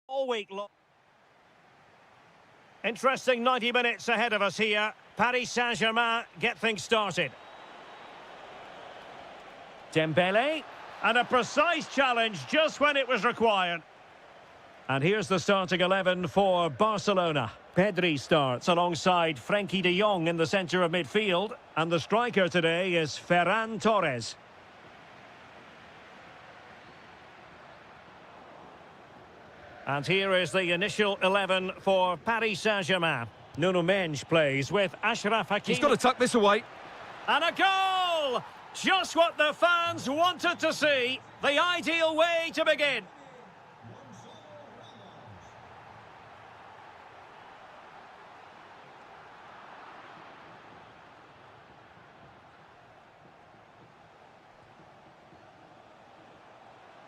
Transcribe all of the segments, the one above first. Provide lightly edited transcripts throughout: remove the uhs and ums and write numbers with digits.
all week long. Interesting 90 minutes ahead of us here. Paris Saint-Germain get things started. Dembele, and a precise challenge just when it was required. And here's the starting 11 for Barcelona. Pedri starts alongside Frenkie de Jong in the centre of midfield. And the striker today is Ferran Torres. And here is the initial 11 for Paris Saint-Germain. Nuno Mendes plays with Achraf Hakimi. He's got to tuck this away. And a goal! Just what the fans wanted to see. The ideal way to begin.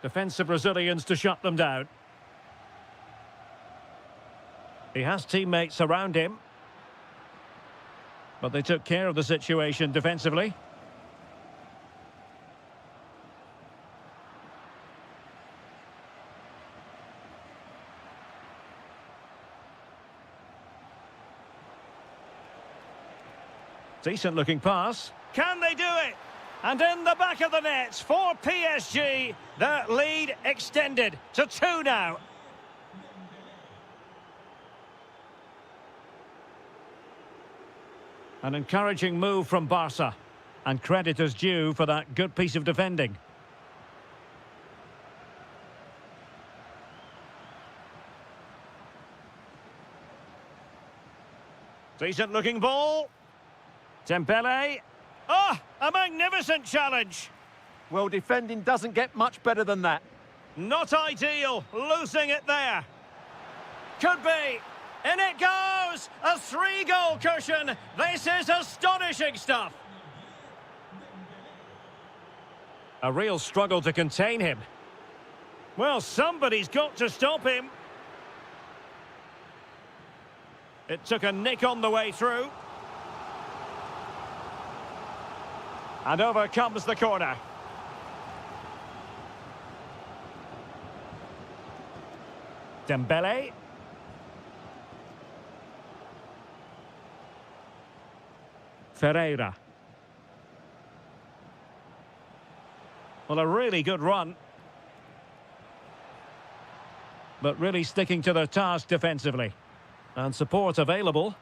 Defensive Brazilians to shut them down. He has teammates around him. But they took care of the situation defensively. Decent looking pass. Can they do it? And in the back of the net for PSG, their lead extended to 2 now. An encouraging move from Barca, and credit is due for that good piece of defending. Decent looking ball. Dembele. Oh, a magnificent challenge. Well, defending doesn't get much better than that. Not ideal, losing it there. Could be. In it goes! A 3-goal cushion. This is astonishing stuff. A real struggle to contain him. Well, somebody's got to stop him. It took a nick on the way through. And over comes the corner. Dembele. Ferreira. Well, a really good run. But really sticking to their task defensively. And support available.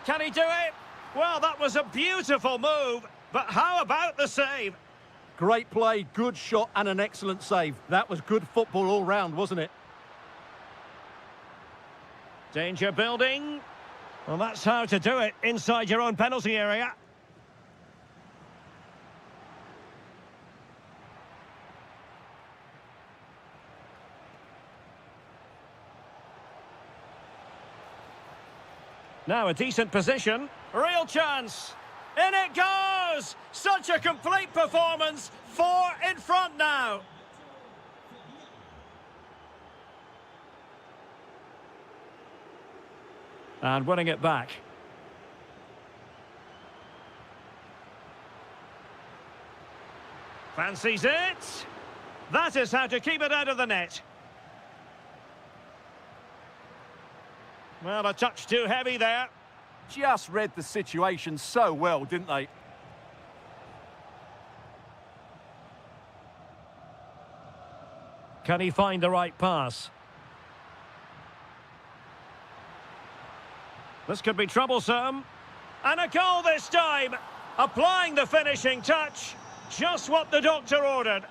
Can he do it? Well, that was a beautiful move. But how about the save? Great play, good shot and an excellent save. That was good football all round, wasn't it? Danger building. Well, that's how to do it inside your own penalty area. Now a decent position. Real chance. In it goes! Such a complete performance. 4 in front now. And winning it back. Fancies it. That is how to keep it out of the net. Well, a touch too heavy there. Just read the situation so well, didn't they? Can he find the right pass? This could be troublesome. And a goal this time. Applying the finishing touch. Just what the doctor ordered.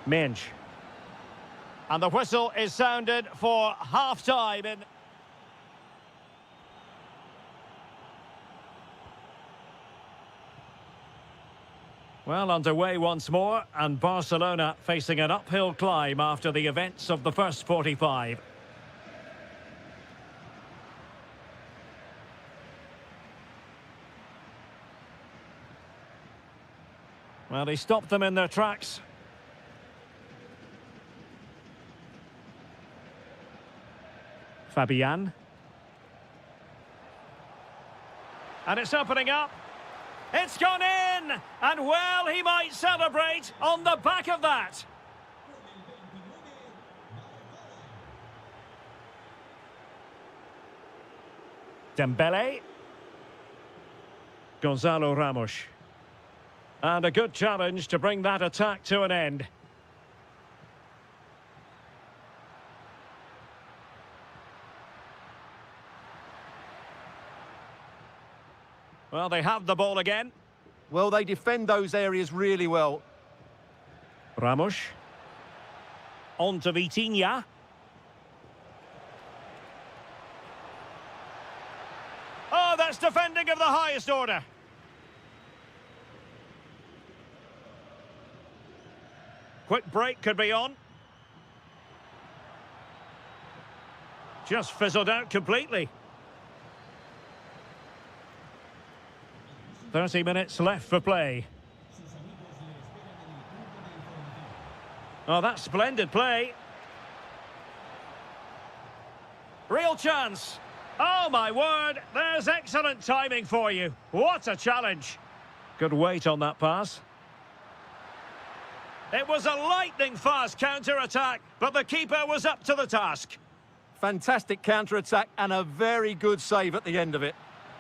Mendes. And the whistle is sounded for half-time in... Well, underway once more, and Barcelona facing an uphill climb after the events of the first 45. Well, he stopped them in their tracks. Fabian. And it's opening up. It's gone in! And well, he might celebrate on the back of that. Dembele. Gonzalo Ramos. And a good challenge to bring that attack to an end. Well, they have the ball again. Well, they defend those areas really well. Ramos. On to Vitinha. Oh, that's defending of the highest order. Quick break could be on. Just fizzled out completely. 30 minutes left for play. Oh, that's splendid play. Real chance. Oh, my word. There's excellent timing for you. What a challenge. Good weight on that pass. It was a lightning-fast counter-attack, but the keeper was up to the task. Fantastic counter-attack and a very good save at the end of it.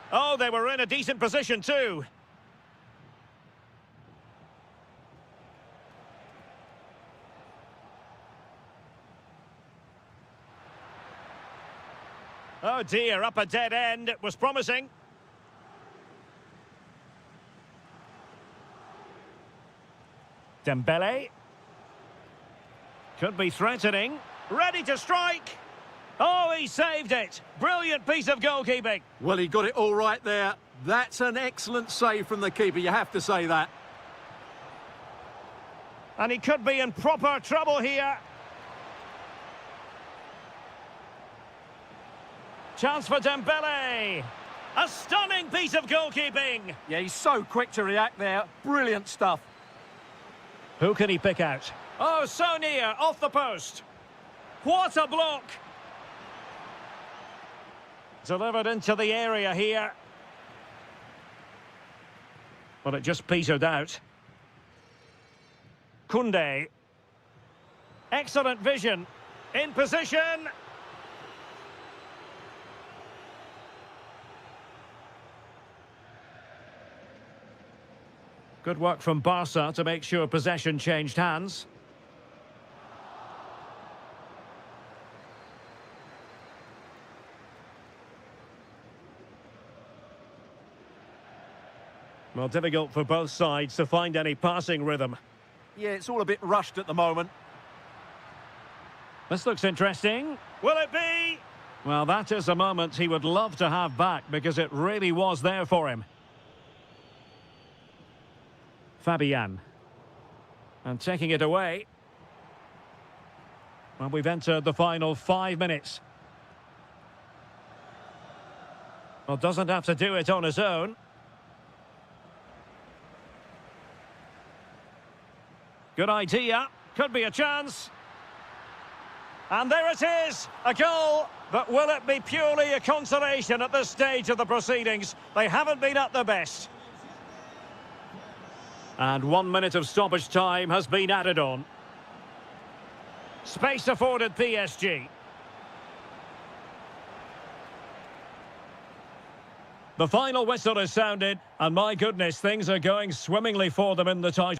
Oh, they were in a decent position too. Oh dear, up a dead end. It was promising. Dembele. Could be threatening. Ready to strike. Oh, he saved it. Brilliant piece of goalkeeping. Well, he got it all right there. That's an excellent save from the keeper, you have to say that. And he could be in proper trouble here. Chance for Dembele. A stunning piece of goalkeeping. Yeah, he's so quick to react there. Brilliant stuff. Who can he pick out? Oh, so near, off the post. What a block. Delivered into the area here. Well, it just petered out. Koundé. Excellent vision. In position. Good work from Barca to make sure possession changed hands. Well, difficult for both sides to find any passing rhythm. Yeah, it's all a bit rushed at the moment. This looks interesting. Will it be? Well, that is a moment he would love to have back because it really was there for him. Fabian. And taking it away. Well, we've entered the final 5 minutes. Well, doesn't have to do it on his own. Good idea. Could be a chance. And there it is, a goal. But will it be purely a consolation at this stage of the proceedings? They haven't been at their best. And 1 minute of stoppage time has been added on. Space afforded PSG. The final whistle is sounded, and my goodness, things are going swimmingly for them in the title.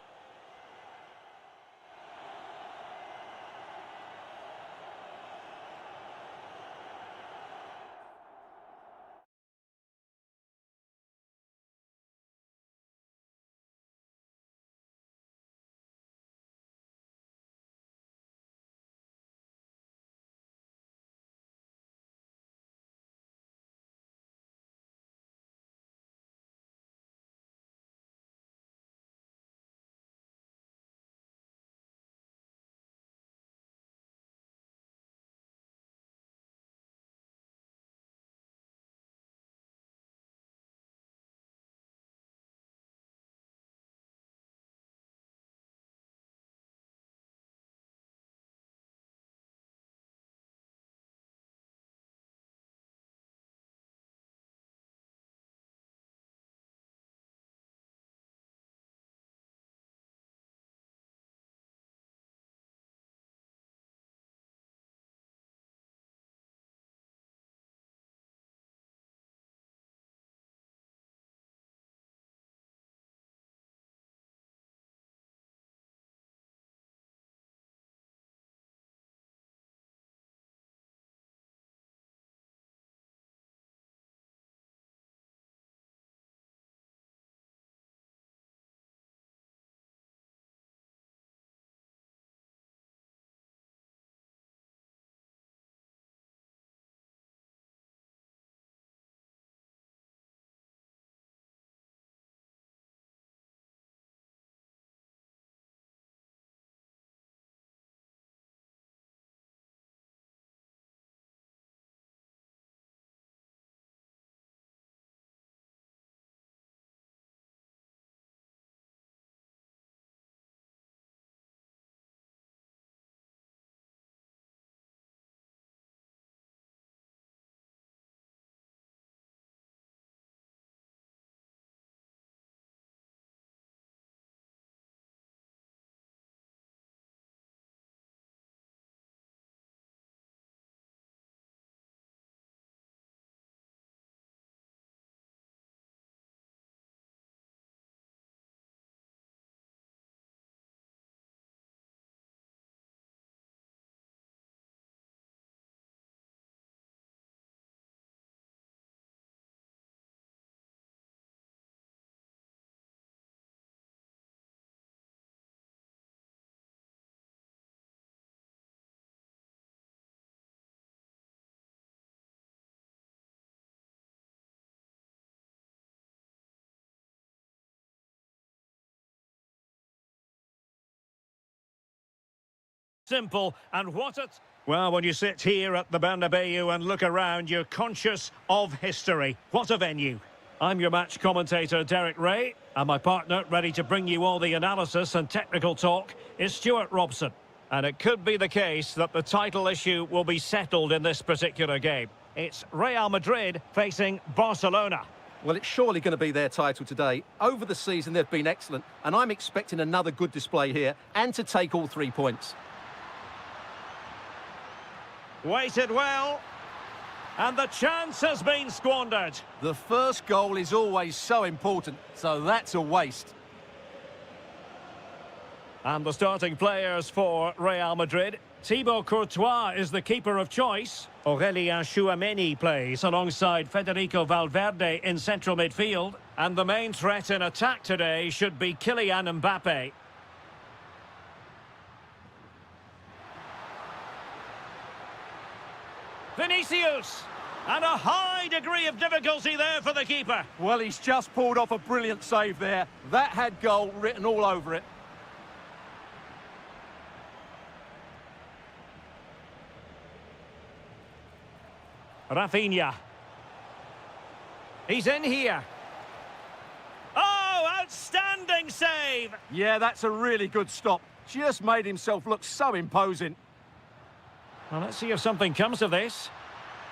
Simple, and what a... Well, when you sit here at the Bernabeu and look around, you're conscious of history. What a venue. I'm your match commentator, Derek Ray, and my partner, ready to bring you all the analysis and technical talk, is Stuart Robson. And it could be the case that the title issue will be settled in this particular game. It's Real Madrid facing Barcelona. Well, it's surely going to be their title today. Over the season, they've been excellent, and I'm expecting another good display here and to take all 3 points. Waited well, and the chance has been squandered. The first goal is always so important, so that's a waste. And the starting players for Real Madrid. Thibaut Courtois is the keeper of choice. Aurélien Tchouameni plays alongside Federico Valverde in central midfield. And the main threat in attack today should be Kylian Mbappe. Vinicius! And a high degree of difficulty there for the keeper. Well, he's just pulled off a brilliant save there. That had goal written all over it. Rafinha. He's in here. Oh, outstanding save! Yeah, that's a really good stop. Just made himself look so imposing. Well, let's see if something comes of this.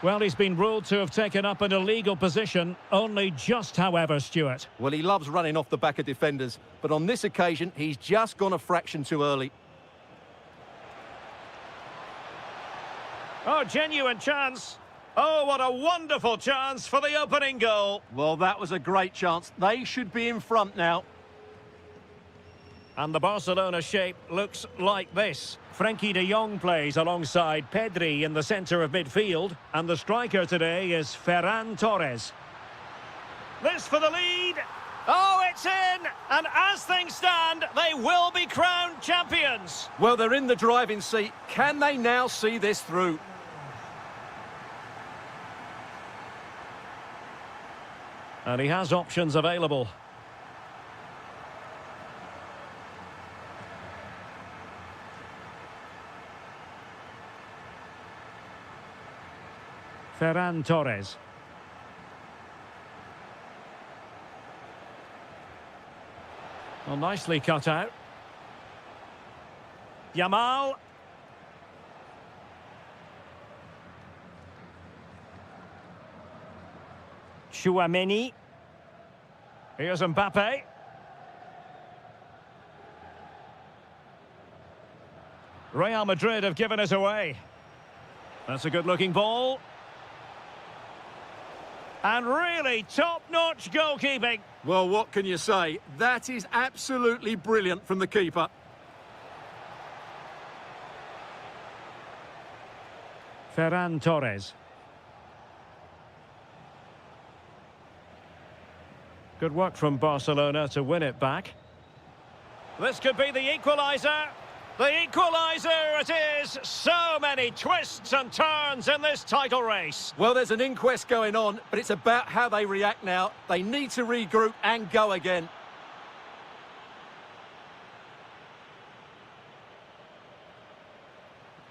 Well, he's been ruled to have taken up an illegal position, only just, however, Stuart. Well, he loves running off the back of defenders, but on this occasion, he's just gone a fraction too early. Oh, genuine chance. Oh, what a wonderful chance for the opening goal. Well, that was a great chance. They should be in front now. And the Barcelona shape looks like this. Frenkie de Jong plays alongside Pedri in the centre of midfield. And the striker today is Ferran Torres. This for the lead. Oh, it's in! And as things stand, they will be crowned champions. Well, they're in the driving seat. Can they now see this through? And he has options available. Ferran Torres. Well, nicely cut out. Yamal. Tchouameni. Here's Mbappe. Real Madrid have given it away. That's a good-looking ball. And really top-notch goalkeeping. Well, what can you say? That is absolutely brilliant from the keeper. Ferran Torres. Good work from Barcelona to win it back. This could be the equaliser. The equaliser it is! So many twists and turns in this title race. Well, there's an inquest going on, but it's about how they react now. They need to regroup and go again.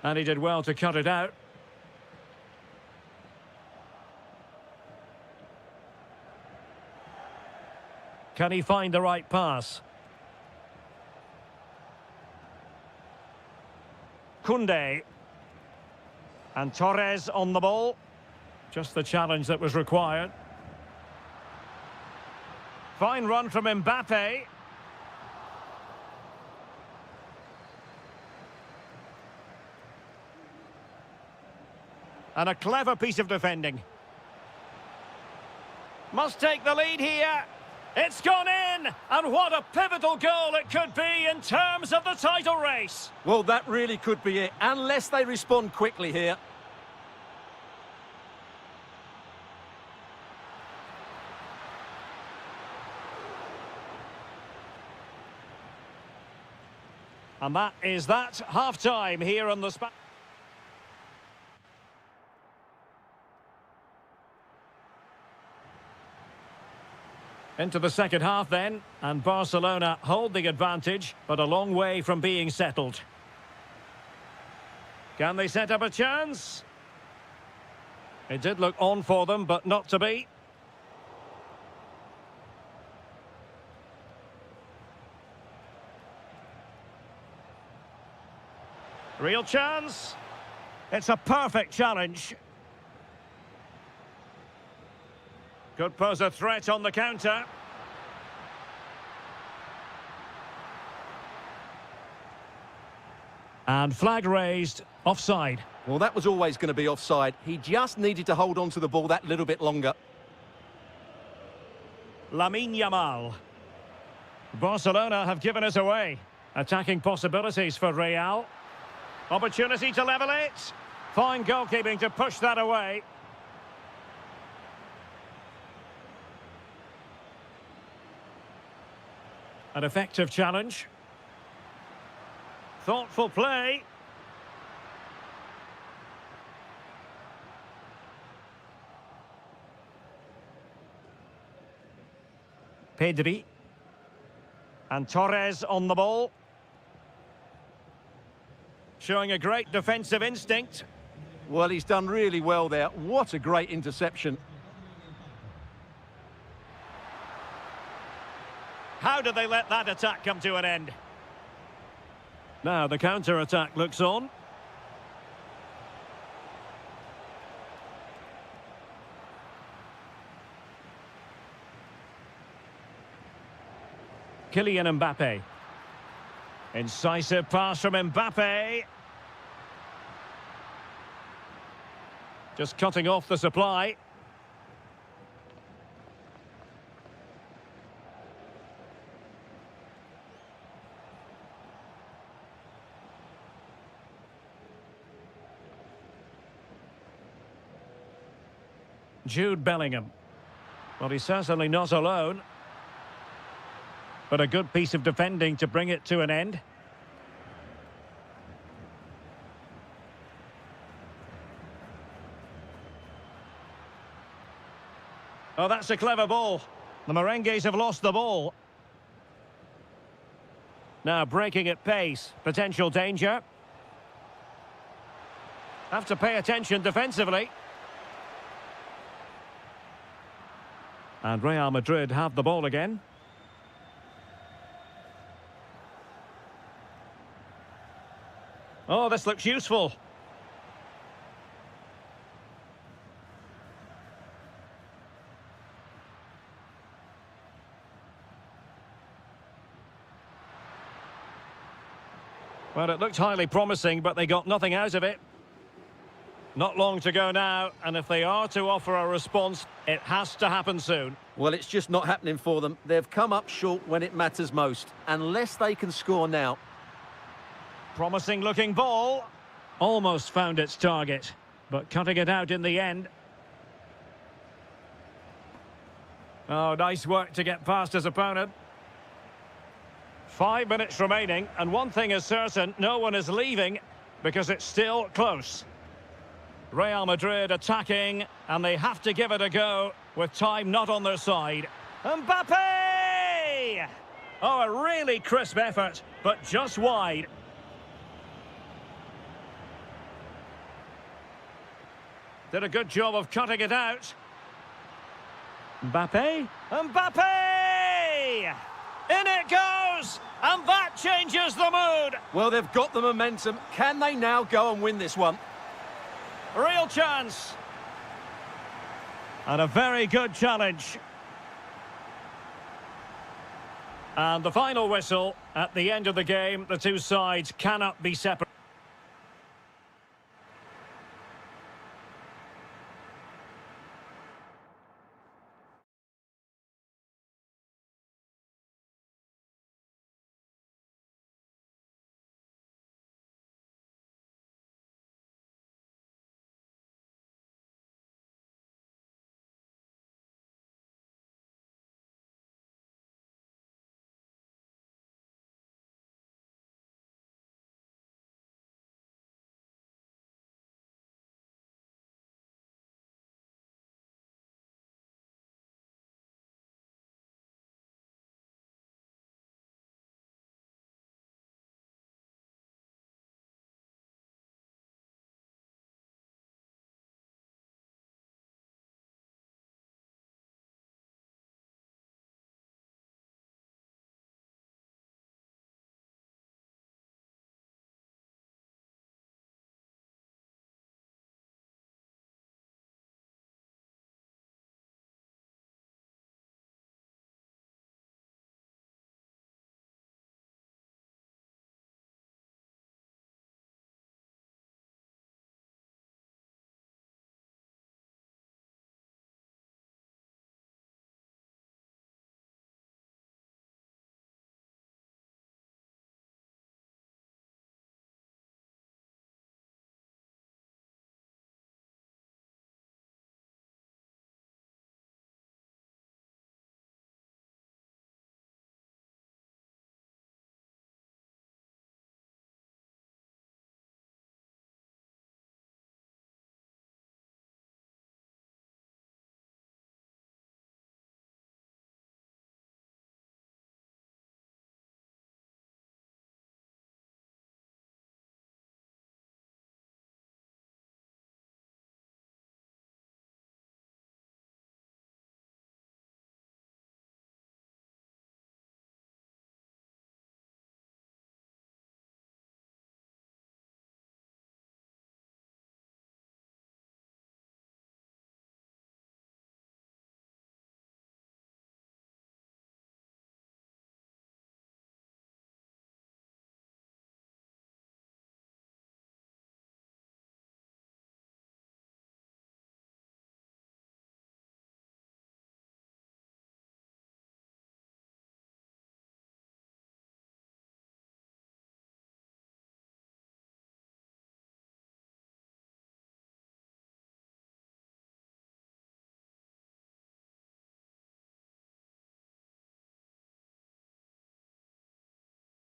And he did well to cut it out. Can he find the right pass? Koundé. And Torres on the ball. Just the challenge that was required. Fine run from Mbappe. And a clever piece of defending. Must take the lead here. It's gone in! And what a pivotal goal it could be in terms of the title race. Well, that really could be it, unless they respond quickly here. And that is that. Half-time here on the spot. Into the second half then, and Barcelona hold the advantage, but a long way from being settled. Can they set up a chance? It did look on for them, but not to be. Real chance. It's a perfect challenge. Could pose a threat on the counter. And flag raised, offside. Well, that was always going to be offside. He just needed to hold on to the ball that little bit longer. Lamine Yamal. Barcelona have given us away. Attacking possibilities for Real. Opportunity to level it. Fine goalkeeping to push that away. An effective challenge. Thoughtful play. Pedri. And Torres on the ball. Showing a great defensive instinct. Well, he's done really well there. What a great interception. How did they let that attack come to an end? Now the counter-attack looks on. Kylian Mbappe. Incisive pass from Mbappe. Just cutting off the supply. Jude Bellingham. Well, he's certainly not alone. But a good piece of defending to bring it to an end. Oh, that's a clever ball. The Merengues have lost the ball. Now breaking at pace. Potential danger. Have to pay attention defensively. And Real Madrid have the ball again. Oh, this looks useful. Well, it looked highly promising, but they got nothing out of it. Not long to go now, and if they are to offer a response, it has to happen soon. Well, it's just not happening for them. They've come up short when it matters most. Unless they can score now. Promising looking ball. Almost found its target, but cutting it out in the end. Oh, nice work to get past his opponent. 5 minutes remaining, and one thing is certain, no one is leaving because it's still close. Real Madrid attacking, and they have to give it a go with time not on their side. Mbappe! Oh, a really crisp effort, but just wide. Did a good job of cutting it out. Mbappe? Mbappe! In it goes! And that changes the mood! Well, they've got the momentum. Can they now go and win this one? Real chance. And a very good challenge. And the final whistle. At the end of the game, the two sides cannot be separated.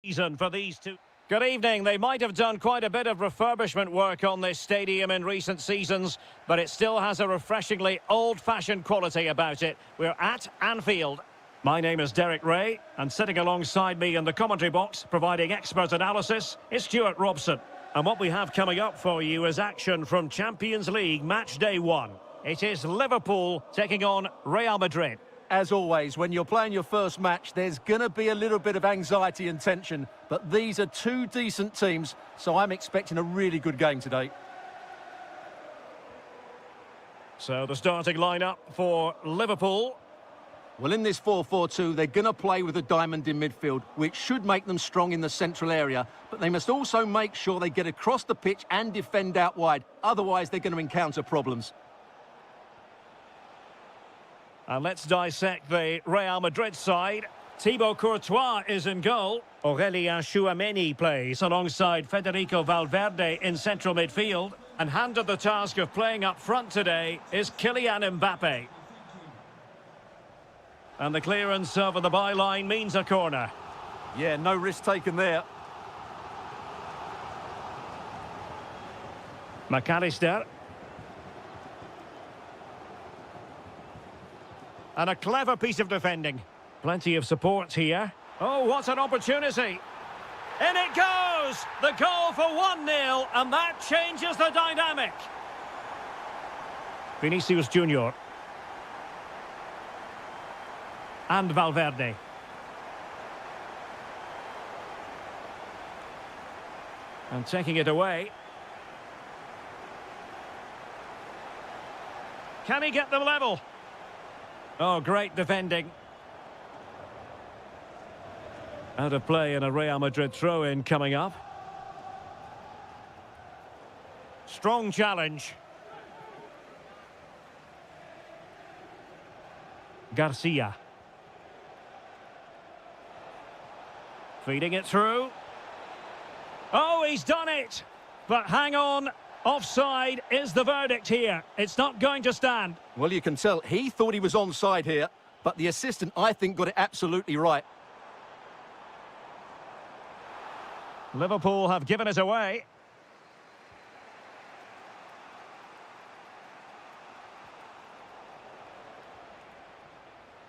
Season for these two. Good evening. They might have done quite a bit of refurbishment work on this stadium in recent seasons, but it still has a refreshingly old-fashioned quality about it. We're at Anfield. My name is Derek Ray, and sitting alongside me in the commentary box, providing expert analysis, is Stuart Robson. And what we have coming up for you is action from Champions League Match Day 1. It is Liverpool taking on Real Madrid. As always, when you're playing your first match, there's going to be a little bit of anxiety and tension. But these are two decent teams, so I'm expecting a really good game today. So the starting lineup for Liverpool. Well, in this 4-4-2, they're going to play with a diamond in midfield, which should make them strong in the central area. But they must also make sure they get across the pitch and defend out wide. Otherwise, they're going to encounter problems. And let's dissect the Real Madrid side. Thibaut Courtois is in goal. Aurélien Tchouameni plays alongside Federico Valverde in central midfield. And handed the task of playing up front today is Kylian Mbappe. And the clearance over the byline means a corner. Yeah, no risk taken there. McAllister. And a clever piece of defending. Plenty of support here. Oh, what an opportunity. In it goes! The goal for 1-0, and that changes the dynamic. Vinicius Junior. And Valverde. And taking it away. Can he get them level? Oh, great defending. Out of play and a Real Madrid throw-in coming up. Strong challenge. Garcia. Feeding it through. Oh, he's done it! But hang on. Offside is the verdict here. It's not going to stand. Well, you can tell he thought he was onside here, but the assistant, I think, got it absolutely right. Liverpool have given it away.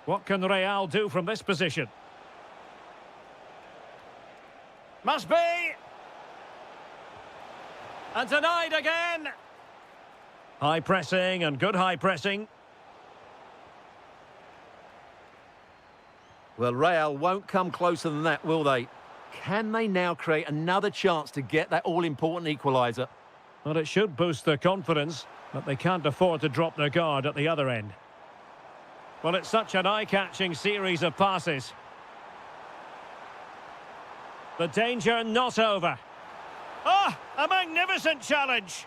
What can Real do from this position? Must be! And denied again. High pressing and good high pressing. Well, Real won't come closer than that, will they? Can they now create another chance to get that all-important equaliser? Well, it should boost their confidence, but they can't afford to drop their guard at the other end. Well, it's such an eye-catching series of passes. The danger not over. Ah, a magnificent challenge.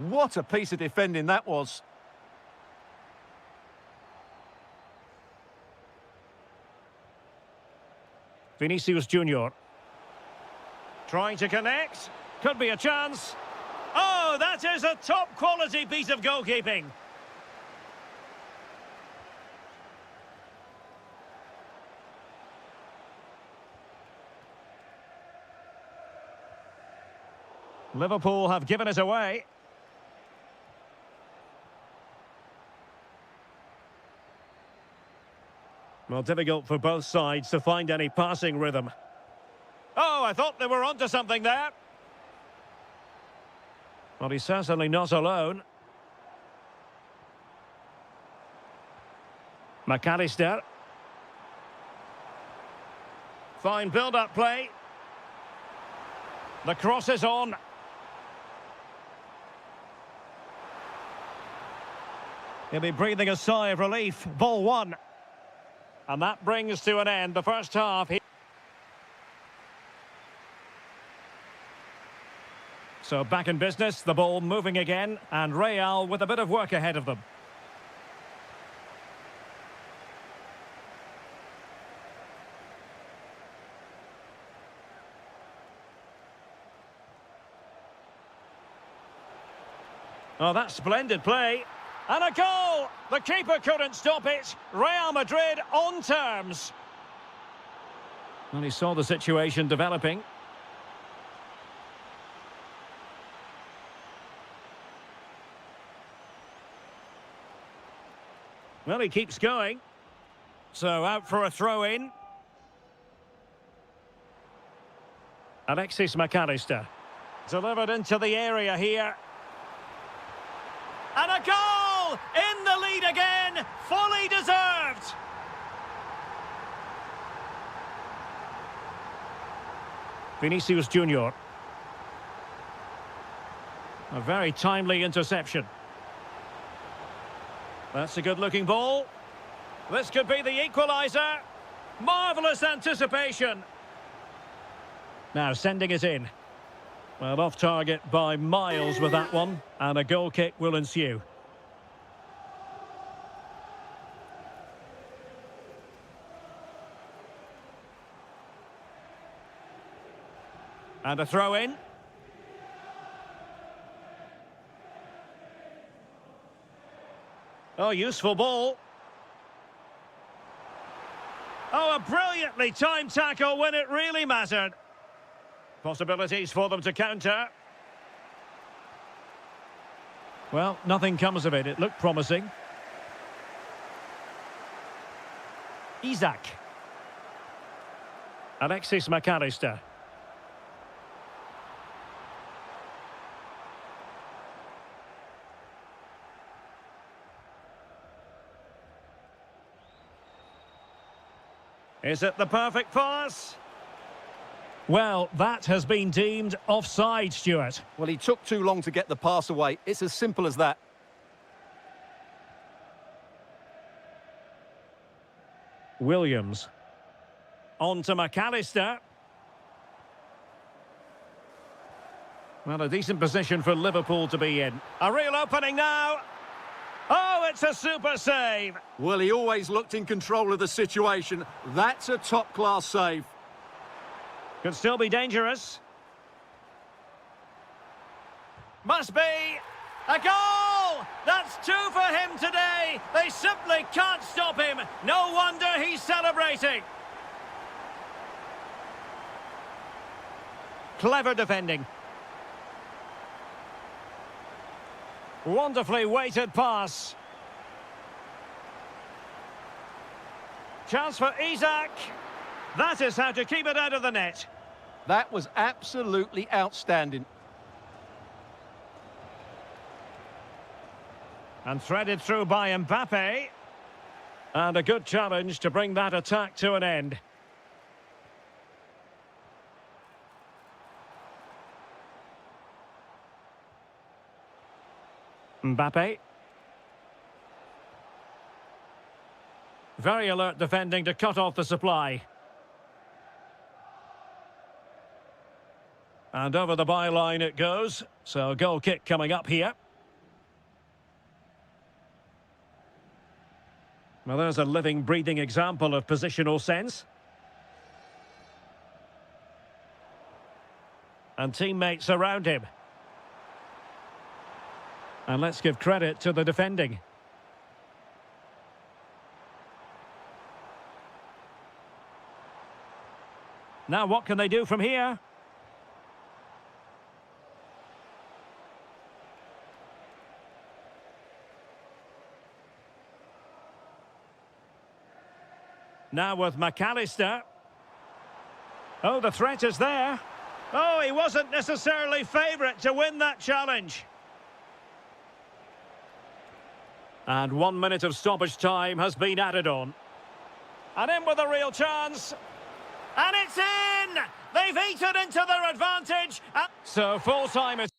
What a piece of defending that was. Vinicius Junior. Trying to connect. Could be a chance. Oh, that is a top-quality piece of goalkeeping. Liverpool have given it away. Well, difficult for both sides to find any passing rhythm. Oh, I thought they were onto something there. Well, he's certainly not alone. McAllister. Fine build-up play. The cross is on. He'll be breathing a sigh of relief. Ball one. And that brings to an end the first half. So back in business, the ball moving again, and Real with a bit of work ahead of them. Oh, that's splendid play. And a goal! The keeper couldn't stop it. Real Madrid on terms. And he saw the situation developing. Well, he keeps going. So out for a throw-in. Alexis McAllister. Delivered into the area here. And a goal! In the lead again! Fully deserved! Vinicius Junior. A very timely interception. That's a good-looking ball. This could be the equaliser. Marvellous anticipation. Now sending it in. Well, off target by miles with that one, and a goal kick will ensue. And a throw in. Oh, useful ball. Oh, a brilliantly timed tackle when it really mattered. Possibilities for them to counter. Well, nothing comes of it. It looked promising. Isak. Alexis McAllister. Is it the perfect pass? Well, that has been deemed offside, Stuart. Well, he took too long to get the pass away. It's as simple as that. Williams. On to McAllister. Well, a decent position for Liverpool to be in. A real opening now. Oh, it's a super save. Well, he always looked in control of the situation. That's a top-class save. Could still be dangerous. Must be a goal! That's two for him today. They simply can't stop him. No wonder he's celebrating. Clever defending. Wonderfully weighted pass. Chance for Isak. That is how to keep it out of the net. That was absolutely outstanding. And threaded through by Mbappe. And a good challenge to bring that attack to an end. Mbappe. Very alert defending to cut off the supply. And over the byline it goes. So a goal kick coming up here. Well, there's a living, breathing example of positional sense. And teammates around him. And let's give credit to the defending. Now what can they do from here? Now with McAllister. Oh, the threat is there. Oh, he wasn't necessarily favourite to win that challenge. And 1 minute of stoppage time has been added on. And in with a real chance. And it's in! They've eaten into their advantage. So full time is...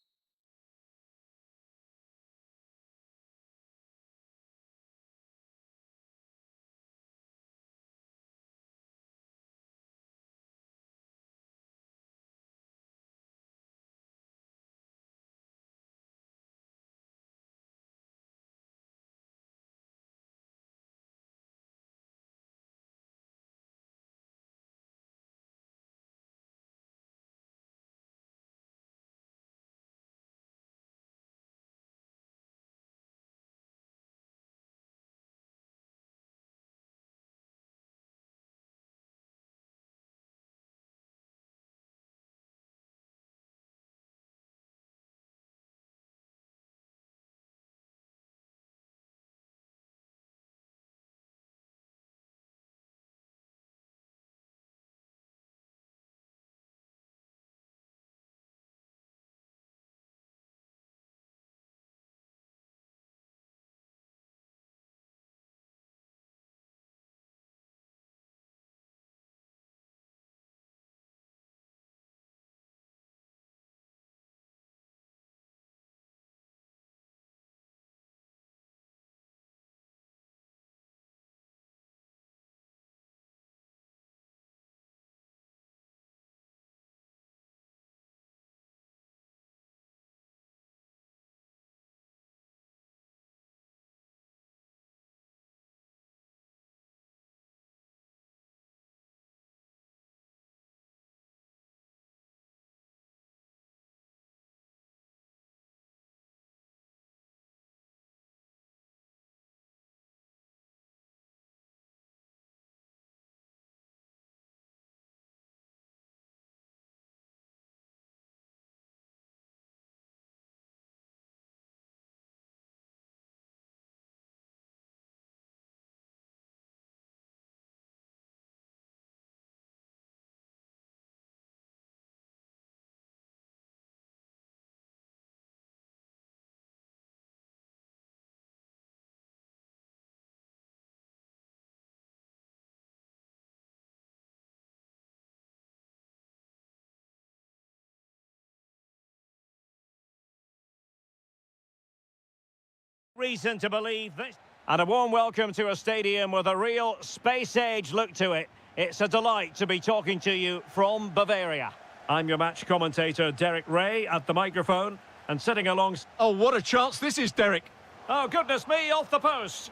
Reason to believe this. And a warm welcome to a stadium with a real space-age look to it. It's a delight to be talking to you from Bavaria. I'm your match commentator, Derek Ray, at the microphone, and sitting along... Oh, what a chance this is, Derek. Oh, goodness me, off the post.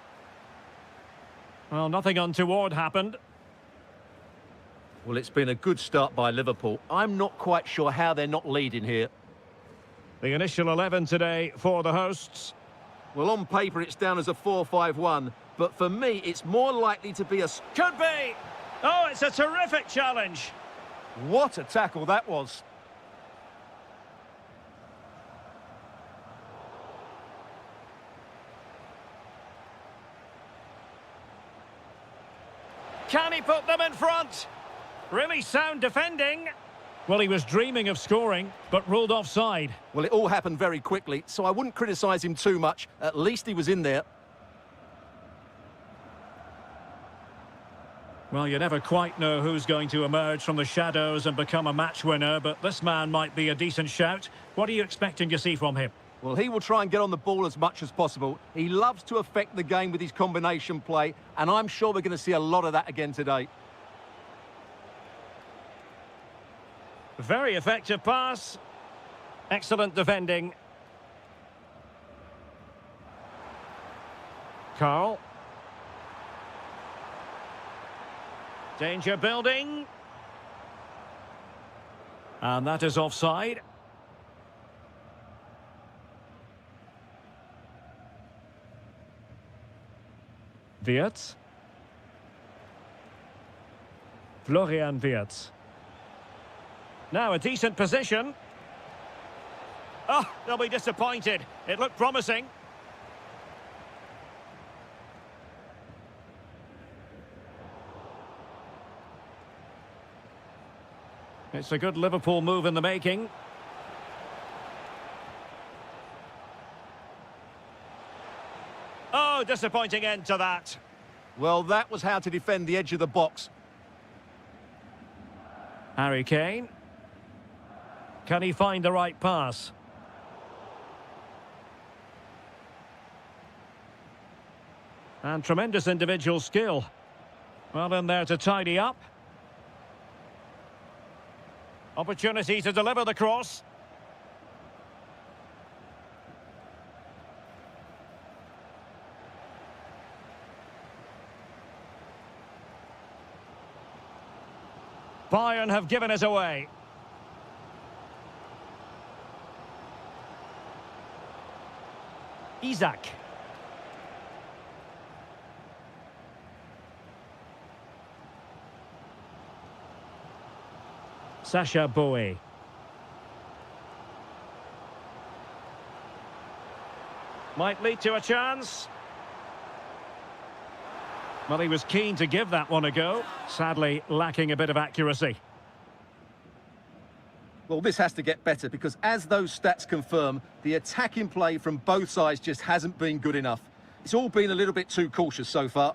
Well, nothing untoward happened. Well, it's been a good start by Liverpool. I'm not quite sure how they're not leading here. The initial 11 today for the hosts. Well, on paper, it's down as a 4-5-1, but for me, it's more likely to be a... Could be! Oh, it's a terrific challenge. What a tackle that was. Can he put them in front? Really sound defending. Well, he was dreaming of scoring, but ruled offside. Well, it all happened very quickly, so I wouldn't criticise him too much. At least he was in there. Well, you never quite know who's going to emerge from the shadows and become a match winner, but this man might be a decent shout. What are you expecting to see from him? Well, he will try and get on the ball as much as possible. He loves to affect the game with his combination play, and I'm sure we're going to see a lot of that again today. Very effective pass. Excellent defending. Carl. Danger building. And that is offside. Wirtz. Florian Wirtz. Now a decent position. Oh, they'll be disappointed. It looked promising. It's a good Liverpool move in the making. Oh, disappointing end to that. Well, that was how to defend the edge of the box. Harry Kane. Can he find the right pass? And tremendous individual skill. Well in there to tidy up. Opportunity to deliver the cross. Bayern have given it away. Isaac. Sasha Bowie. Might lead to a chance. Well, he was keen to give that one a go. Sadly, lacking a bit of accuracy. Well, this has to get better because as those stats confirm, the attacking play from both sides just hasn't been good enough. It's all been a little bit too cautious so far.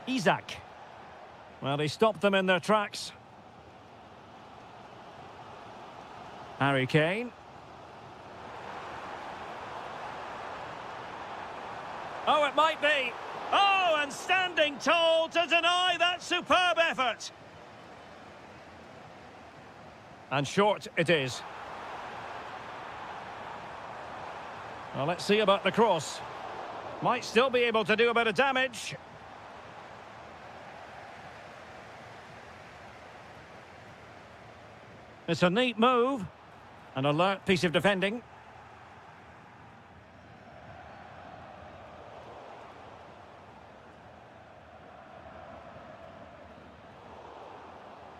Isaac. Well, he stopped them in their tracks. Harry Kane. Oh, it might be. Oh, and standing tall to deny that superb effort. And short it is. Well, let's see about the cross. Might still be able to do a bit of damage. It's a neat move. An alert piece of defending.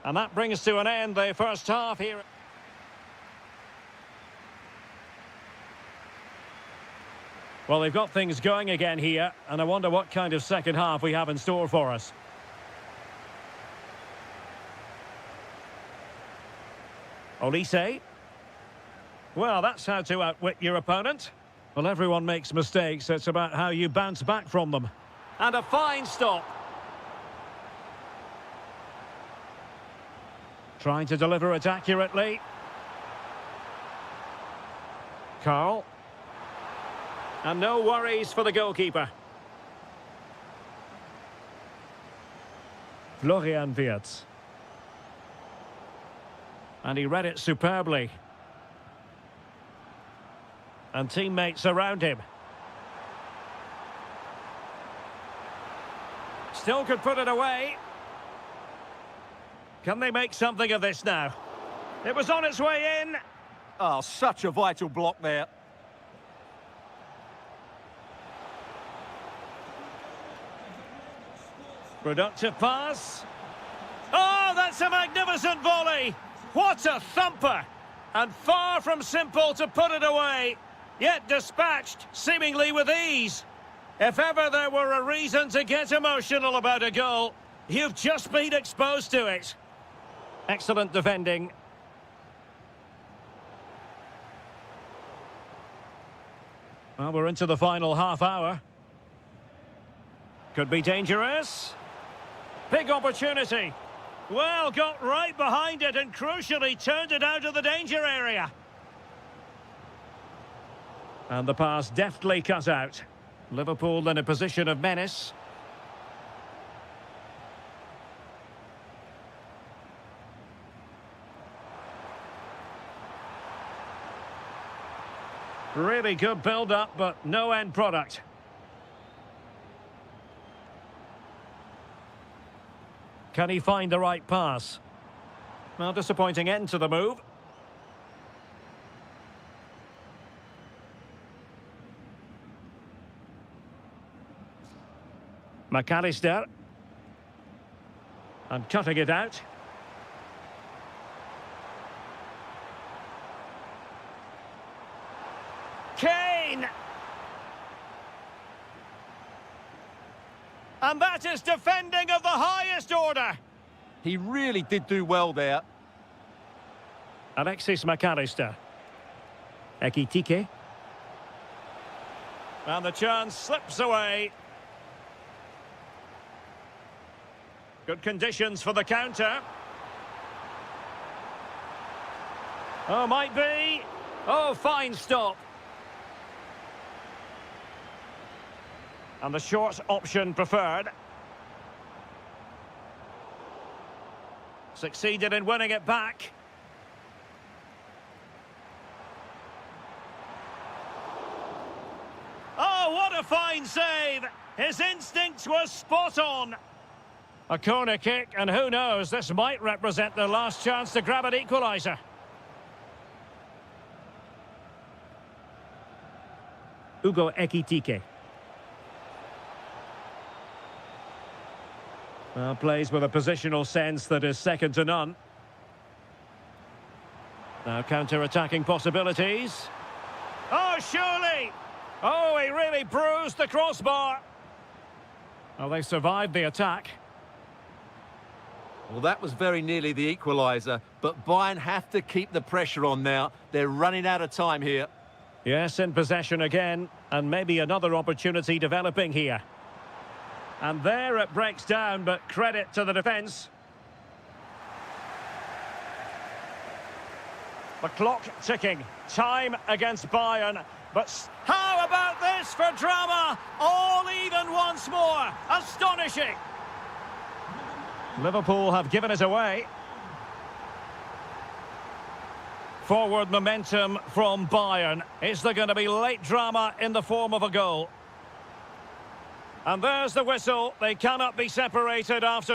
And that brings to an end the first half here. Well, they've got things going again here, and I wonder what kind of second half we have in store for us. Olise. Well, that's how to outwit your opponent. Well, everyone makes mistakes. It's about how you bounce back from them. And a fine stop. Trying to deliver it accurately. Carl. And no worries for the goalkeeper. Florian Wirtz. And he read it superbly. And teammates around him. Still could put it away. Can they make something of this now? It was on its way in. Oh, such a vital block there. Productive pass. Oh, that's a magnificent volley. What a thumper. And far from simple to put it away. Yet dispatched, seemingly with ease. If ever there were a reason to get emotional about a goal, you've just been exposed to it. Excellent defending. Well, we're into the final half hour. Could be dangerous. Big opportunity. Well, got right behind it and crucially turned it out of the danger area. And the pass deftly cut out. Liverpool in a position of menace. Really good build-up, but no end product. Can he find the right pass? Well, disappointing end to the move. McAllister. And cutting it out. Kane! And that is defending of the highest order. He really did do well there. Alexis McAllister. Ekitike. And the chance slips away. Good conditions for the counter. Oh, might be. Oh, fine stop. And the short option preferred. Succeeded in winning it back. Oh, what a fine save! His instinct was spot on. A corner kick, and who knows, this might represent their last chance to grab an equaliser. Ugo Ekitike. Well, plays with a positional sense that is second to none. Now counter-attacking possibilities. Oh, surely! Oh, he really bruised the crossbar. Well, they survived the attack. Well, that was very nearly the equaliser, but Bayern have to keep the pressure on now. They're running out of time here. Yes, in possession again, and maybe another opportunity developing here. And there it breaks down, but credit to the defence. The clock ticking. Time against Bayern. But how about this for drama? All even once more. Astonishing. Liverpool have given it away. Forward momentum from Bayern. Is there going to be late drama in the form of a goal? And there's the whistle. They cannot be separated after...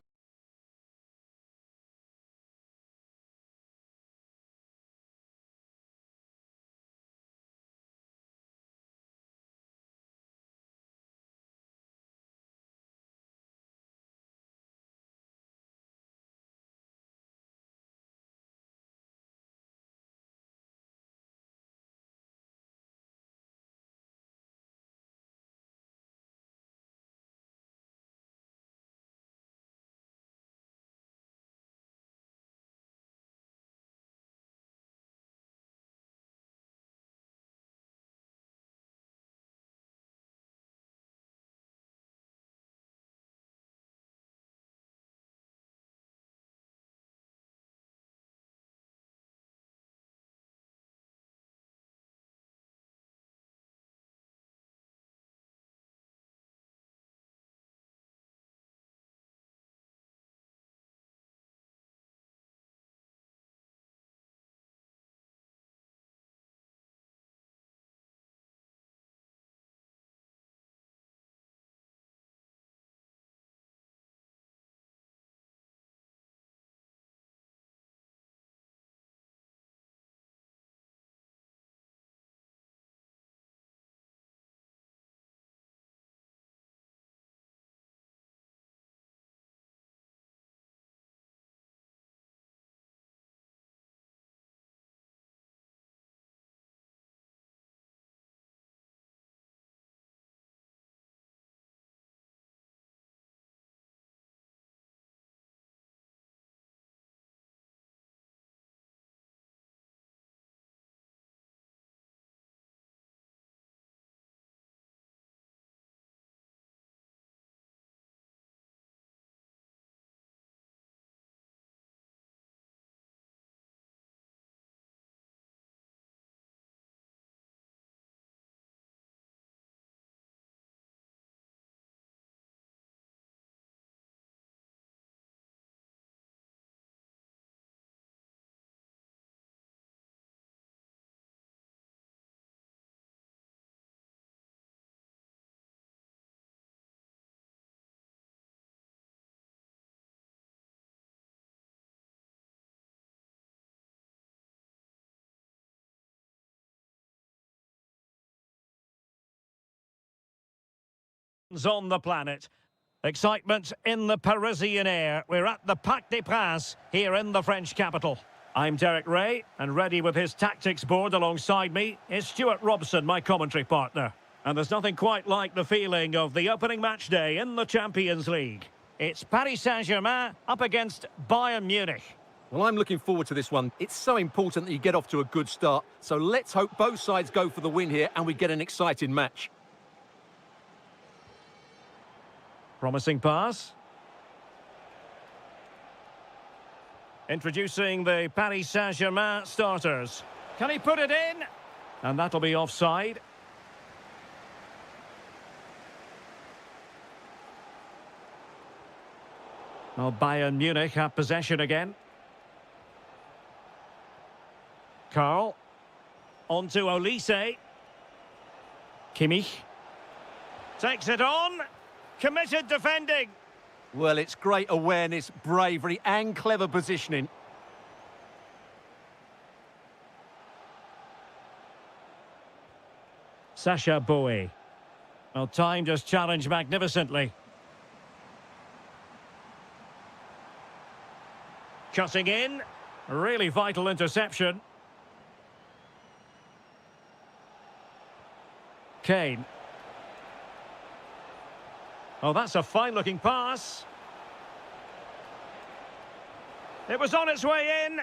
On the planet. Excitement in the Parisian air. We're at the Parc des Princes here in the French capital. I'm Derek Ray, and ready with his tactics board alongside me is Stuart Robson, my commentary partner. And there's nothing quite like the feeling of the opening match day in the Champions League. It's Paris Saint-Germain up against Bayern Munich. Well, I'm looking forward to this one. It's so important that you get off to a good start. So let's hope both sides go for the win here and we get an exciting match. Promising pass. Introducing the Paris Saint-Germain starters. Can he put it in? And that'll be offside. Well, Bayern Munich have possession again. Karl. On to Olise. Kimmich. Takes it on. Committed defending. Well, it's great awareness, bravery and clever positioning. Sacha Boey. Well, timed his challenge magnificently. Cutting in. Really vital interception. Kane. Oh, that's a fine-looking pass. It was on its way in.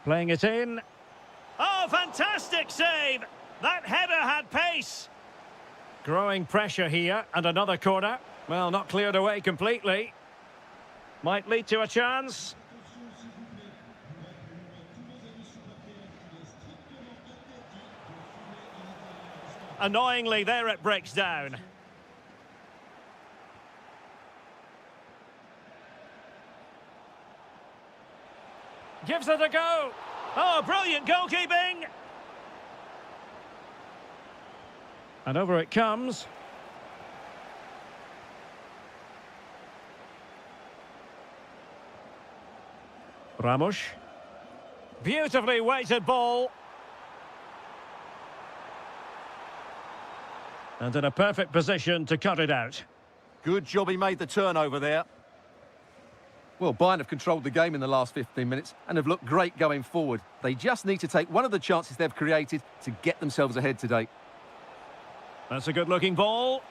Playing it in. Oh, fantastic save! That header had pace. Growing pressure here, and another corner. Well, not cleared away completely. Might lead to a chance. Annoyingly, there it breaks down. Gives it a go. Oh, brilliant goalkeeping. And over it comes. Ramos. Beautifully weighted ball. And in a perfect position to cut it out. Good job he made the turnover there. Well, Bayern have controlled the game in the last 15 minutes and have looked great going forward. They just need to take one of the chances they've created to get themselves ahead today. That's a good-looking ball.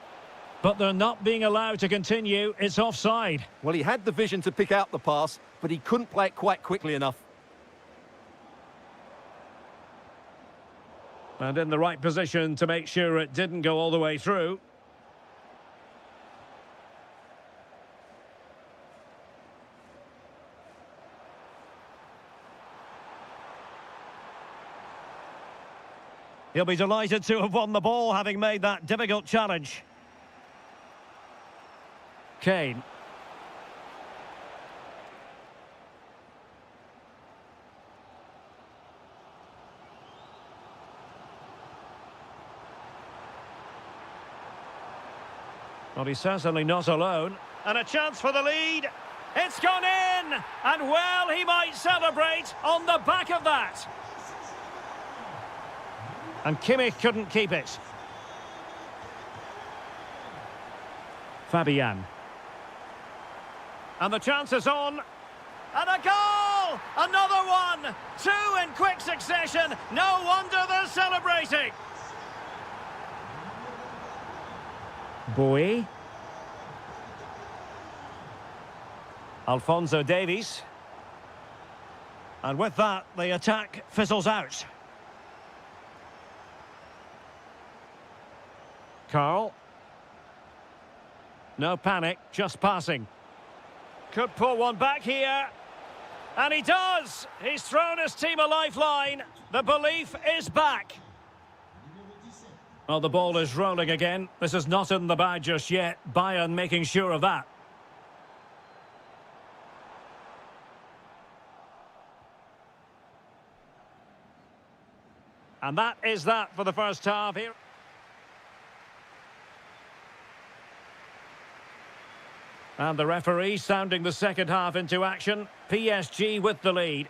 But they're not being allowed to continue. It's offside. Well, he had the vision to pick out the pass, but he couldn't play it quite quickly enough. And in the right position to make sure it didn't go all the way through. He'll be delighted to have won the ball, having made that difficult challenge. Kane. Well, he's certainly not alone. And a chance for the lead. It's gone in! And well, he might celebrate on the back of that. And Kimmich couldn't keep it. Fabian. And the chance is on. And a goal! Another one! Two in quick succession. No wonder they're celebrating. Boey. Alphonso Davies. And with that, the attack fizzles out. Karl. No panic, just passing. Could pull one back here. And he does! He's thrown his team a lifeline. The belief is back. Well, the ball is rolling again. This is not in the bag just yet. Bayern making sure of that. And that is that for the first half here. And the referee sounding the second half into action. PSG with the lead.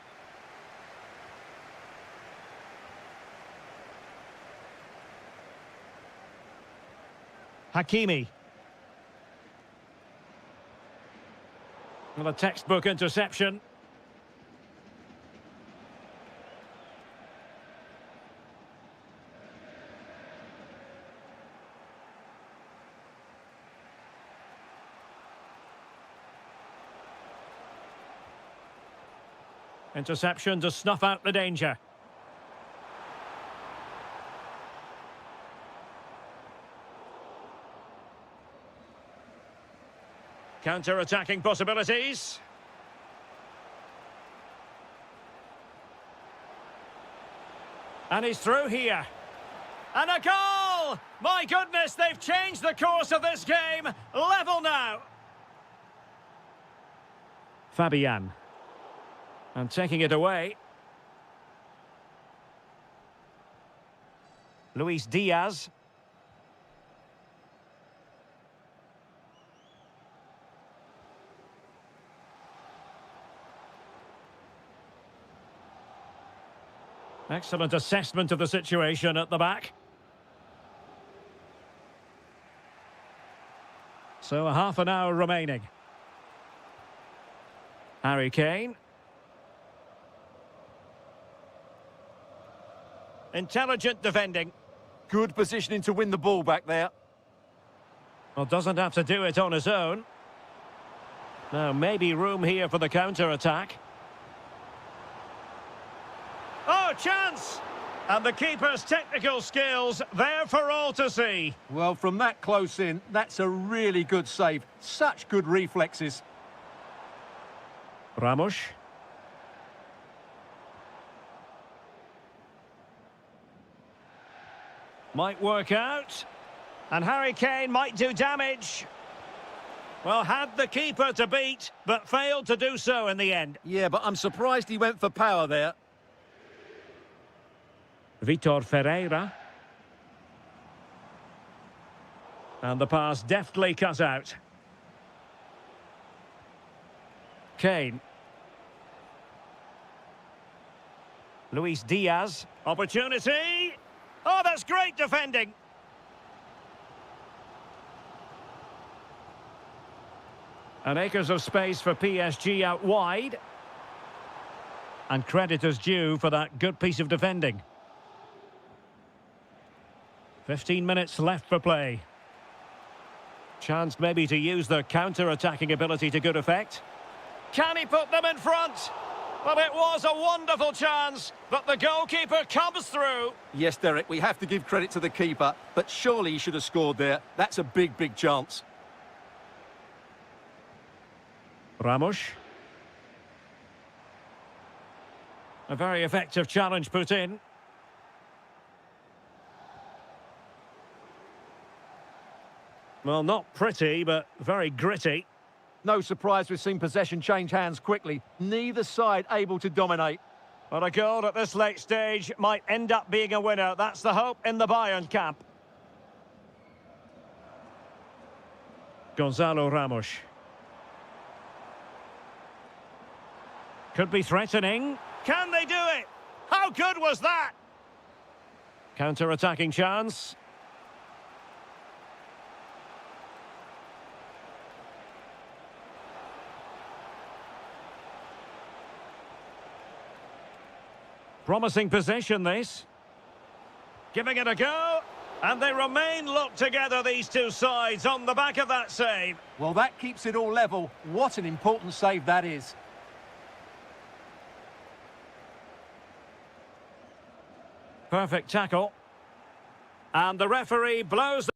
Hakimi. Well, a textbook interception. Interception to snuff out the danger. Counter-attacking possibilities. And he's through here. And a goal! My goodness, they've changed the course of this game. Level now. Fabian. And taking it away. Luis Diaz. Excellent assessment of the situation at the back. So a half an hour remaining. Harry Kane. Intelligent defending. Good positioning to win the ball back there. Well, doesn't have to do it on his own. Now, maybe room here for the counter-attack. Oh, chance! And the keeper's technical skills there for all to see. Well, from that close in, that's a really good save. Such good reflexes. Ramos. Might work out. And Harry Kane might do damage. Well, had the keeper to beat, but failed to do so in the end. Yeah, but I'm surprised he went for power there. Vitor Ferreira. And the pass deftly cut out. Kane. Luis Diaz. Opportunity. Oh, that's great defending. And acres of space for PSG out wide. And credit is due for that good piece of defending. 15 minutes left for play. Chance maybe to use their counter-attacking ability to good effect. Can he put them in front? Well, it was a wonderful chance, but the goalkeeper comes through. Yes, Derek, we have to give credit to the keeper, but surely he should have scored there. That's a big, big chance. Ramos. A very effective challenge put in. Well, not pretty, but very gritty. No surprise we've seen possession change hands quickly. Neither side able to dominate. But a goal at this late stage might end up being a winner. That's the hope in the Bayern camp. Gonzalo Ramos. Could be threatening. Can they do it? How good was that? Counter-attacking chance. Promising possession, this. Giving it a go. And they remain locked together, these two sides, on the back of that save. Well, that keeps it all level. What an important save that is. Perfect tackle. And the referee blows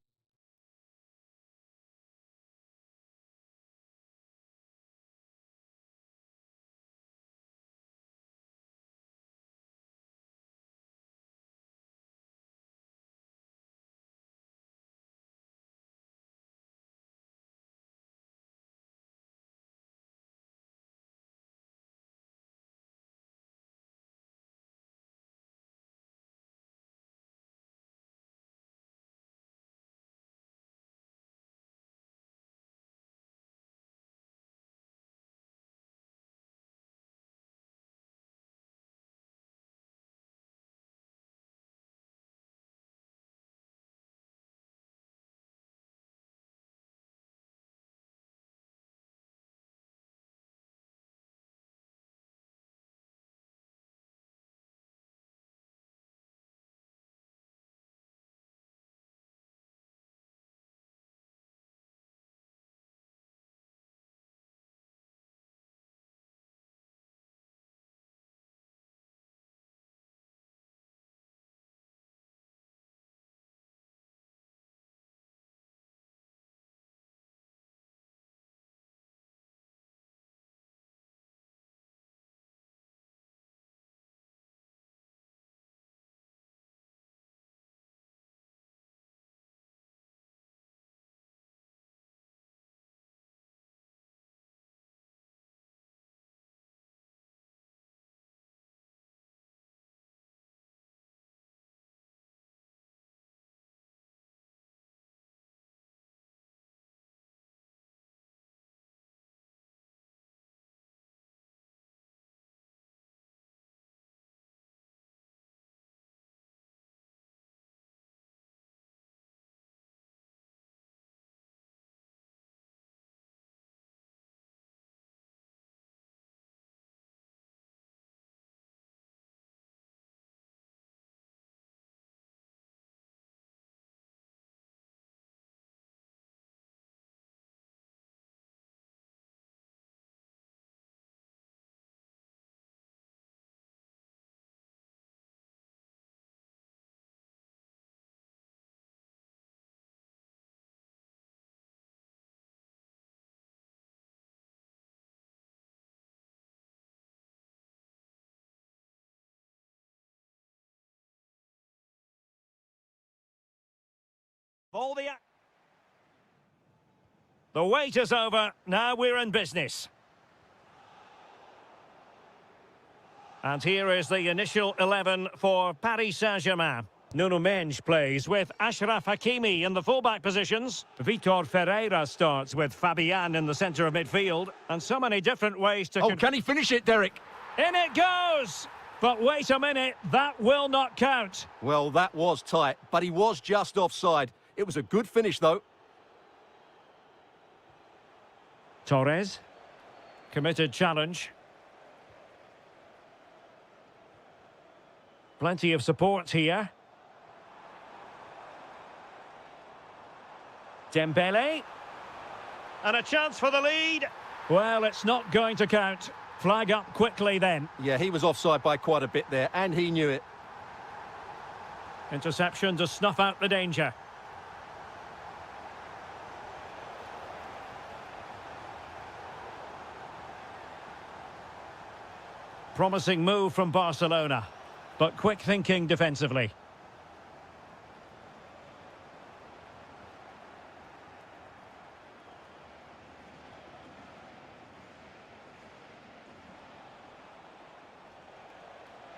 All the wait is over. Now we're in business. And here is the initial 11 for Paris Saint-Germain. Nuno Mendes plays with Achraf Hakimi in the fullback positions. Vitor Ferreira starts with Fabian in the centre of midfield. And so many different ways to... Oh, can he finish it, Derek? In it goes! But wait a minute, that will not count. Well, that was tight, but he was just offside. It was a good finish, though. Torres. Committed challenge. Plenty of support here. Dembele. And a chance for the lead. Well, it's not going to count. Flag up quickly then. Yeah, he was offside by quite a bit there, and he knew it. Interception to snuff out the danger. Promising move from Barcelona, but quick thinking defensively.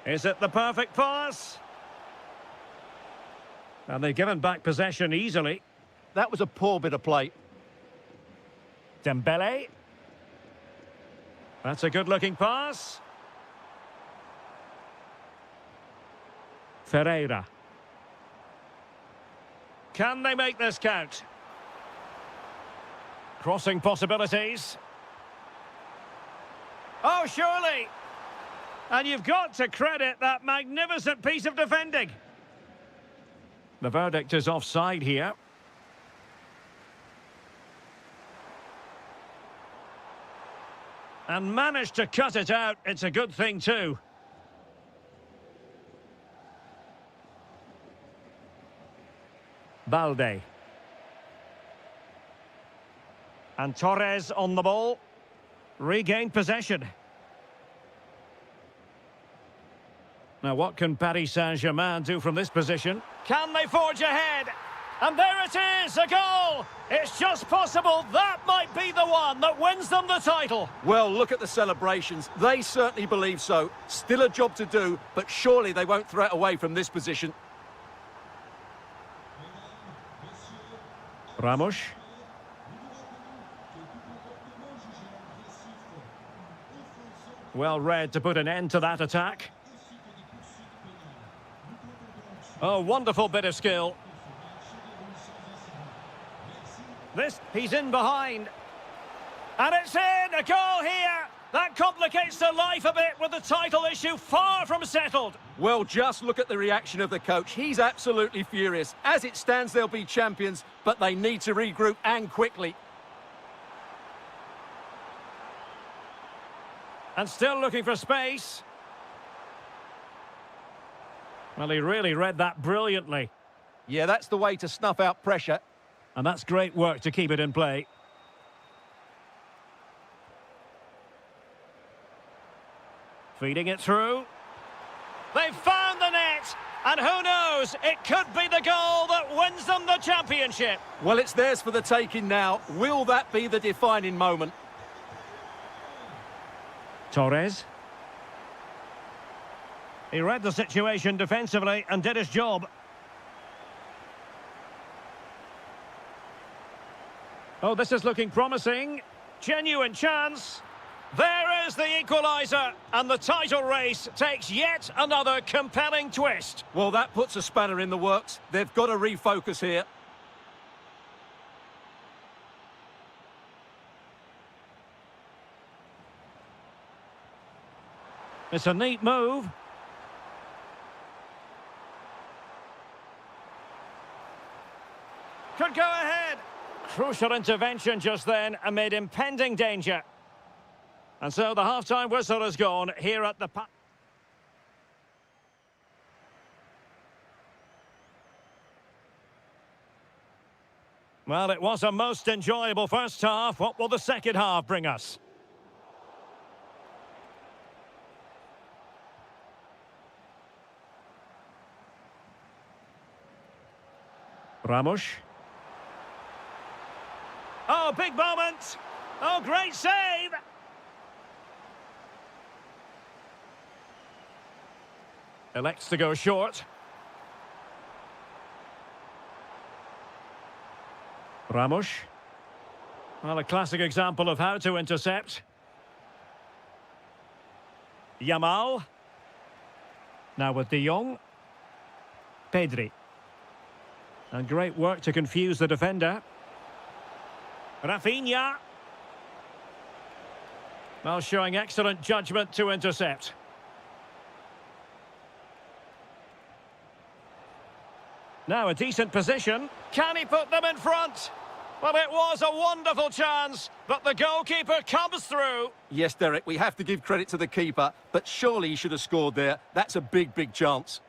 Is it the perfect pass? And they've given back possession easily. That was a poor bit of play. Dembele. That's a good-looking pass. Ferreira. Can they make this count? Crossing possibilities. Oh, surely! And you've got to credit that magnificent piece of defending. The verdict is offside here. And managed to cut it out. It's a good thing too. Balde. And Torres on the ball. Regained possession. Now what can Paris Saint-Germain do from this position? Can they forge ahead? And there it is, a goal! It's just possible that might be the one that wins them the title. Well, look at the celebrations. They certainly believe so. Still a job to do, but surely they won't throw it away from this position. Ramos. Well read to put an end to that attack. Oh, wonderful bit of skill. He's in behind. And it's in! A goal here! That complicates their life a bit with the title issue far from settled. Well, just look at the reaction of the coach. He's absolutely furious. As it stands, they'll be champions, but they need to regroup and quickly. And still looking for space. Well, he really read that brilliantly. Yeah, that's the way to snuff out pressure. And that's great work to keep it in play. Feeding it through. They've found the net. And who knows, it could be the goal that wins them the championship. Well, it's theirs for the taking now. Will that be the defining moment? Torres. He read the situation defensively and did his job. Oh, this is looking promising. Genuine chance. There is the equaliser, and the title race takes yet another compelling twist. Well, that puts a spanner in the works. They've got to refocus here. It's a neat move. Could go ahead. Crucial intervention just then amid impending danger. And so the half-time whistle has gone here at the... Well, it was a most enjoyable first half. What will the second half bring us? Ramos. Oh, big moment. Oh, great save. Elects to go short. Ramos. Well, a classic example of how to intercept. Yamal. Now with De Jong. Pedri. And great work to confuse the defender. Rafinha. Well, showing excellent judgment to intercept. Now a decent position. Can he put them in front? Well, it was a wonderful chance, but the goalkeeper comes through. Yes, Derek, we have to give credit to the keeper, but surely he should have scored there. That's a big, big chance.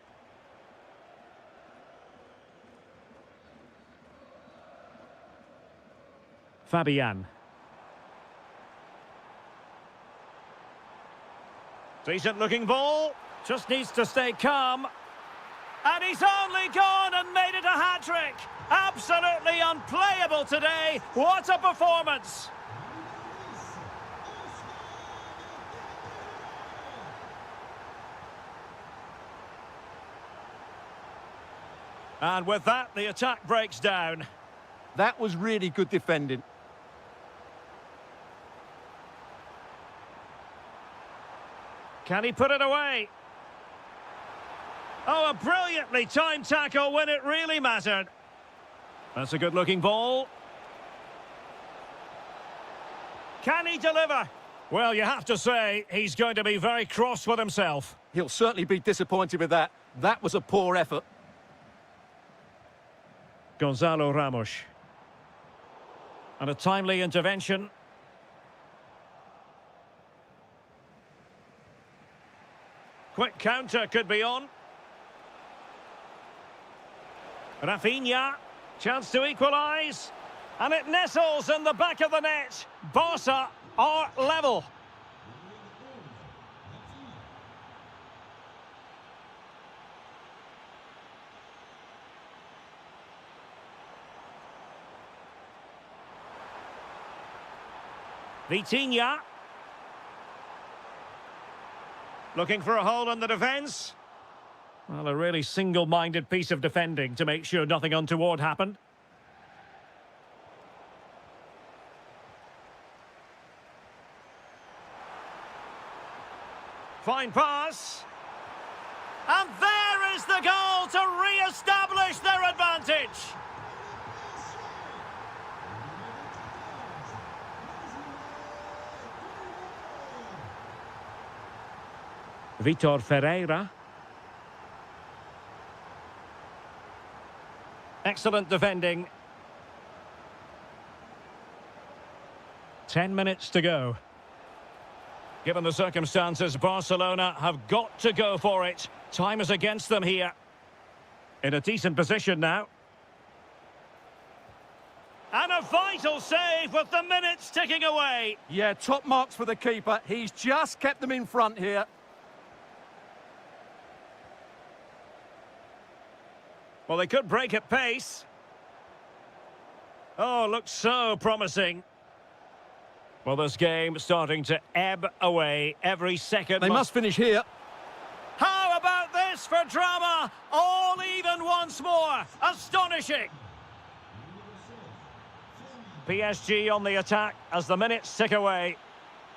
Fabian. Decent looking ball. Just needs to stay calm. And he's only gone and made it a hat-trick. Absolutely unplayable today. What a performance. And with that, the attack breaks down. That was really good defending. Can he put it away? Oh, a brilliantly timed tackle when it really mattered. That's a good-looking ball. Can he deliver? Well, you have to say, he's going to be very cross with himself. He'll certainly be disappointed with that. That was a poor effort. Gonzalo Ramos. And a timely intervention. Quick counter could be on. Rafinha, chance to equalise, and it nestles in the back of the net. Barca are level. Vitinha. Looking for a hole in the defence. Well, a really single-minded piece of defending to make sure nothing untoward happened. Fine pass. And there is the goal to re-establish their advantage. Vitor Ferreira. Excellent defending. 10 minutes to go. Given the circumstances, Barcelona have got to go for it. Time is against them here. In a decent position now. And a vital save with the minutes ticking away. Yeah, top marks for the keeper. He's just kept them in front here. Well, they could break at pace. Oh, looks so promising. Well, this game starting to ebb away every second. They must finish here. How about this for drama? All even once more. Astonishing. PSG on the attack as the minutes tick away.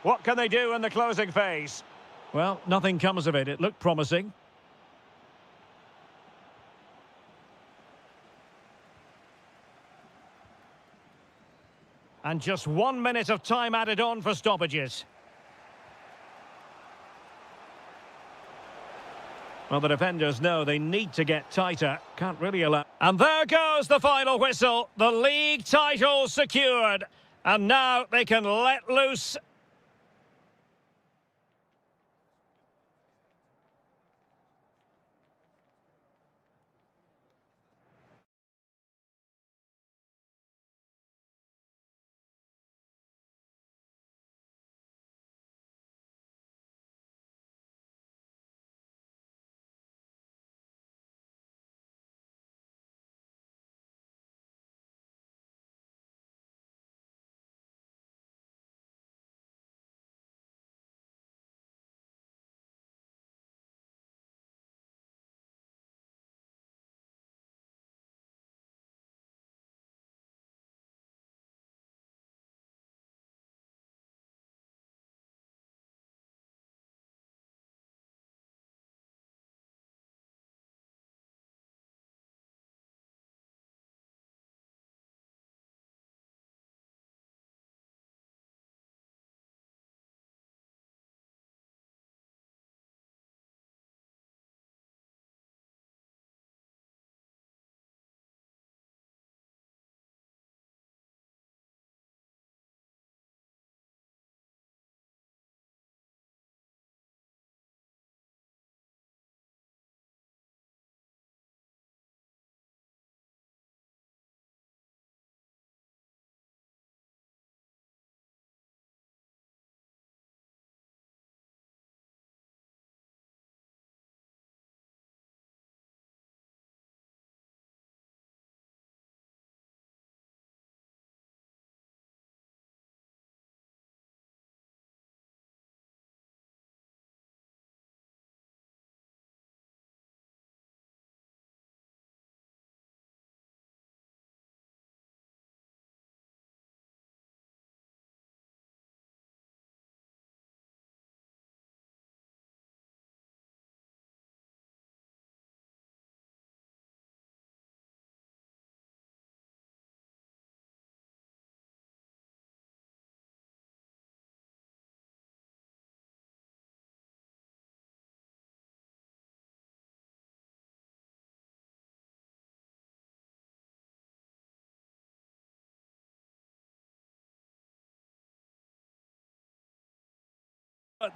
What can they do in the closing phase? Well, nothing comes of it. It looked promising. And just 1 minute of time added on for stoppages. Well, the defenders know they need to get tighter. Can't really allow... And there goes the final whistle. The league title secured. And now they can let loose...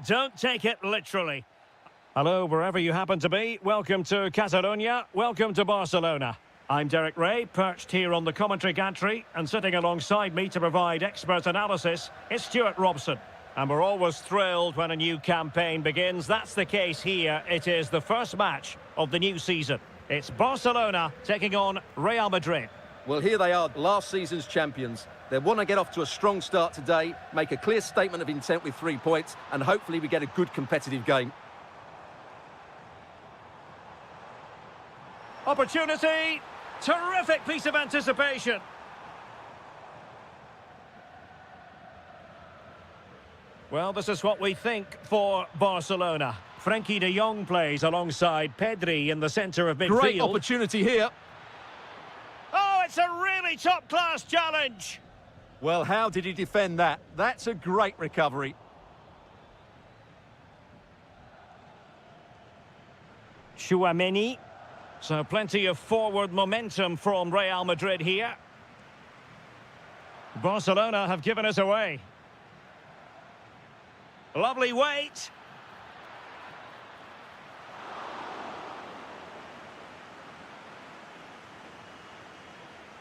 Don't take it literally. Hello, wherever you happen to be. Welcome to Catalonia. Welcome to Barcelona. I'm Derek Ray, perched here on the commentary gantry, and sitting alongside me to provide expert analysis is Stuart Robson. And we're always thrilled when a new campaign begins. That's the case here. It is the first match of the new season. It's Barcelona taking on Real Madrid. Well, here they are, last season's champions. They want to get off to a strong start today, make a clear statement of intent with 3 points, and hopefully we get a good competitive game. Opportunity! Terrific piece of anticipation. Well, this is what we think for Barcelona. Frenkie de Jong plays alongside Pedri in the centre of midfield. Great opportunity here. Oh, it's a really top-class challenge. Well, how did he defend that? That's a great recovery. Tchouaméni. So plenty of forward momentum from Real Madrid here. Barcelona have given us away. Lovely weight.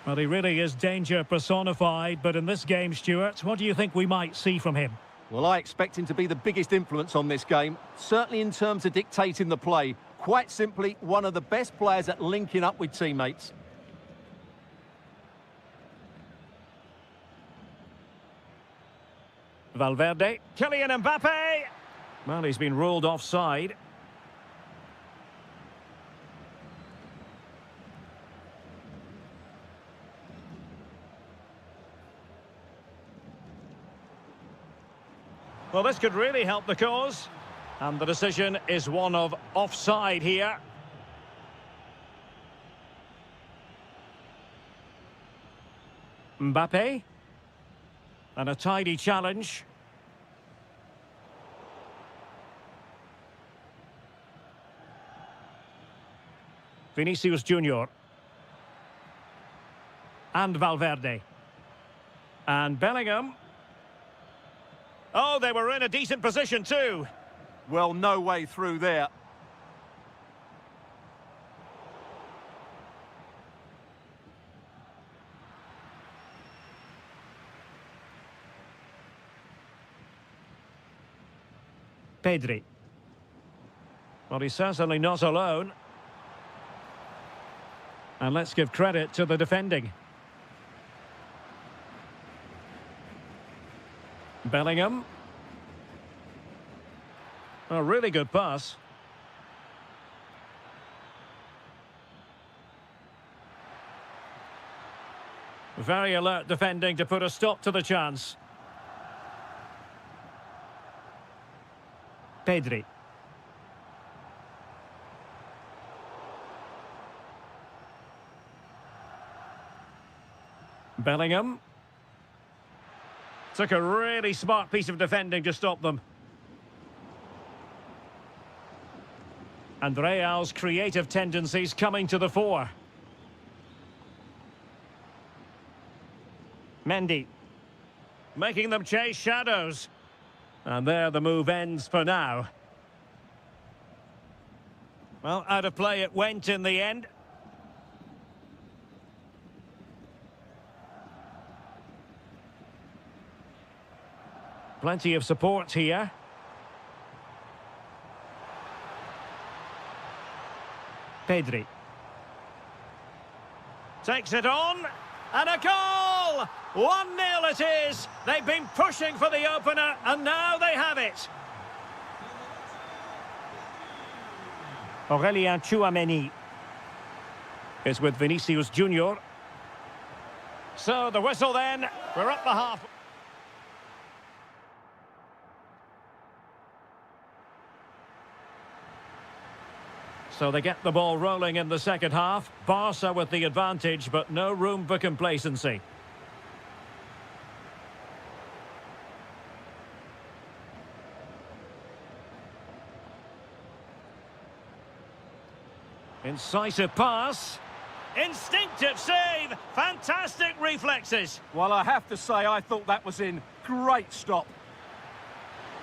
Well, he really is danger personified, but in this game, Stuart, what do you think we might see from him? Well, I expect him to be the biggest influence on this game, certainly in terms of dictating the play. Quite simply, one of the best players at linking up with teammates. Valverde. Kylian Mbappe. Well, he's been ruled offside. Well, this could really help the cause. And the decision is one of offside here. Mbappe. And a tidy challenge. Vinicius Junior. And Valverde. And Bellingham. Oh, they were in a decent position too. Well, no way through there. Pedri. Well, he's certainly not alone. And let's give credit to the defending. Bellingham. A really good pass. Very alert defending to put a stop to the chance. Pedri. Bellingham. Took a really smart piece of defending to stop them. And Real's creative tendencies coming to the fore. Mendy. Making them chase shadows. And there the move ends for now. Well, out of play it went in the end. Plenty of support here. Pedri. Takes it on. And a goal! 1-0 it is. They've been pushing for the opener, and now they have it. Aurélien Tchouaméni is with Vinicius Junior. So the whistle then. We're up the half. So they get the ball rolling in the second half. Barca with the advantage, but no room for complacency. Incisive pass. Instinctive save. Fantastic reflexes. Well, I have to say, I thought that was in. Great stop.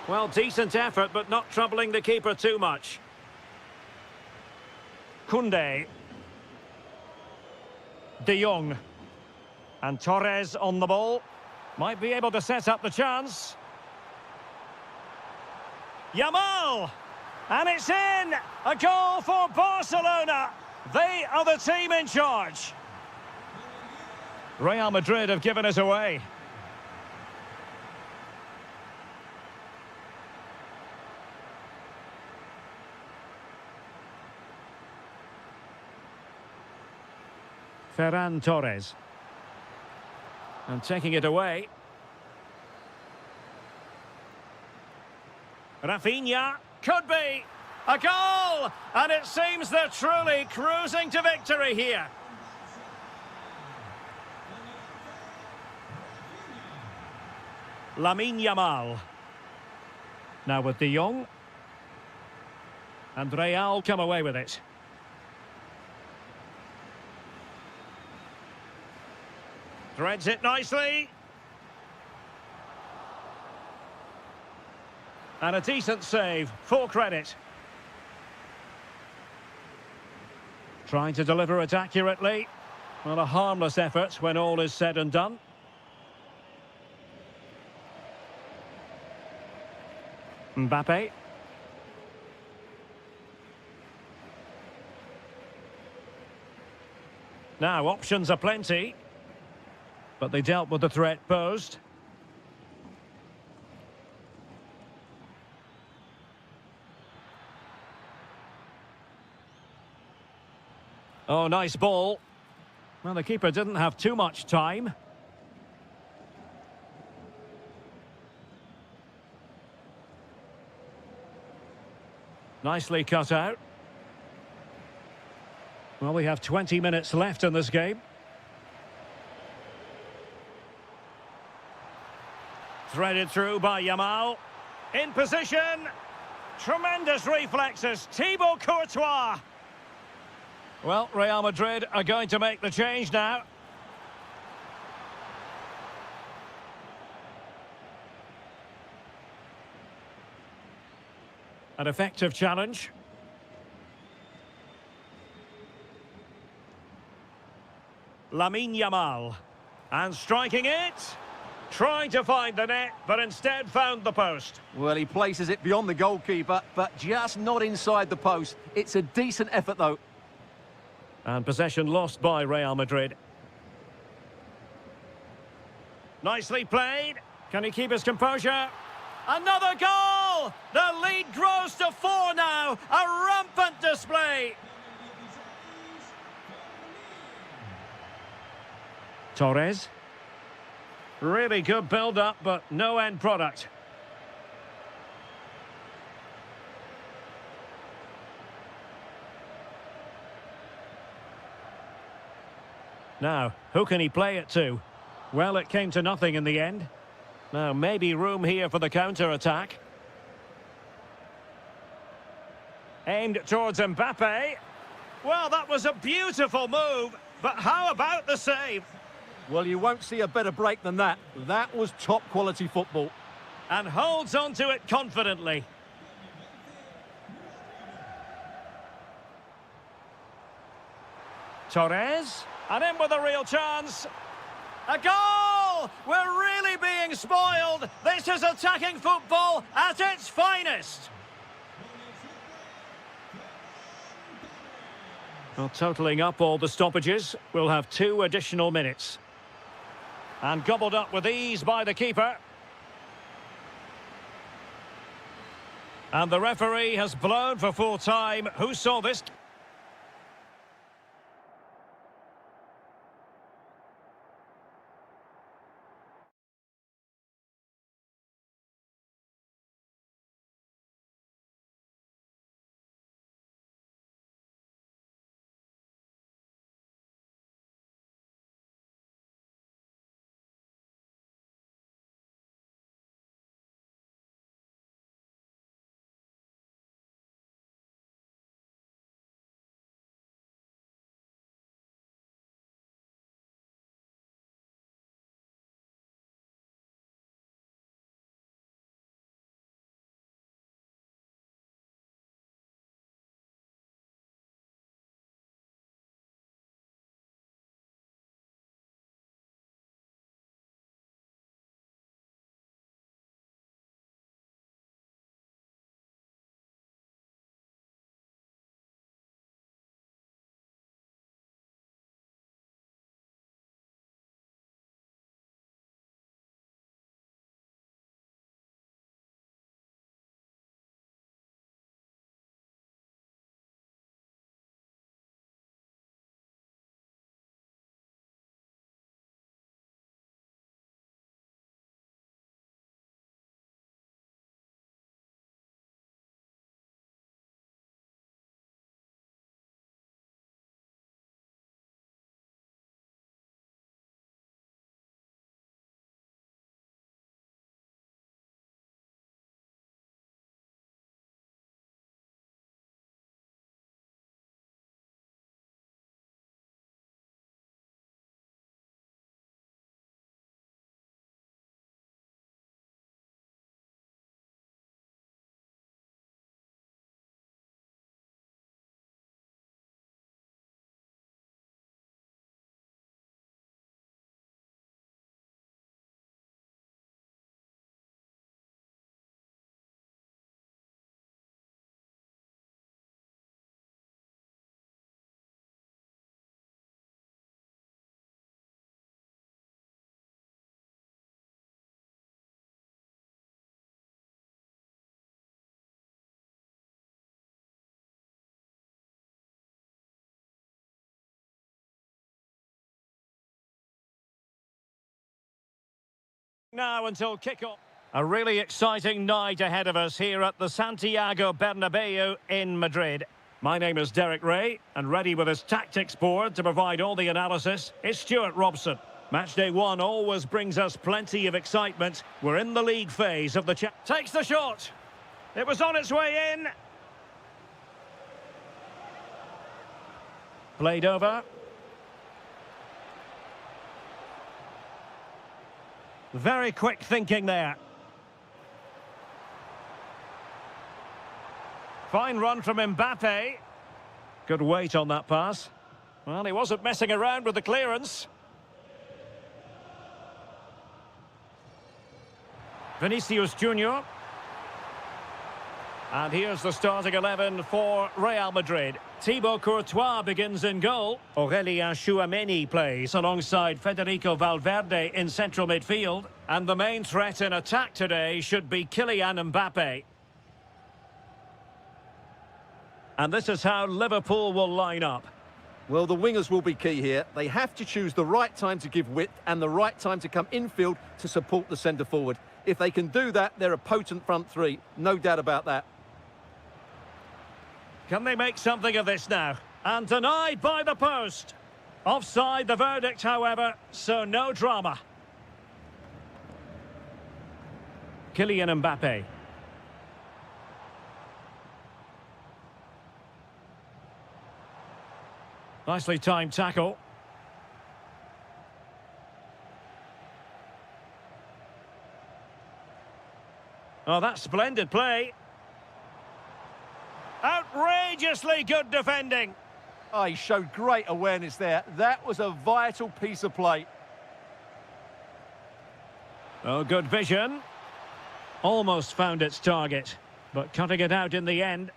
Well, decent effort, but not troubling the keeper too much. Koundé. De Jong. And Torres on the ball. Might be able to set up the chance. Yamal! And it's in! A goal for Barcelona! They are the team in charge. Real Madrid have given it away. Ferran Torres. And taking it away. Rafinha. Could be. A goal! And it seems they're truly cruising to victory here. Lamine Yamal. Now with De Jong. And Real come away with it. Threads it nicely. And a decent save. Full credit. Trying to deliver it accurately. Well, a harmless effort when all is said and done. Mbappe. Now, options are plenty. But they dealt with the threat posed. Oh, nice ball. Well, the keeper didn't have too much time. Nicely cut out. Well, we have 20 minutes left in this game. Threaded through by Yamal. In position. Tremendous reflexes. Thibaut Courtois. Well, Real Madrid are going to make the change now. An effective challenge. Lamine Yamal. And striking it. Trying to find the net, but instead found the post. Well, he places it beyond the goalkeeper, but just not inside the post. It's a decent effort, though. And possession lost by Real Madrid. Nicely played. Can he keep his composure? Another goal! The lead grows to 4 now. A rampant display. Torres. Really good build-up, but no end product. Now, who can he play it to? Well, it came to nothing in the end. Now, maybe room here for the counter-attack. Aimed towards Mbappe. Well, that was a beautiful move, but how about the save? Well, you won't see a better break than that. That was top-quality football. And holds on to it confidently. Torres. And in with a real chance. A goal! We're really being spoiled. This is attacking football at its finest. Well, totalling up all the stoppages, we'll have 2 additional minutes. And gobbled up with ease by the keeper. And the referee has blown for full time. Who saw this? Now until kick-off. A really exciting night ahead of us here at the Santiago Bernabeu in Madrid. My name is Derek Ray, and ready with his tactics board to provide all the analysis is Stuart Robson. Match day one always brings us plenty of excitement. We're in the league phase of the takes the shot. It was on its way in. Played over. Very quick thinking there. Fine run from Mbappe. Good weight on that pass. Well, he wasn't messing around with the clearance. Vinicius Junior. And here's the starting 11 for Real Madrid. Thibaut Courtois begins in goal. Aurélien Tchouameni plays alongside Federico Valverde in central midfield. And the main threat in attack today should be Kylian Mbappe. And this is how Liverpool will line up. Well, the wingers will be key here. They have to choose the right time to give width and the right time to come infield to support the centre-forward. If they can do that, they're a potent front three. No doubt about that. Can they make something of this now? And denied by the post. Offside the verdict, however, so no drama. Kylian Mbappe. Nicely timed tackle. Oh, that's splendid play. Outrageously good defending. Oh, he showed great awareness there. That was a vital piece of play. Oh, good vision. Almost found its target, but cutting it out in the end.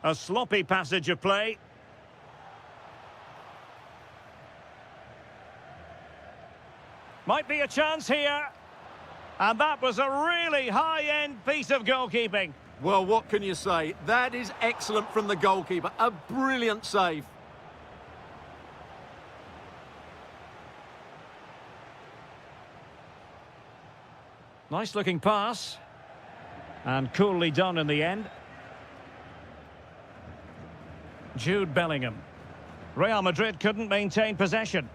A sloppy passage of play. Might be a chance here. And that was a really high-end piece of goalkeeping. Well, what can you say? That is excellent from the goalkeeper. A brilliant save. Nice-looking pass. And coolly done in the end. Jude Bellingham. Real Madrid couldn't maintain possession.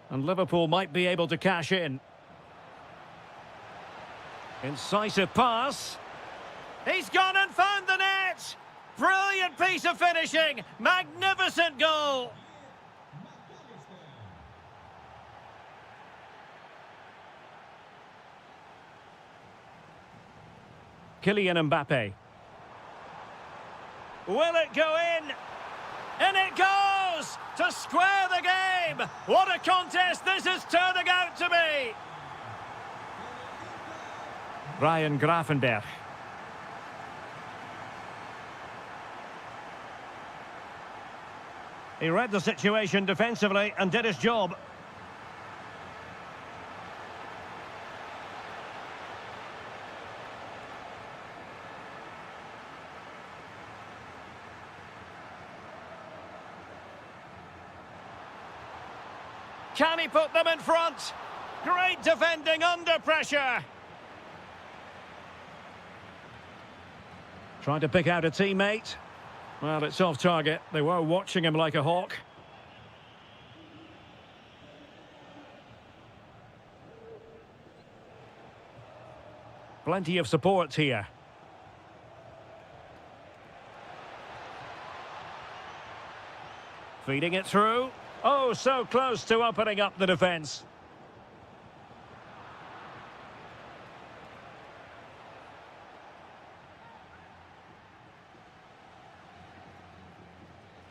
And Liverpool might be able to cash in. Incisive pass. He's gone and found the net! Brilliant piece of finishing! Magnificent goal! Kylian Mbappe. Will it go in? And it goes! To square the game! What a contest this is turning out to be! Ryan Gravenberch. He read the situation defensively and did his job. Can he put them in front? Great defending under pressure. Trying to pick out a teammate. Well, it's off target. They were watching him like a hawk. Plenty of support here. Feeding it through. Oh, so close to opening up the defence.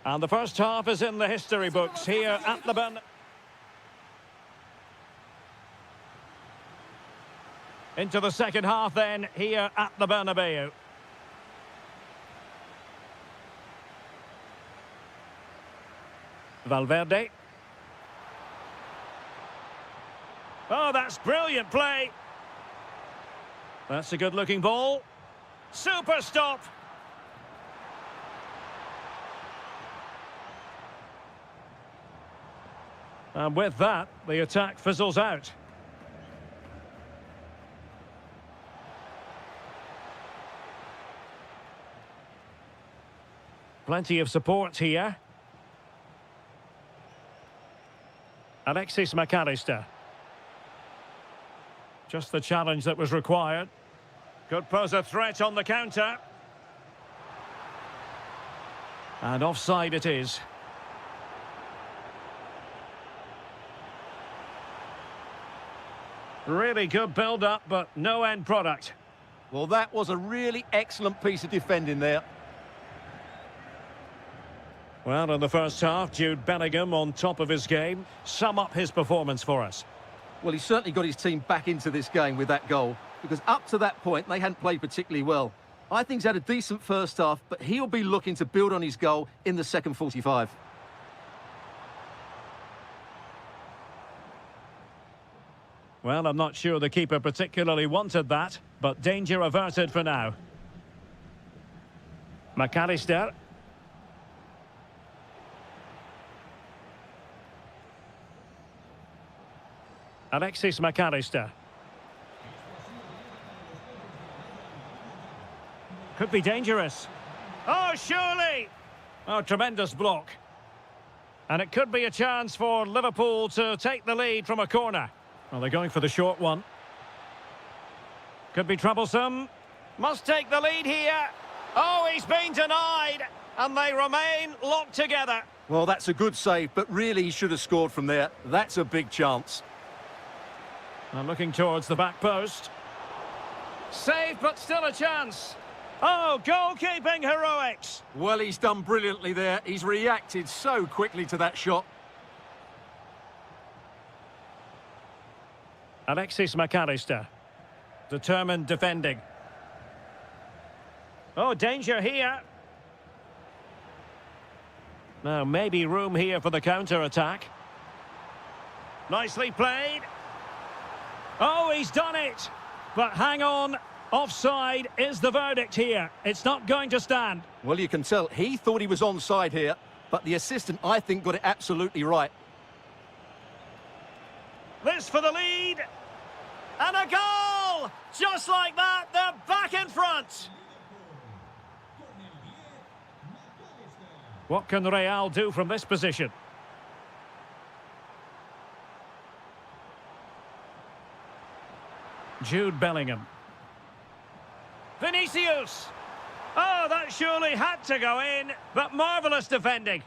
And the first half is in the history books here at the Bernabeu. Into the second half then, here at the Bernabeu. Valverde. Oh, that's brilliant play. That's a good-looking ball. Super stop. And with that, the attack fizzles out. Plenty of support here. Alexis McAllister. Just the challenge that was required. Could pose a threat on the counter. And offside it is. Really good build-up, but no end product. Well, that was a really excellent piece of defending there. Well, in the first half, Jude Bellingham on top of his game. Sum up his performance for us. Well, he certainly got his team back into this game with that goal, because up to that point, they hadn't played particularly well. I think he's had a decent first half, but he'll be looking to build on his goal in the second 45. Well, I'm not sure the keeper particularly wanted that, but danger averted for now. McAllister. Alexis McAllister. Could be dangerous. Oh, surely! Oh, tremendous block. And it could be a chance for Liverpool to take the lead from a corner. Well, they're going for the short one. Could be troublesome. Must take the lead here. Oh, he's been denied. And they remain locked together. Well, that's a good save, but really he should have scored from there. That's a big chance. I'm looking towards the back post. Save, but still a chance. Oh, goalkeeping heroics. Well, he's done brilliantly there. He's reacted so quickly to that shot. Alexis McAllister. Determined defending. Oh, danger here. Now, maybe room here for the counter-attack. Nicely played. Oh, he's done it. But hang on. Offside is the verdict here. It's not going to stand. Well, you can tell he thought he was onside here, but the assistant, I think, got it absolutely right. This for the lead. And a goal! Just like that, they're back in front. What can Real do from this position? Jude Bellingham. Vinicius! Oh, that surely had to go in, but marvellous defending.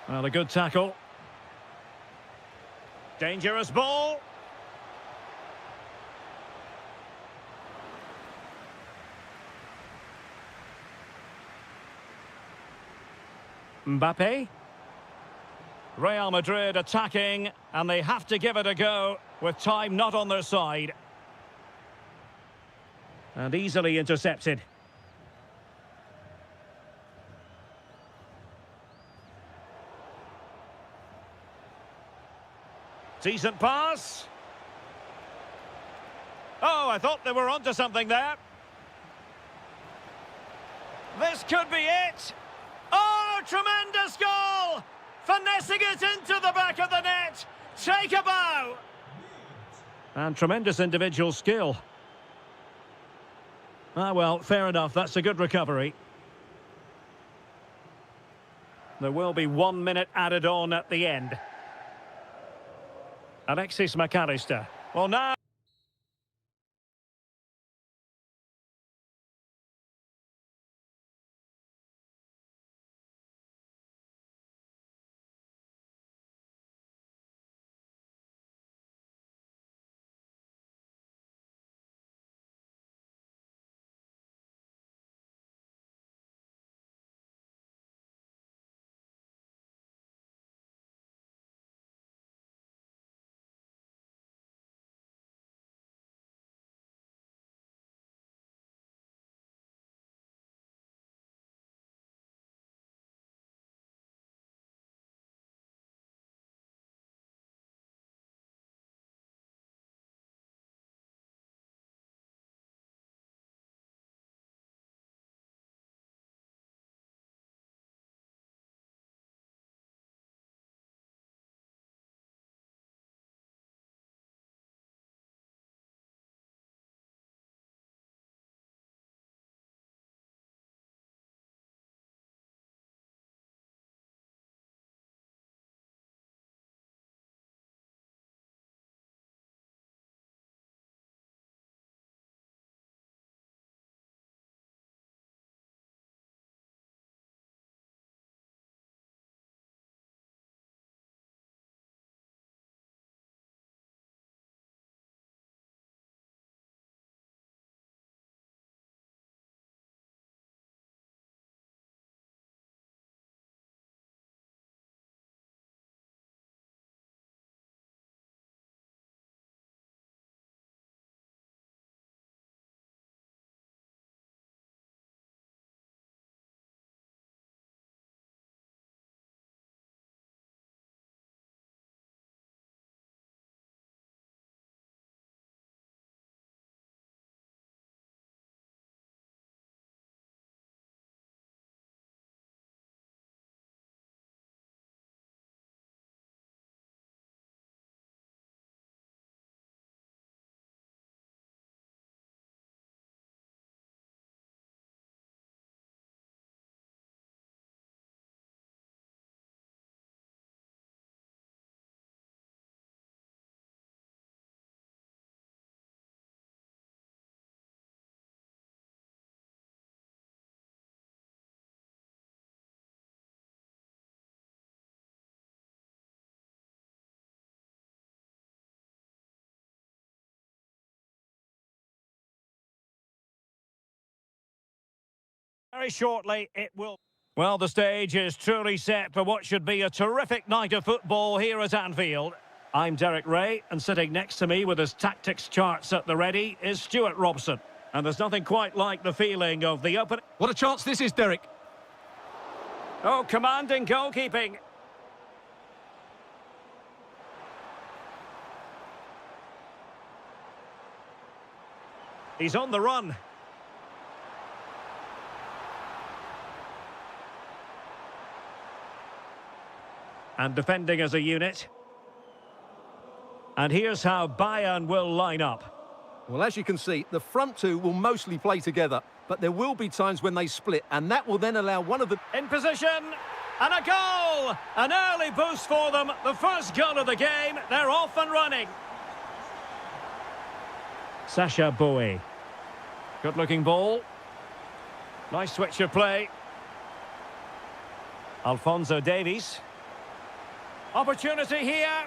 Well, a good tackle. Dangerous ball. Mbappe. Real Madrid attacking, and they have to give it a go with time not on their side. And easily intercepted. Decent pass. Oh, I thought they were onto something there. This could be it. Oh, tremendous goal! Finessing it into the back of the net. Take a bow. And tremendous individual skill. Ah, well, fair enough. That's a good recovery. There will be 1 minute added on at the end. Alexis McAllister. Well, now... Very shortly, it will... Well, the stage is truly set for what should be a terrific night of football here at Anfield. I'm Derek Ray, and sitting next to me with his tactics charts at the ready is Stuart Robson. And there's nothing quite like the feeling of the opening... What a chance this is, Derek. Oh, commanding goalkeeping. He's on the run. And defending as a unit. And here's how Bayern will line up. Well, as you can see, the front two will mostly play together, but there will be times when they split, and that will then allow one of them... In position, and a goal! An early boost for them, the first goal of the game. They're off and running. Sacha Boey. Good-looking ball. Nice switch of play. Alphonso Davies. Opportunity here.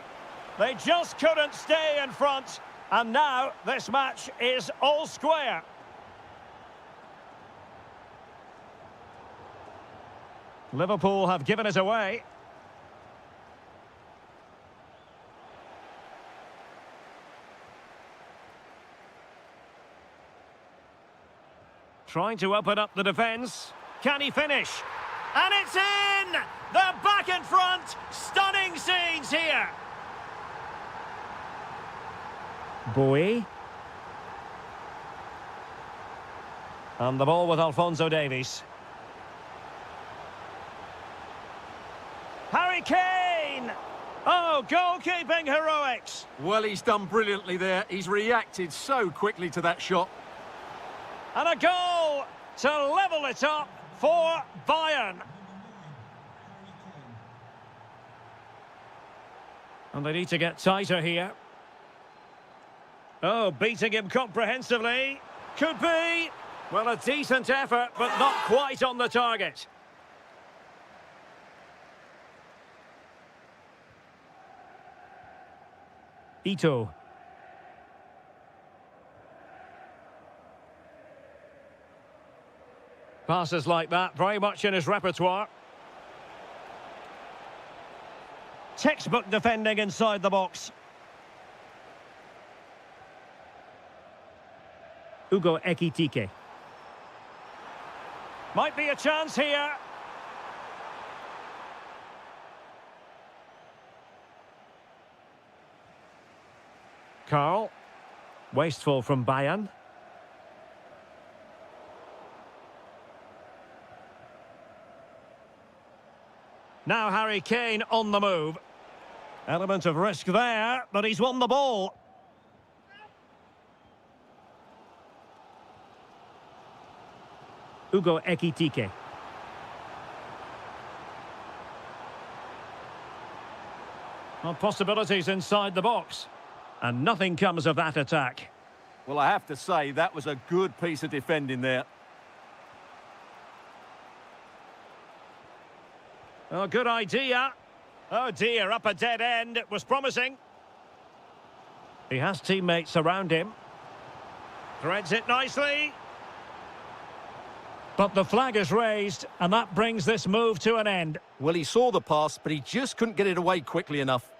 They just couldn't stay in front. And now this match is all square. Liverpool have given it away. Trying to open up the defence. Can he finish? And it's in! They're back in front! Stunning scenes here! Boey. And the ball with Alphonso Davies. Harry Kane! Oh, goalkeeping heroics! Well, he's done brilliantly there. He's reacted so quickly to that shot. And a goal to level it up for Bayern. And they need to get tighter here. Oh, beating him comprehensively. Could be. Well, a decent effort, but not quite on the target. Ito. Passes like that, very much in his repertoire. Textbook defending inside the box. Ugo Ekitike. Might be a chance here. Carl. Wasteful from Bayern. Now Harry Kane on the move. Element of risk there, but he's won the ball. Ugo Ekitike. Well, possibilities inside the box. And nothing comes of that attack. Well, I have to say, that was a good piece of defending there. Oh, good idea. Oh dear, up a dead end. It was promising. He has teammates around him. Threads it nicely. But the flag is raised, and that brings this move to an end. Well, he saw the pass, but he just couldn't get it away quickly enough.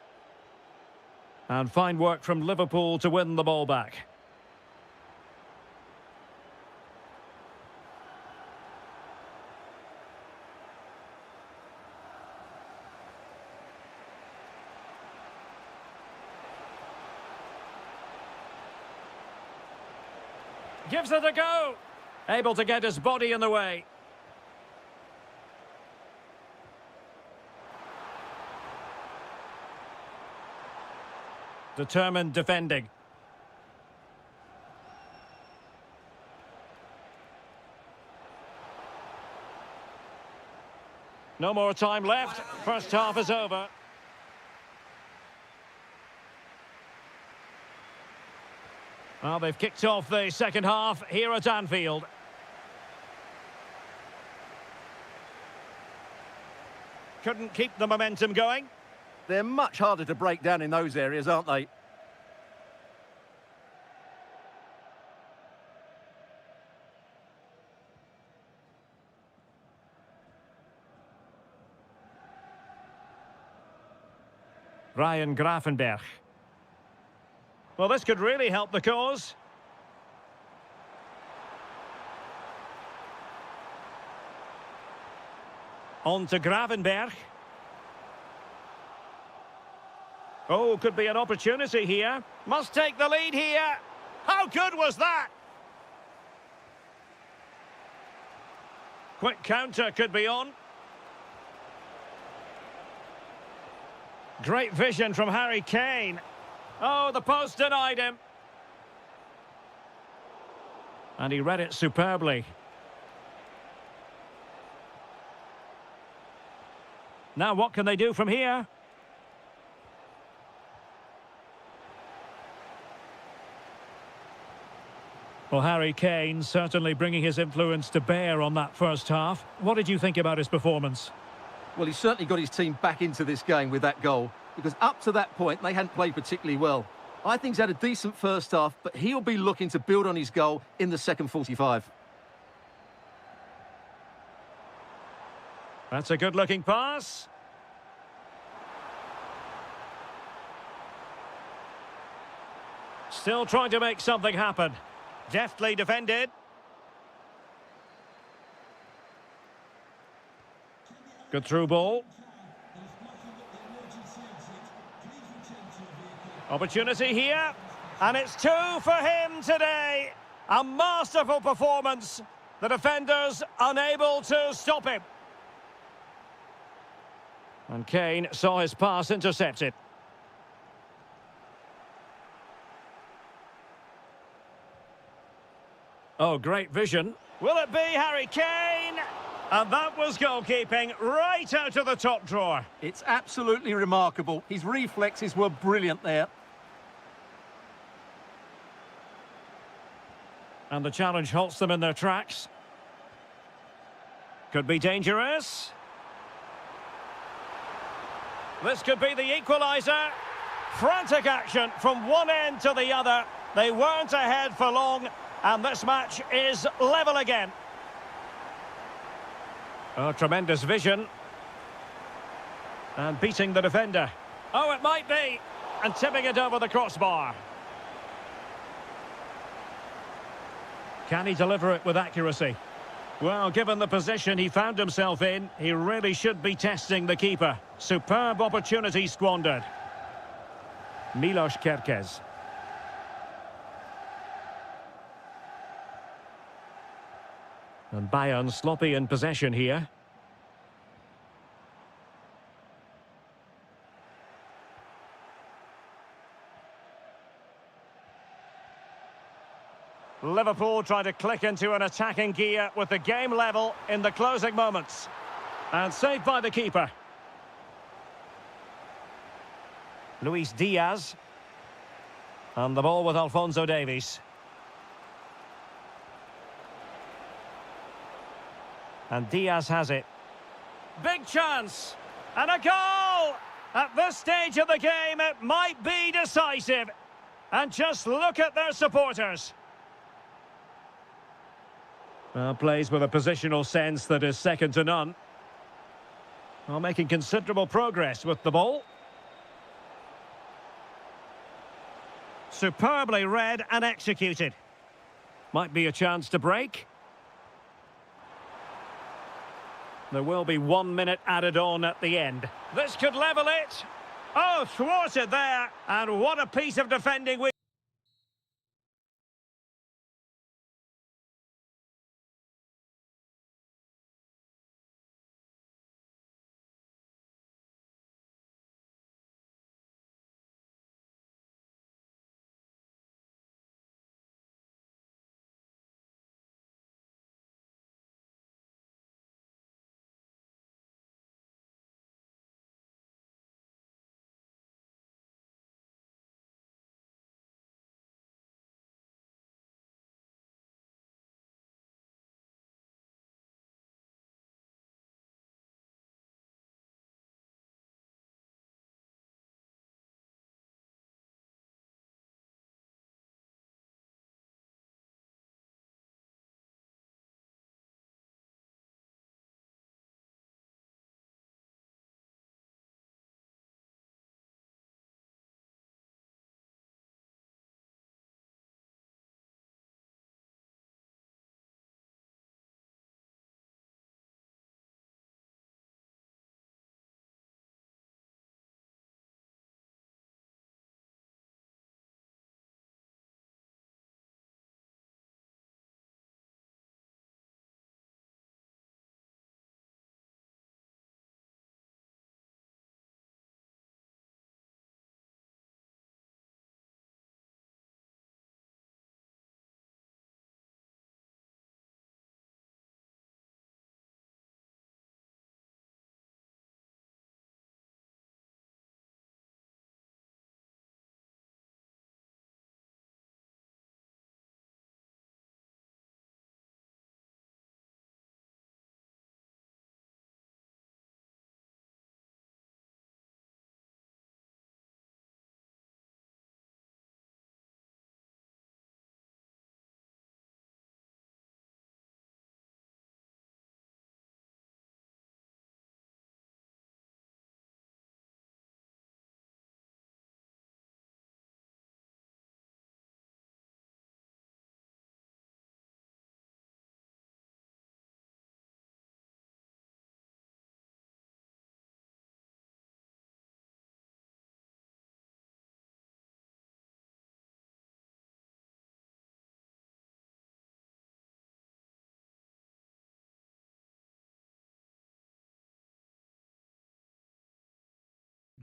And fine work from Liverpool to win the ball back. Gives it a go. Able to get his body in the way. Determined defending. No more time left. First half is over. Well, they've kicked off the second half here at Anfield. Couldn't keep the momentum going. They're much harder to break down in those areas, aren't they? Ryan Grafenberg. Well, this could really help the cause. On to Gravenberg. Oh, could be an opportunity here. Must take the lead here. How good was that? Quick counter could be on. Great vision from Harry Kane. Oh, the post denied him. And he read it superbly. Now what can they do from here? Well, Harry Kane certainly bringing his influence to bear on that first half. What did you think about his performance? Well, he certainly got his team back into this game with that goal, because up to that point, they hadn't played particularly well. I think he's had a decent first half, but he'll be looking to build on his goal in the second 45. That's a good-looking pass. Still trying to make something happen. Deftly defended. Good through ball. Opportunity here. And it's 2 for him today. A masterful performance. The defenders unable to stop him. And Kane saw his pass intercepted. Oh, great vision. Will it be Harry Kane? And that was goalkeeping right out of the top drawer. It's absolutely remarkable. His reflexes were brilliant there. And the challenge halts them in their tracks. Could be dangerous. This could be the equaliser. Frantic action from one end to the other. They weren't ahead for long. And this match is level again. Oh, tremendous vision. And beating the defender. Oh, it might be. And tipping it over the crossbar. Can he deliver it with accuracy? Well, given the position he found himself in, he really should be testing the keeper. Superb opportunity squandered. Milos Kerkez. And Bayern sloppy in possession here. Liverpool trying to click into an attacking gear with the game level in the closing moments. And saved by the keeper. Luis Diaz. And the ball with Alphonso Davies. And Diaz has it. Big chance. And a goal! At this stage of the game, it might be decisive. And just look at their supporters. Well, plays with a positional sense that is second to none. Well, making considerable progress with the ball. Superbly read and executed. Might be a chance to break. There will be 1 minute added on at the end. This could level it. Oh, thwarted there. And what a piece of defending.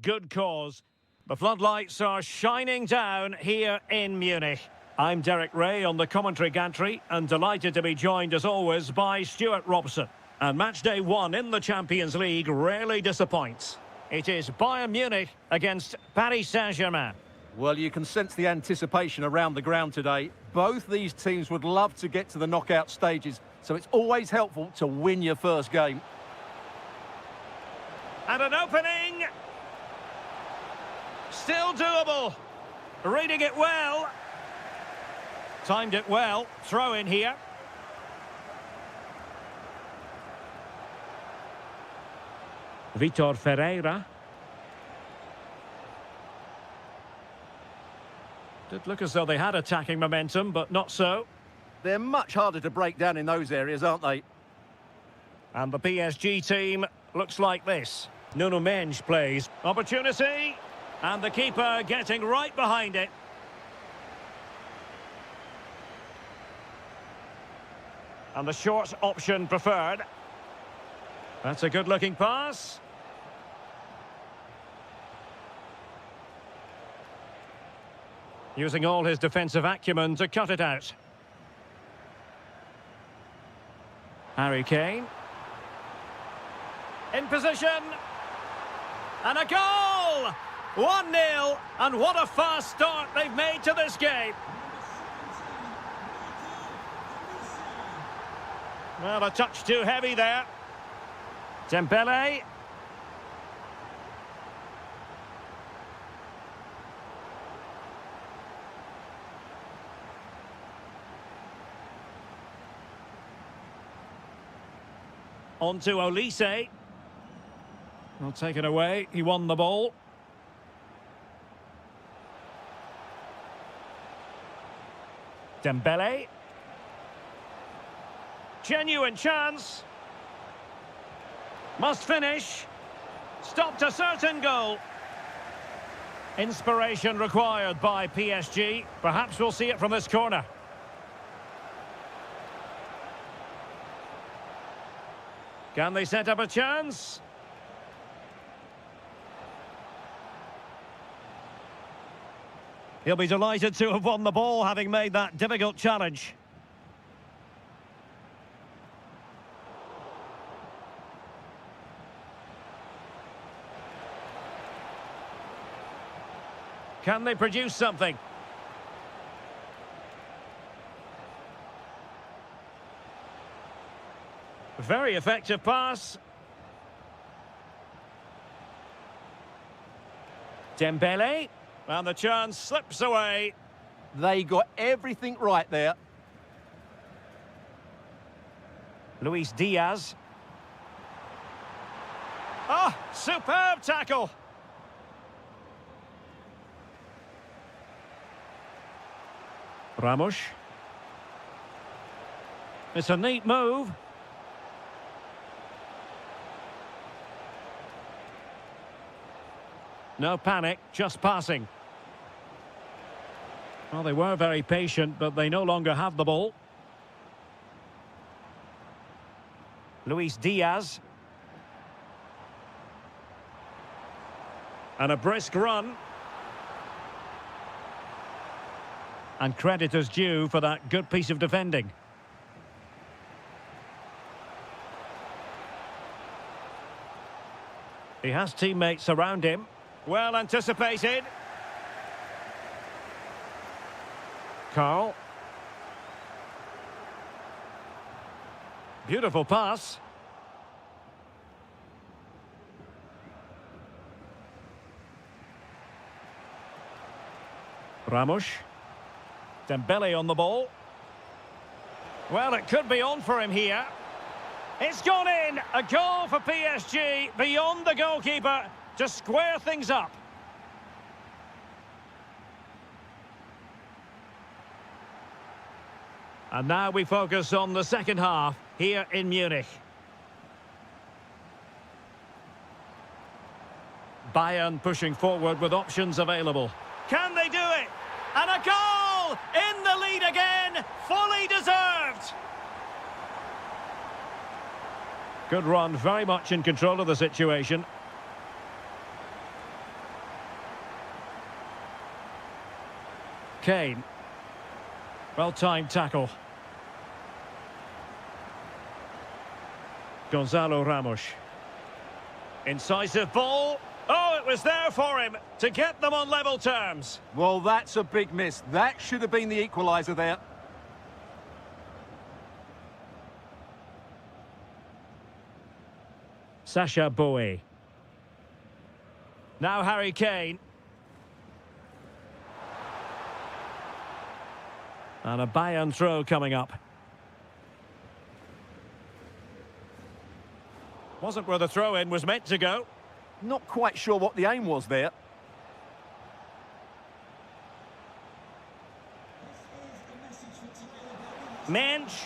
good cause. The floodlights are shining down here in Munich. I'm Derek Ray on the commentary gantry and delighted to be joined as always by Stuart Robson. And match day 1 in the Champions League rarely disappoints. It is Bayern Munich against Paris Saint-Germain. Well, you can sense the anticipation around the ground today. Both these teams would love to get to the knockout stages, so it's always helpful to win your first game. And an opening. Still doable. Reading it well. Timed it well. Throw in here. Vitor Ferreira. Did look as though they had attacking momentum, but not so. They're much harder to break down in those areas, aren't they? And the PSG team looks like this. Nuno Mendes plays. Opportunity. And the keeper getting right behind it. And the short option preferred. That's a good-looking pass. Using all his defensive acumen to cut it out. Harry Kane. In position. And a goal! 1-0, and what a fast start they've made to this game. Well, a touch too heavy there. Dembele. On to Olise. Well, taken away. He won the ball. Dembele. Genuine chance. Must finish. Stopped a certain goal. Inspiration required by PSG. Perhaps we'll see it from this corner. Can they set up a chance? He'll be delighted to have won the ball, having made that difficult challenge. Can they produce something? Very effective pass. Dembele. And the chance slips away. They got everything right there. Luis Diaz. Oh, superb tackle. Ramos. It's a neat move. No panic, just passing. Well, they were very patient, but they no longer have the ball. Luis Diaz. And a brisk run. And credit is due for that good piece of defending. He has teammates around him. Well anticipated. Carl. Beautiful pass. Ramos. Dembele on the ball. Well, it could be on for him here. It's gone in. A goal for PSG beyond the goalkeeper to square things up. And now we focus on the second half here in Munich. Bayern pushing forward with options available. Can they do it? And a goal! In the lead again, fully deserved. Good run, very much in control of the situation. Kane. Well-timed tackle. Gonzalo Ramos. Incisive ball. Oh, it was there for him to get them on level terms. Well, that's a big miss. That should have been the equaliser there. Sacha Boey. Now Harry Kane. And a Bayern throw coming up. Wasn't where the throw-in was meant to go. Not quite sure what the aim was there. Mensch.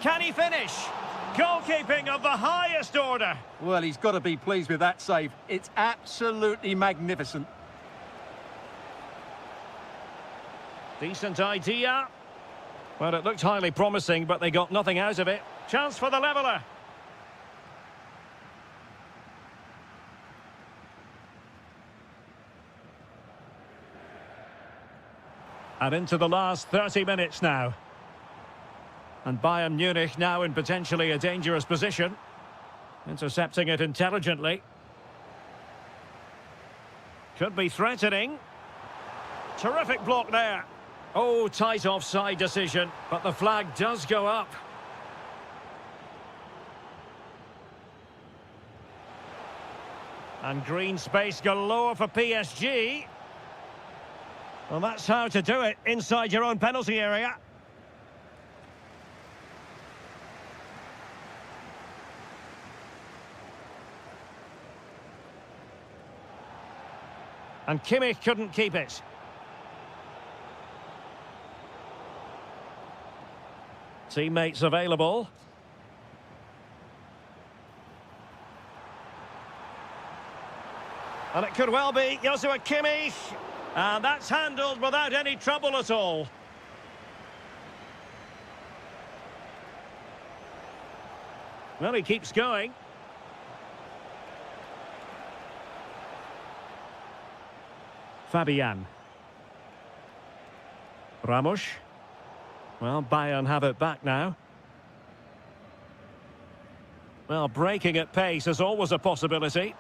Can he finish? Goalkeeping of the highest order. Well, he's got to be pleased with that save. It's absolutely magnificent. Decent idea. Well, it looked highly promising, but they got nothing out of it. Chance for the leveller. And into the last 30 minutes now. And Bayern Munich now in potentially a dangerous position. Intercepting it intelligently. Could be threatening. Terrific block there. Oh, tight offside decision, but the flag does go up. And green space galore for PSG. Well, that's how to do it inside your own penalty area. And Kimmich couldn't keep it. Teammates available. And it could well be Joshua Kimmich. And that's handled without any trouble at all. Well, he keeps going. Fabian. Ramos. Well, Bayern have it back now. Well, breaking at pace is always a possibility.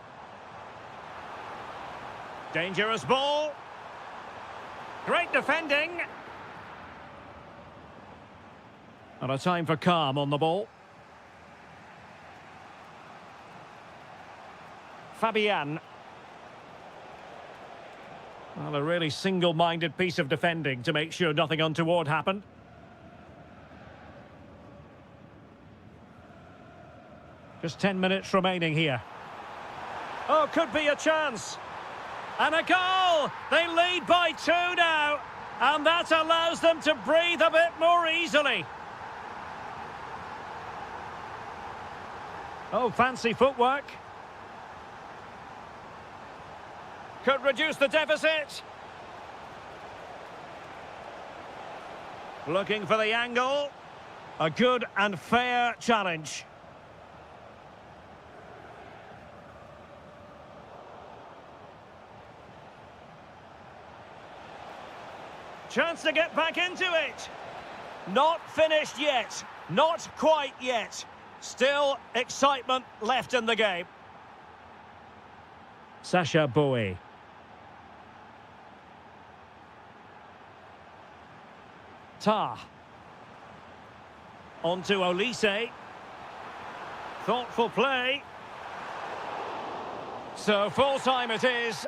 Dangerous ball. Great defending. And a time for calm on the ball. Fabian. Well, a really single-minded piece of defending to make sure nothing untoward happened. Just 10 minutes remaining here. Oh, could be a chance. And a goal! They lead by 2 now. And that allows them to breathe a bit more easily. Oh, fancy footwork. Could reduce the deficit. Looking for the angle. A good and fair challenge. Chance to get back into it. Not finished yet. Not quite yet. Still excitement left in the game. Sacha Boey. Tar. On to Olise. Thoughtful play. So full time it is.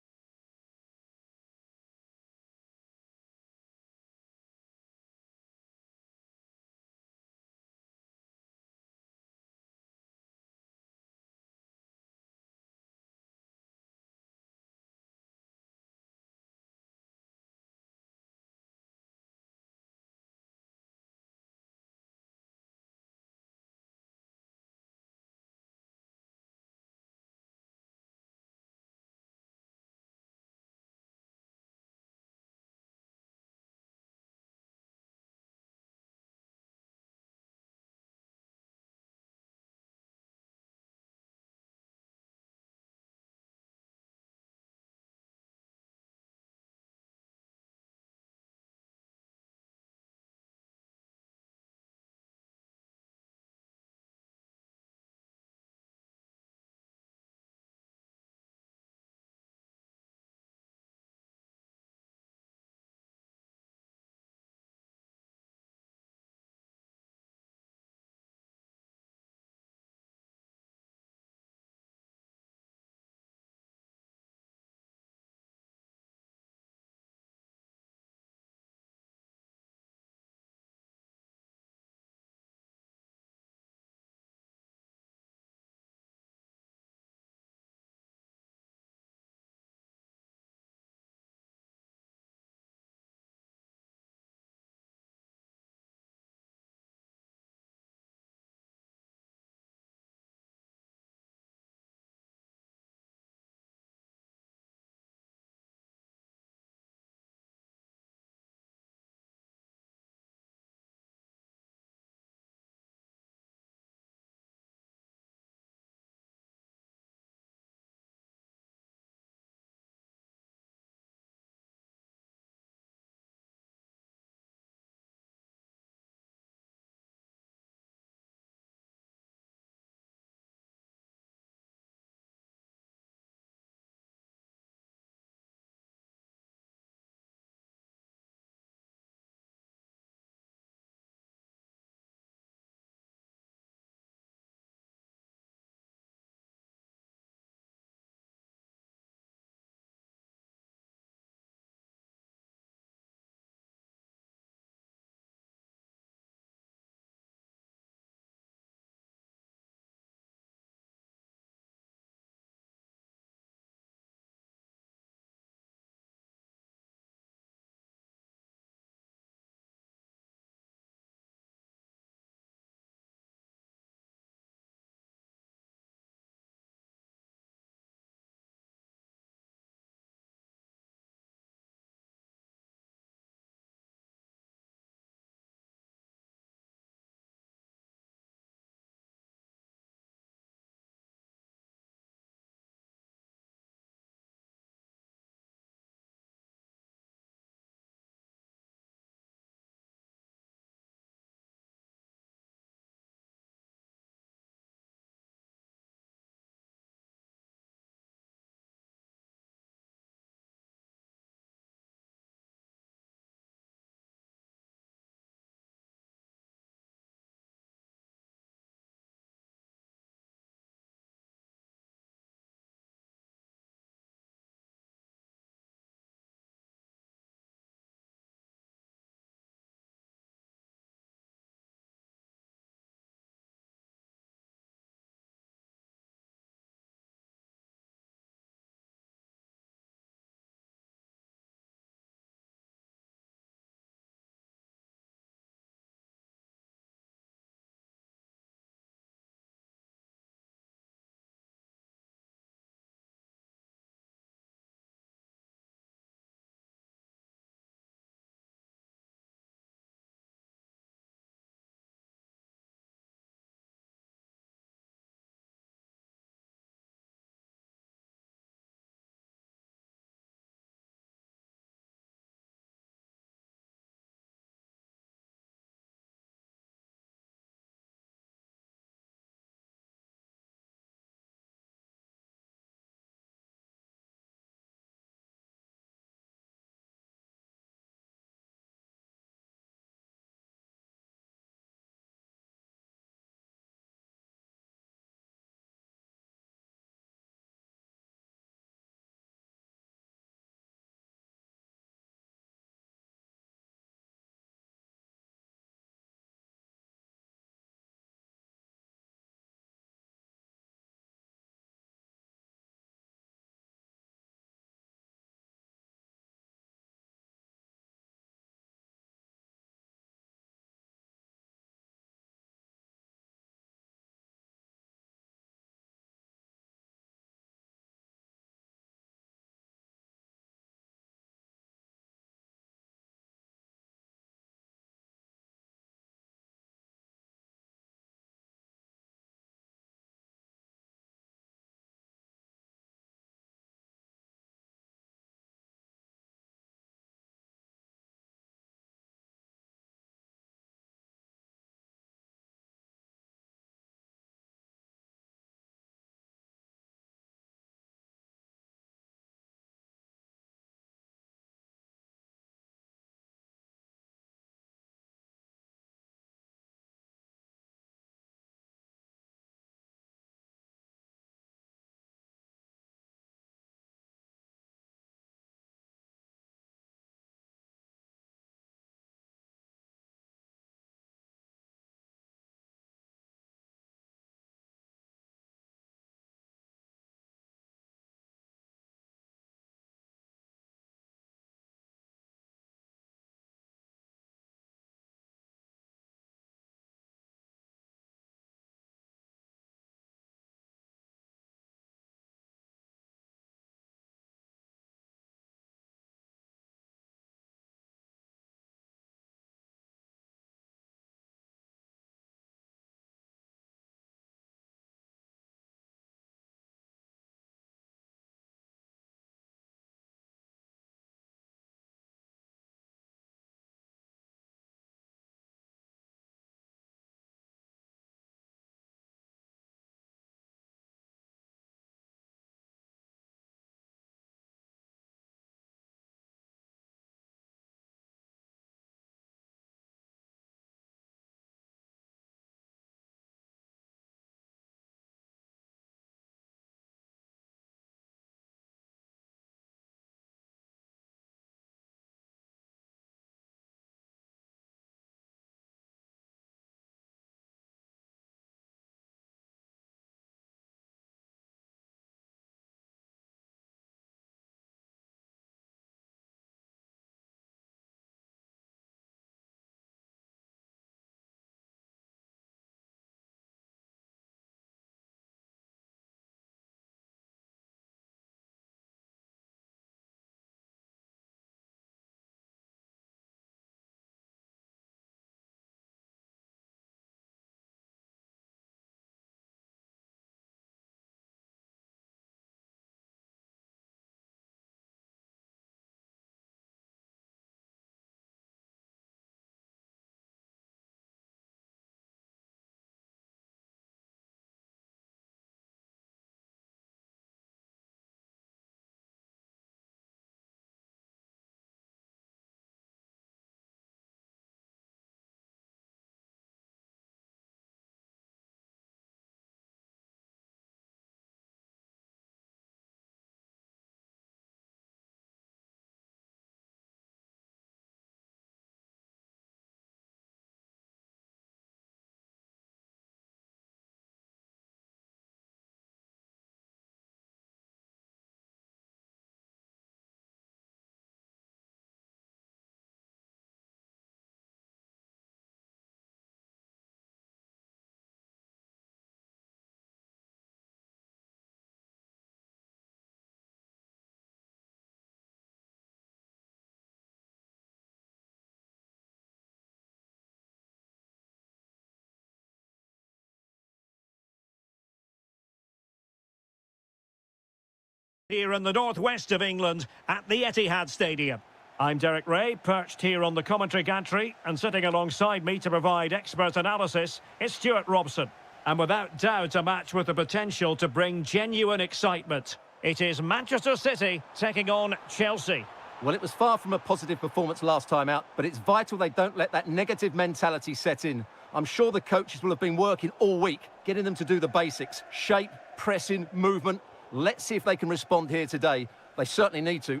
Here in the northwest of England at the Etihad Stadium. I'm Derek Ray, perched here on the commentary gantry, and sitting alongside me to provide expert analysis is Stuart Robson. And without doubt a match with the potential to bring genuine excitement. It is Manchester City taking on Chelsea. Well, it was far from a positive performance last time out, but it's vital they don't let that negative mentality set in. I'm sure the coaches will have been working all week, getting them to do the basics. Shape, pressing, movement. Let's see if they can respond here today. They certainly need to.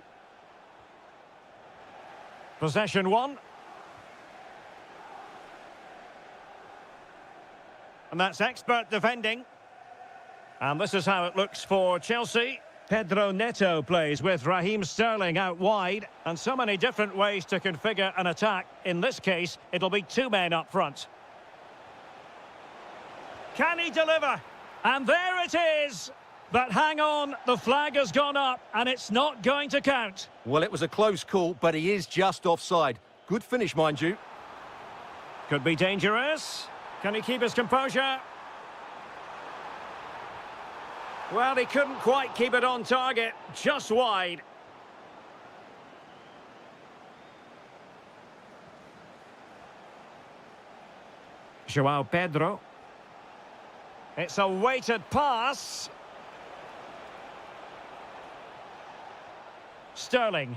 Possession one. And that's expert defending. And this is how it looks for Chelsea. Pedro Neto plays with Raheem Sterling out wide. And so many different ways to configure an attack. In this case, it'll be two men up front. Can he deliver? And there it is! But hang on, the flag has gone up and it's not going to count. Well, it was a close call, but he is just offside. Good finish, mind you. Could be dangerous. Can he keep his composure? Well, he couldn't quite keep it on target, just wide. João Pedro. It's a weighted pass. Sterling.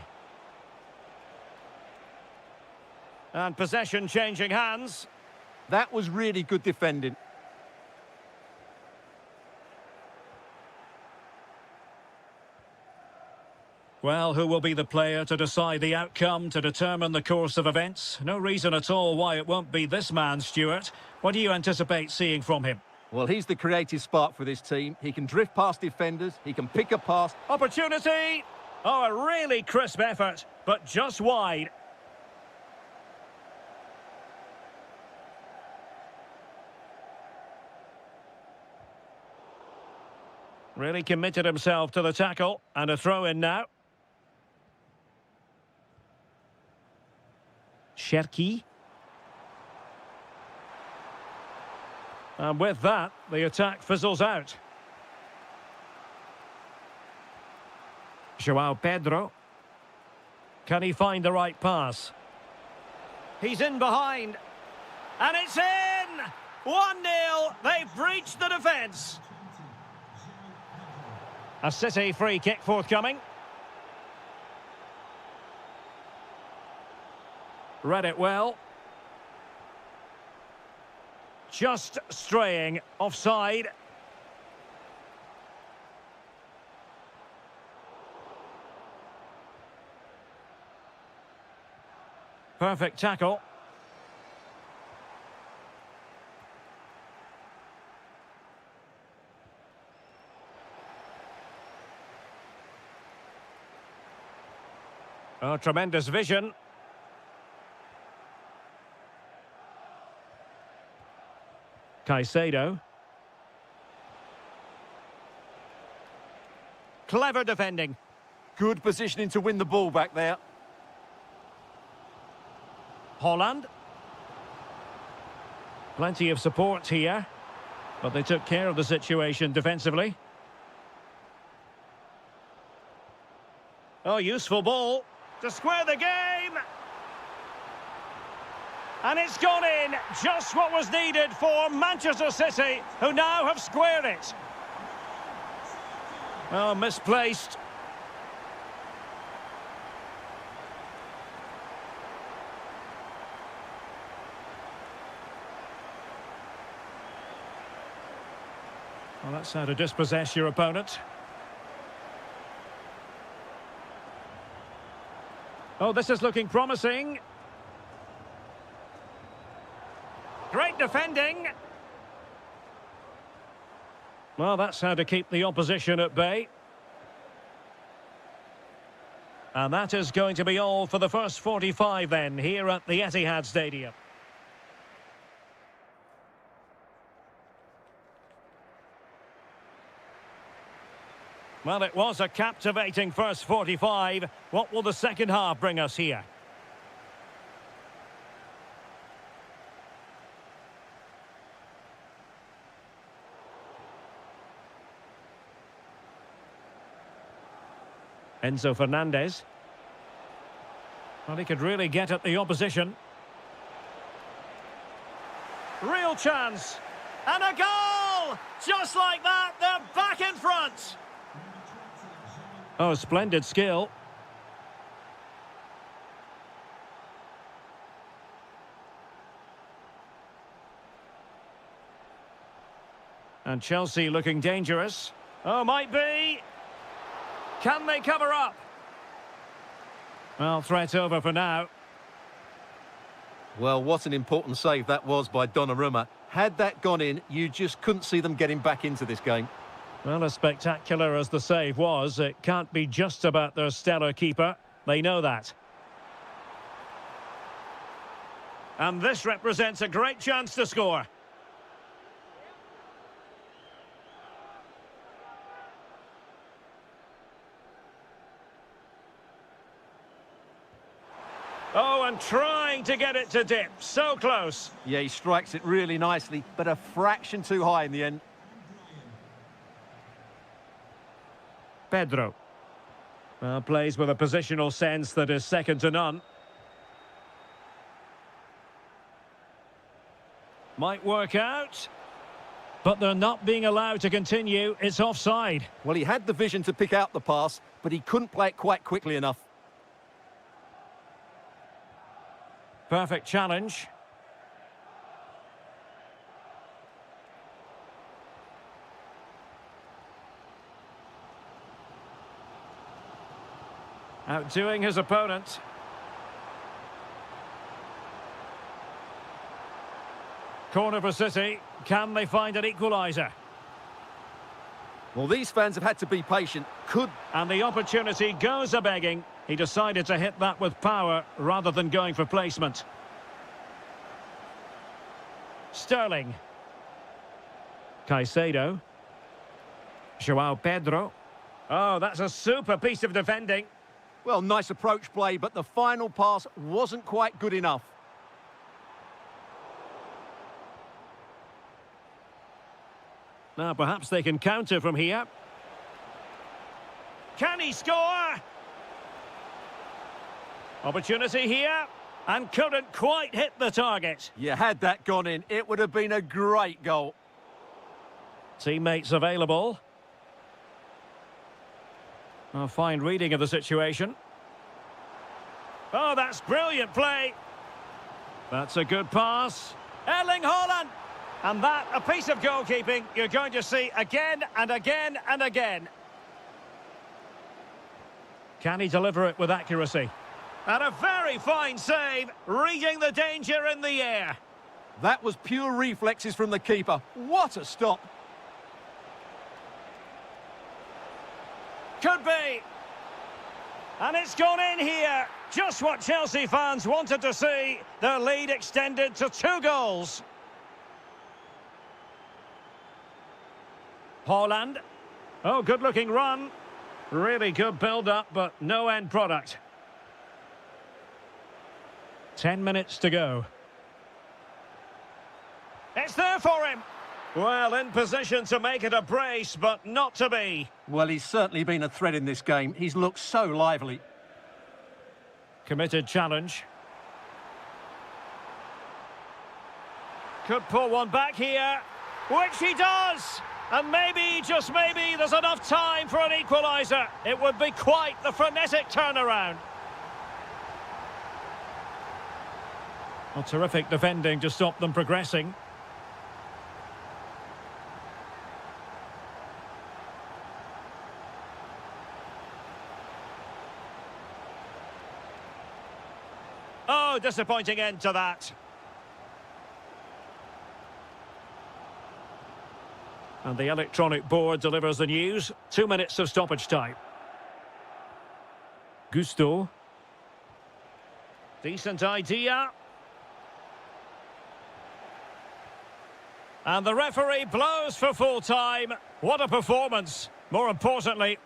And possession changing hands. That was really good defending. Well, who will be the player to decide the outcome, to determine the course of events? No reason at all why it won't be this man, Stuart. What do you anticipate seeing from him? Well, he's the creative spark for this team. He can drift past defenders, he can pick a pass. Opportunity! Oh, a really crisp effort, but just wide. Really committed himself to the tackle, and a throw in now. Cherki. And with that, the attack fizzles out. João Pedro. Can he find the right pass? He's in behind. And it's in! 1-0. They've breached the defence. A City free kick forthcoming. Read it well. Just straying offside. Perfect tackle. Oh, tremendous vision. Caicedo. Clever defending. Good positioning to win the ball back there. Holland. Plenty of support here, but they took care of the situation defensively. Oh, useful ball to square the game. And it's gone in, just what was needed for Manchester City, who now have squared it. Oh, misplaced. Well, that's how to dispossess your opponent. Oh, this is looking promising. Great defending. Well, that's how to keep the opposition at bay. And that is going to be all for the first 45 then, here at the Etihad Stadium. Well, it was a captivating first 45. What will the second half bring us here? Enzo Fernandez. Well, he could really get at the opposition. Real chance. And a goal! Just like that, they're back in front. Oh, splendid skill. And Chelsea looking dangerous. Oh, might be. Can they cover up? Well, threat over for now. Well, what an important save that was by Donnarumma. Had that gone in, you just couldn't see them getting back into this game. Well, as spectacular as the save was, it can't be just about their stellar keeper. They know that. And this represents a great chance to score. Oh, and trying to get it to dip. So close. Yeah, he strikes it really nicely, but a fraction too high in the end. Pedro. Well, plays with a positional sense that is second to none. Might work out. But they're not being allowed to continue. It's offside. Well, he had the vision to pick out the pass, but he couldn't play it quite quickly enough. Perfect challenge. Outdoing his opponent. Corner for City. Can they find an equaliser? Well, these fans have had to be patient. And the opportunity goes a-begging. He decided to hit that with power rather than going for placement. Sterling. Caicedo. João Pedro. Oh, that's a super piece of defending. Well, nice approach play, but the final pass wasn't quite good enough. Now, perhaps they can counter from here. Can he score? Opportunity here, and couldn't quite hit the target. You had that gone in, it would have been a great goal. Teammates available. A fine reading of the situation. Oh, that's brilliant play. That's a good pass. Erling Haaland. And that, a piece of goalkeeping you're going to see again and again and again. Can he deliver it with accuracy? And a very fine save, reading the danger in the air. That was pure reflexes from the keeper. What a stop. Could be. And it's gone in here. Just what Chelsea fans wanted to see. Their lead extended to 2 goals. Haaland. Oh, good-looking run. Really good build-up, but no end product. 10 minutes to go. It's there for him. Well, in position to make it a brace, but not to be. Well, he's certainly been a threat in this game. He's looked so lively. Committed challenge. Could pull one back here, which he does. And maybe, just maybe, there's enough time for an equaliser. It would be quite the frenetic turnaround. Well, terrific defending to stop them progressing. Oh, disappointing end to that. And the electronic board delivers the news. 2 minutes of stoppage time. Gusto. Decent idea. And the referee blows for full time. What a performance. More importantly,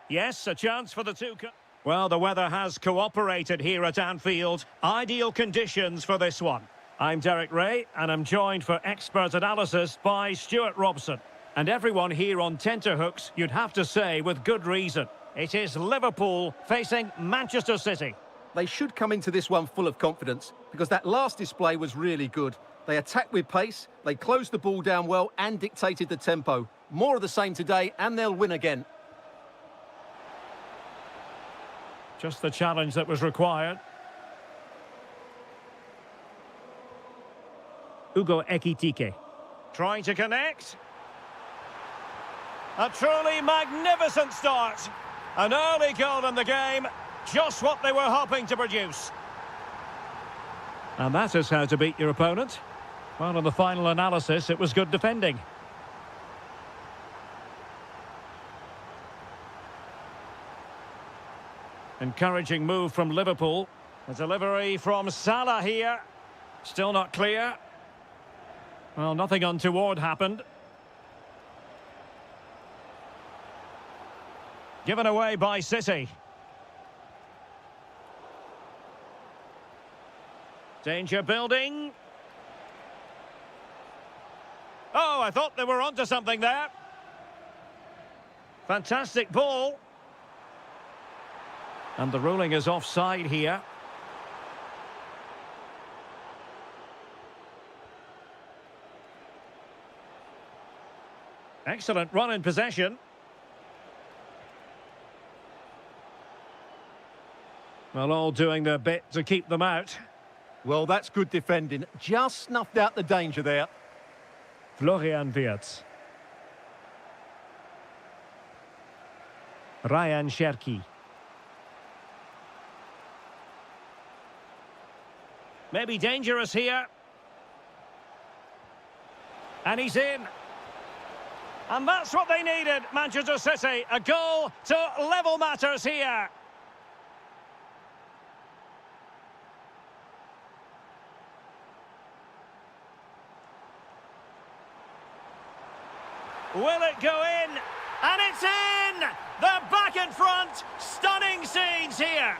Yes, a chance for the two. Well, the weather has cooperated here at Anfield. Ideal conditions for this one. I'm Derek Ray, and I'm joined for expert analysis by Stuart Robson. And everyone here on tenterhooks, you'd have to say with good reason. It is Liverpool facing Manchester City. They should come into this one full of confidence because that last display was really good. They attacked with pace, they closed the ball down well and dictated the tempo. More of the same today and they'll win again. Just the challenge that was required. Ugo Ekitike. Trying to connect. A truly magnificent start. An early goal in the game. Just what they were hoping to produce. And that is how to beat your opponent. Well, in the final analysis, it was good defending. Encouraging move from Liverpool. A delivery from Salah here. Still not clear. Well, nothing untoward happened. Given away by City. Danger building. Oh, I thought they were onto something there. Fantastic ball. And the ruling is offside here. Excellent run in possession. Well, all doing their bit to keep them out. Well, that's good defending. Just snuffed out the danger there. Florian Wirtz. Ryan Cherki. Maybe dangerous here. And he's in. And that's what they needed, Manchester City. A goal to level matters here. Will it go in? And it's in! They're back in front. Stunning scenes here.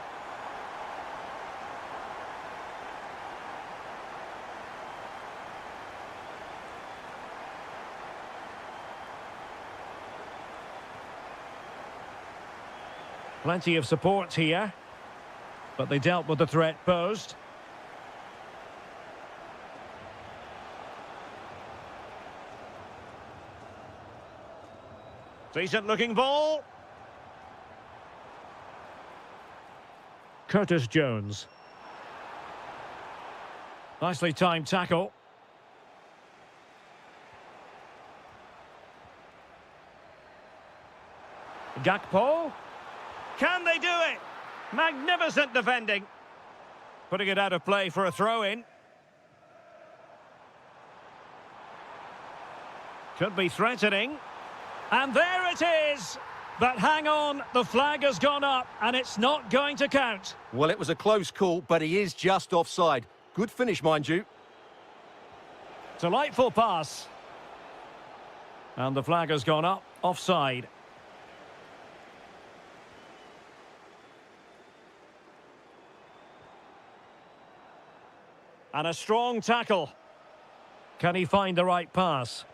Plenty of support here, but they dealt with the threat posed. Decent looking ball. Curtis Jones. Nicely timed tackle. Gakpo. Can they do it? Magnificent defending. Putting it out of play for a throw-in. Could be threatening. And there it is. But hang on, the flag has gone up and it's not going to count. Well, it was a close call, but he is just offside. Good finish, mind you. Delightful pass. And the flag has gone up, offside. And a strong tackle. Can he find the right pass?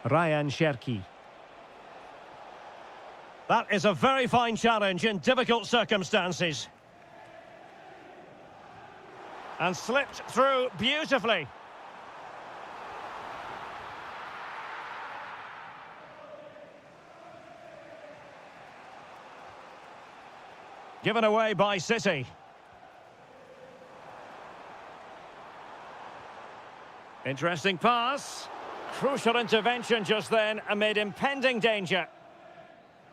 Ryan Cherki. That is a very fine challenge in difficult circumstances. And slipped through beautifully. Given away by City. Interesting pass. Crucial intervention just then amid impending danger.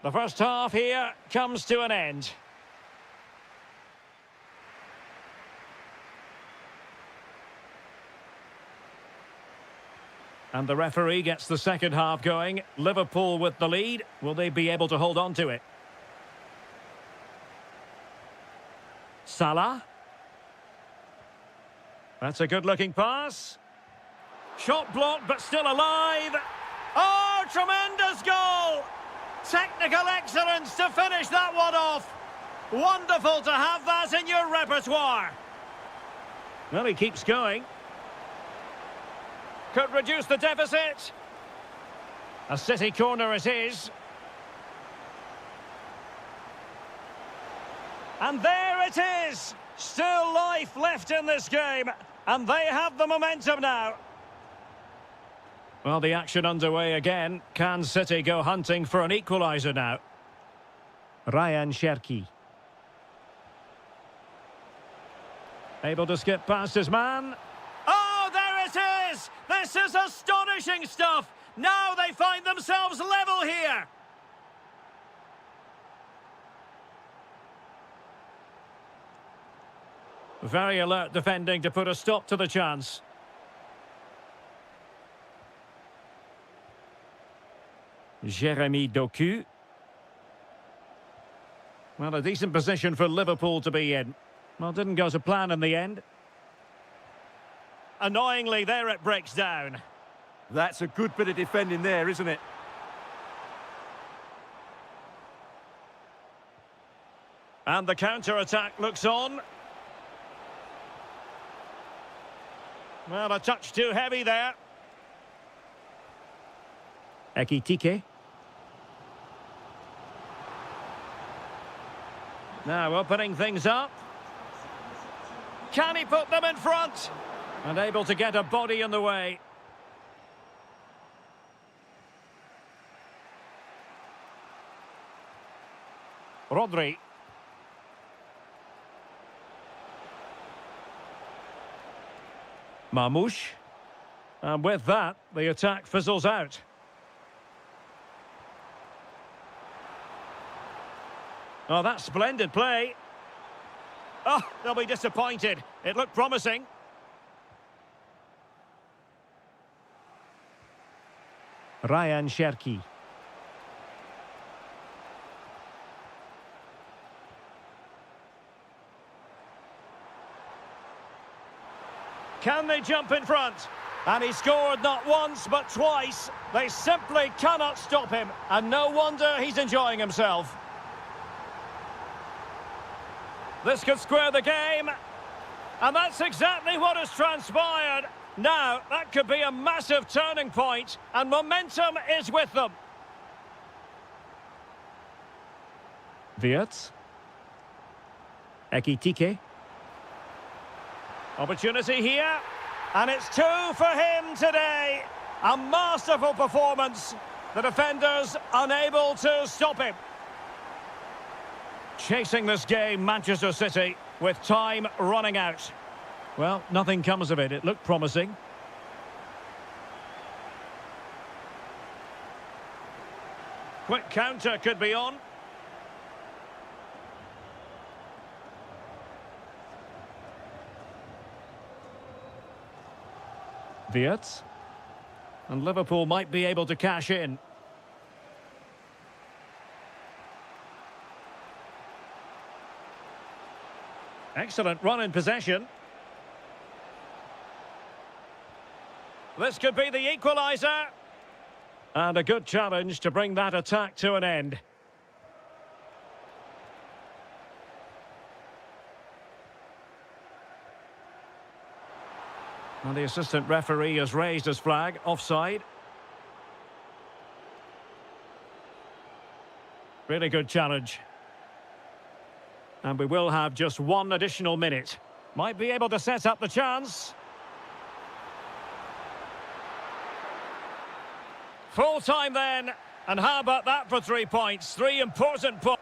The first half here comes to an end. And the referee gets the second half going. Liverpool with the lead. Will they be able to hold on to it? Salah. That's a good-looking pass. Shot blocked, but still alive. Oh, tremendous goal! Technical excellence to finish that one off. Wonderful to have that in your repertoire. Well, he keeps going. Could reduce the deficit. A City corner it is. And there it is! Still life left in this game. And they have the momentum now. Well, the action underway again. Can City go hunting for an equaliser now? Ryan Cherki. Able to skip past his man. Oh, there it is! This is astonishing stuff! Now they find themselves level here! Very alert defending to put a stop to the chance. Jeremy Doku. Well, a decent position for Liverpool to be in. Well, didn't go to plan in the end. Annoyingly, there it breaks down. That's a good bit of defending there, isn't it? And the counter-attack looks on. Well, a touch too heavy there. Ekitike. Now opening things up. Can he put them in front? And able to get a body in the way. Rodri. Mamouche. And with that, the attack fizzles out. Oh, that's splendid play. Oh, they'll be disappointed. It looked promising. Ryan Cherki. Can they jump in front? And he scored not once, but twice. They simply cannot stop him. And no wonder he's enjoying himself. This could square the game. And that's exactly what has transpired. Now, that could be a massive turning point, and momentum is with them. Wirtz. Ekitike. Opportunity here. And it's 2 for him today. A masterful performance. The defenders unable to stop him. Chasing this game, Manchester City, with time running out. Well, nothing comes of it. It looked promising. Quick counter could be on. Wirtz. And Liverpool might be able to cash in. Excellent run in possession. This could be the equaliser. And a good challenge to bring that attack to an end. And the assistant referee has raised his flag, offside. Really good challenge. And we will have just one additional minute. Might be able to set up the chance. Full time then. And how about that for 3 points? 3 important points.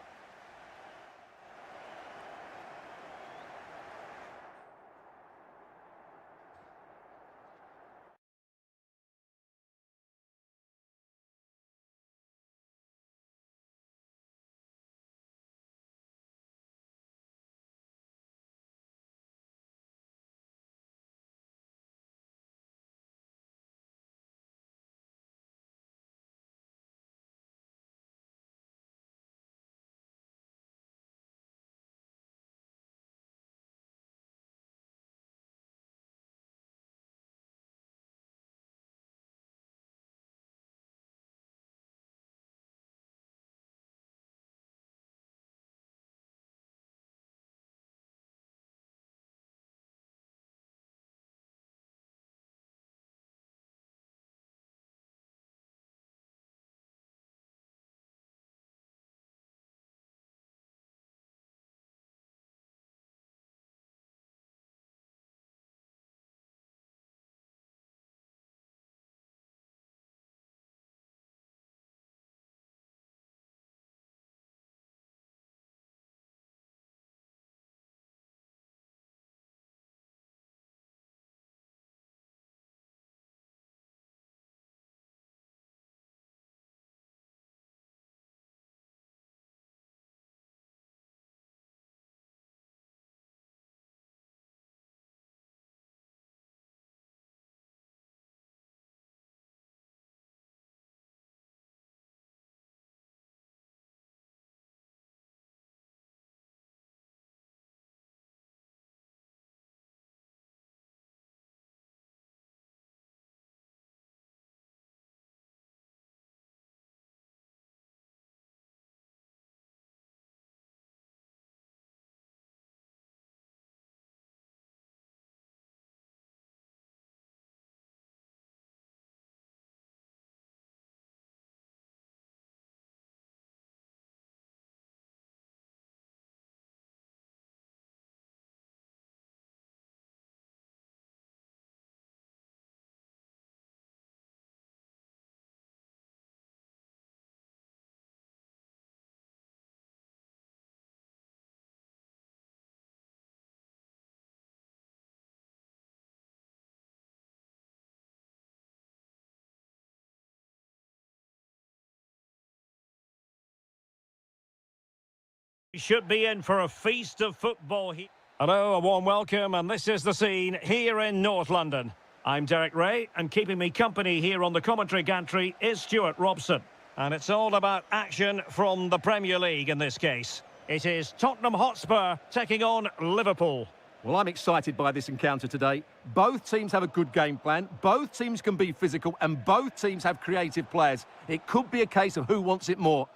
Should be in for a feast of football here. Hello, a warm welcome, and this is the scene here in North London. I'm Derek Ray, and keeping me company here on the commentary gantry is Stuart Robson. And it's all about action from the Premier League in this case. It is Tottenham Hotspur taking on Liverpool. Well, I'm excited by this encounter today. Both teams have a good game plan, both teams can be physical, and both teams have creative players. It could be a case of who wants it more.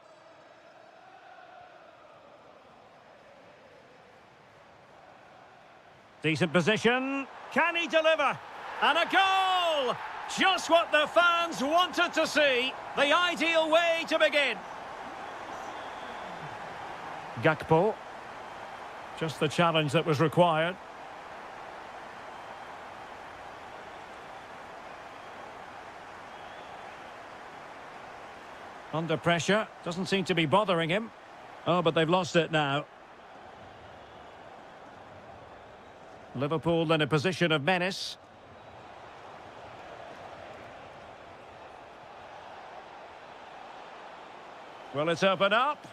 Decent position. Can he deliver? And a goal! Just what the fans wanted to see. The ideal way to begin. Gakpo. Just the challenge that was required. Under pressure. Doesn't seem to be bothering him. Oh, but they've lost it now. Liverpool in a position of menace. Will it open up?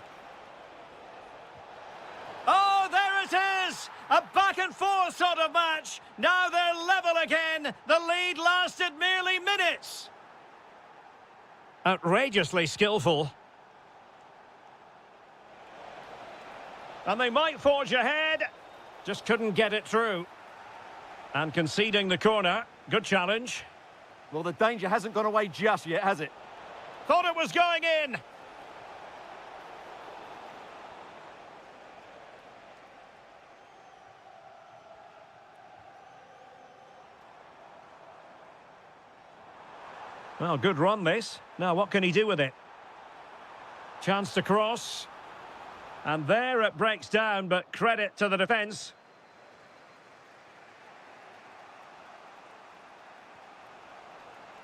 Oh, there it is! A back and forth sort of match. Now they're level again. The lead lasted merely minutes. Outrageously skillful. And they might forge ahead. Just couldn't get it through. And conceding the corner. Good challenge. Well, the danger hasn't gone away just yet, has it? Thought it was going in. Well, good run this. Now, what can he do with it? Chance to cross. And there it breaks down, but credit to the defence.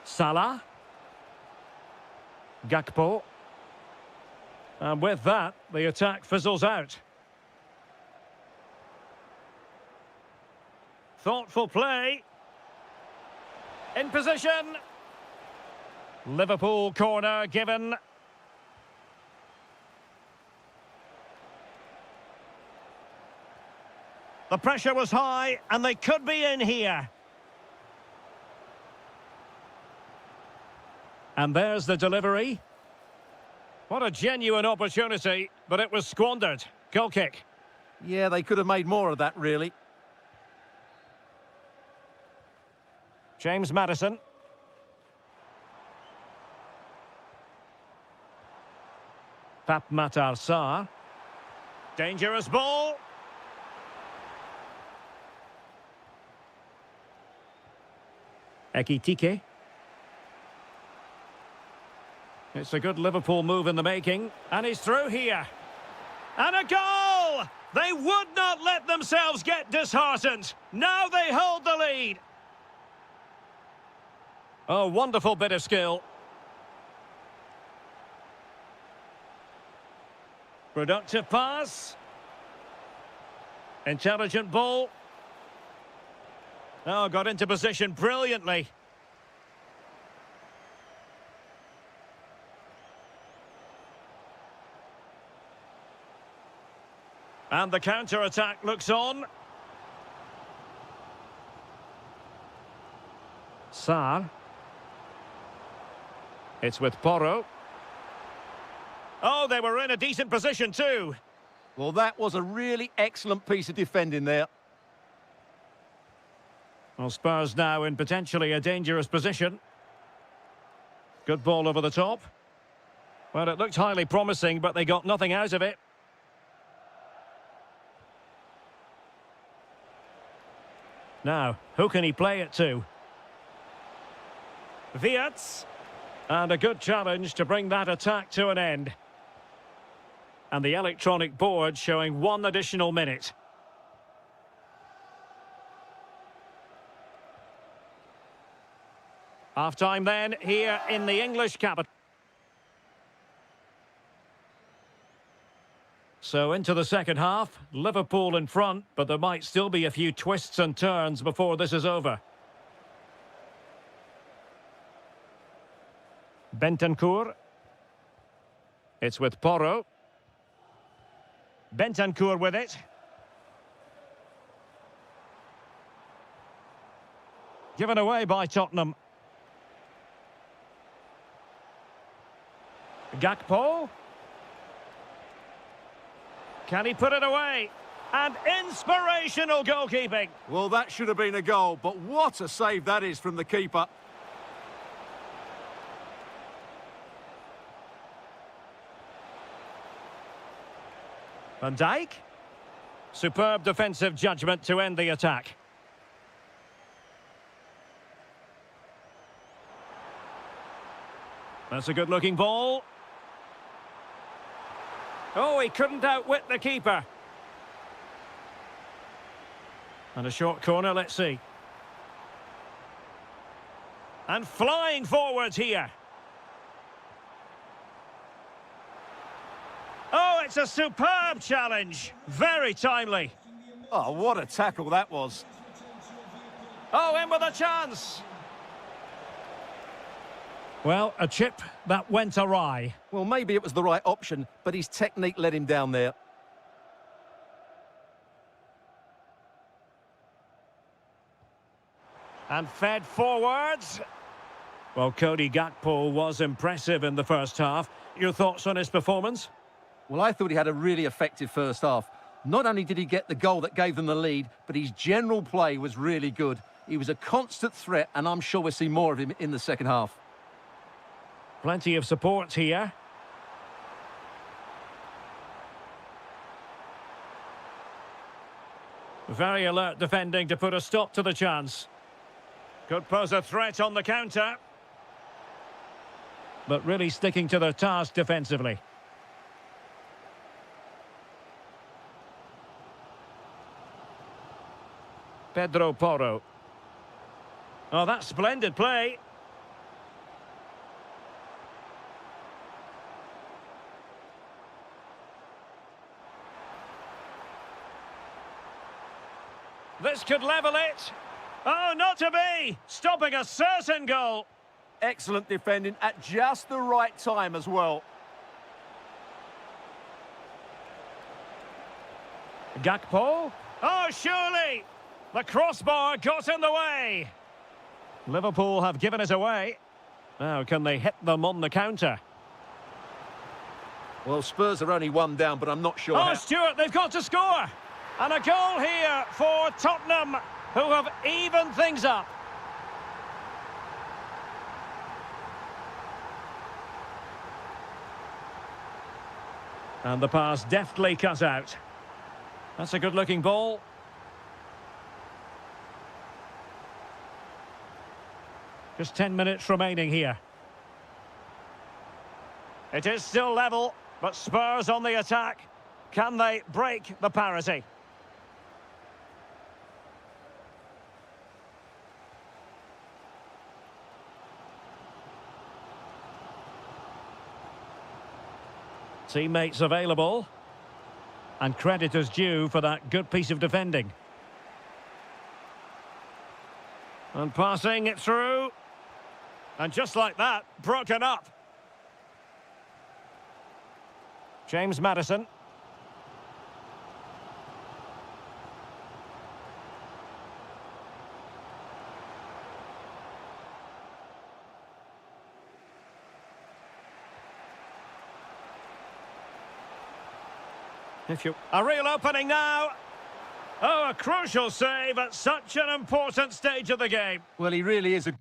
Salah. Gakpo. And with that, the attack fizzles out. Thoughtful play. In position. Liverpool corner given. The pressure was high, and they could be in here. And there's the delivery. What a genuine opportunity, but it was squandered. Goal kick. Yeah, they could have made more of that, really. James Maddison. Pap Matar Sarr. Dangerous ball. Ekitike. It's a good Liverpool move in the making. And he's through here. And a goal! They would not let themselves get disheartened. Now they hold the lead. A wonderful bit of skill. Productive pass. Intelligent ball. Oh, got into position brilliantly. And the counter-attack looks on. Sarr. It's with Porro. Oh, they were in a decent position too. Well, that was a really excellent piece of defending there. Well, Spurs now in potentially a dangerous position. Good ball over the top. Well, it looked highly promising, but they got nothing out of it. Now, who can he play it to? Viats. And a good challenge to bring that attack to an end. And the electronic board showing 1 additional minute. Half-time then, here in the English capital. So into the second half, Liverpool in front, but there might still be a few twists and turns before this is over. Bentancur. It's with Porro. Bentancur with it. Given away by Tottenham. Gakpo. Can he put it away? And inspirational goalkeeping. Well, that should have been a goal, but what a save that is from the keeper. Van Dijk. Superb defensive judgment to end the attack. That's a good-looking ball. Oh, he couldn't outwit the keeper. And a short corner, let's see. And flying forwards here. Oh, it's a superb challenge. Very timely. Oh, what a tackle that was. Oh, in with a chance. Well, a chip that went awry. Well, maybe it was the right option, but his technique let him down there. And fed forwards. Well, Cody Gakpo was impressive in the first half. Your thoughts on his performance? Well, I thought he had a really effective first half. Not only did he get the goal that gave them the lead, but his general play was really good. He was a constant threat, and I'm sure we'll see more of him in the second half. Plenty of support here. Very alert defending to put a stop to the chance. Could pose a threat on the counter. But really sticking to the task defensively. Pedro Porro. Oh, that's splendid play. This could level it. Oh, not to be! Stopping a certain goal. Excellent defending at just the right time as well. Gakpo. Oh, surely! The crossbar got in the way. Liverpool have given it away. Now, can they hit them on the counter? Well, Spurs are only one down, but I'm not sure Oh, how... Stuart, they've got to score. And a goal here for Tottenham, who have evened things up. And the pass deftly cut out. That's a good-looking ball. Just 10 minutes remaining here. It is still level, but Spurs on the attack. Can they break the parity? Teammates available. And credit is due for that good piece of defending. And passing it through. And just like that, broken up. James Maddison. A real opening now. Oh, a crucial save at such an important stage of the game. Well, he really is a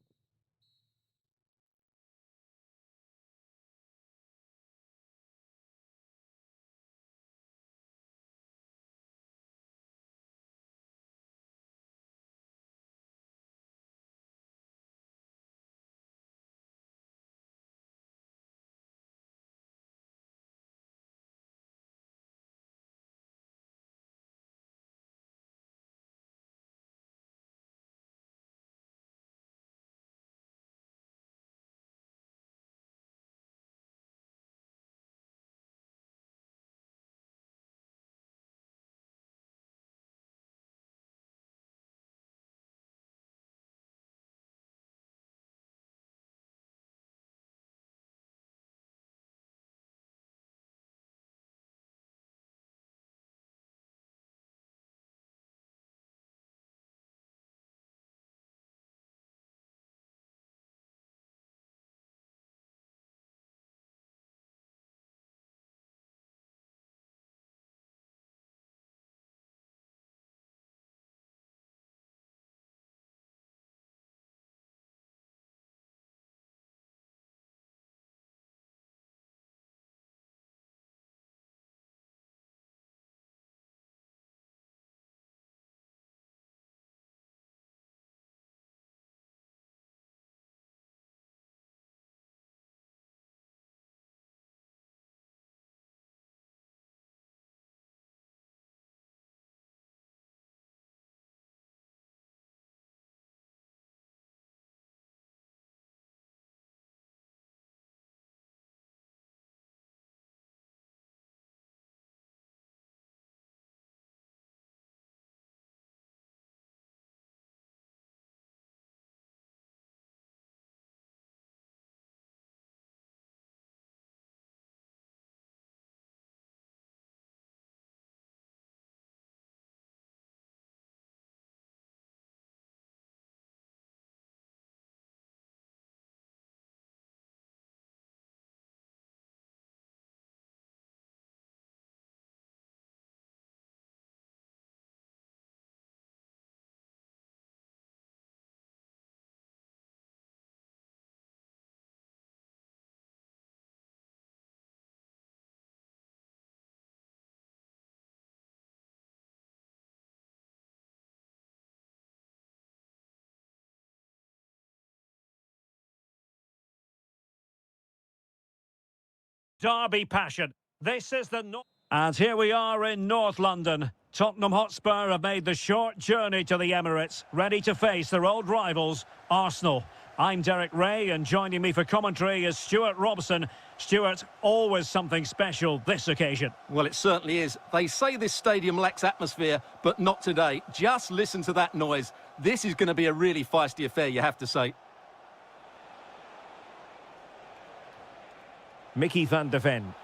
Derby passion. This is the... And here we are in North London. Tottenham Hotspur have made the short journey to the Emirates, ready to face their old rivals, Arsenal. I'm Derek Ray, and joining me for commentary is Stuart Robson. Stuart, always something special this occasion. Well, it certainly is. They say this stadium lacks atmosphere, but not today. Just listen to that noise. This is going to be a really feisty affair, you have to say. Mickey van de Ven.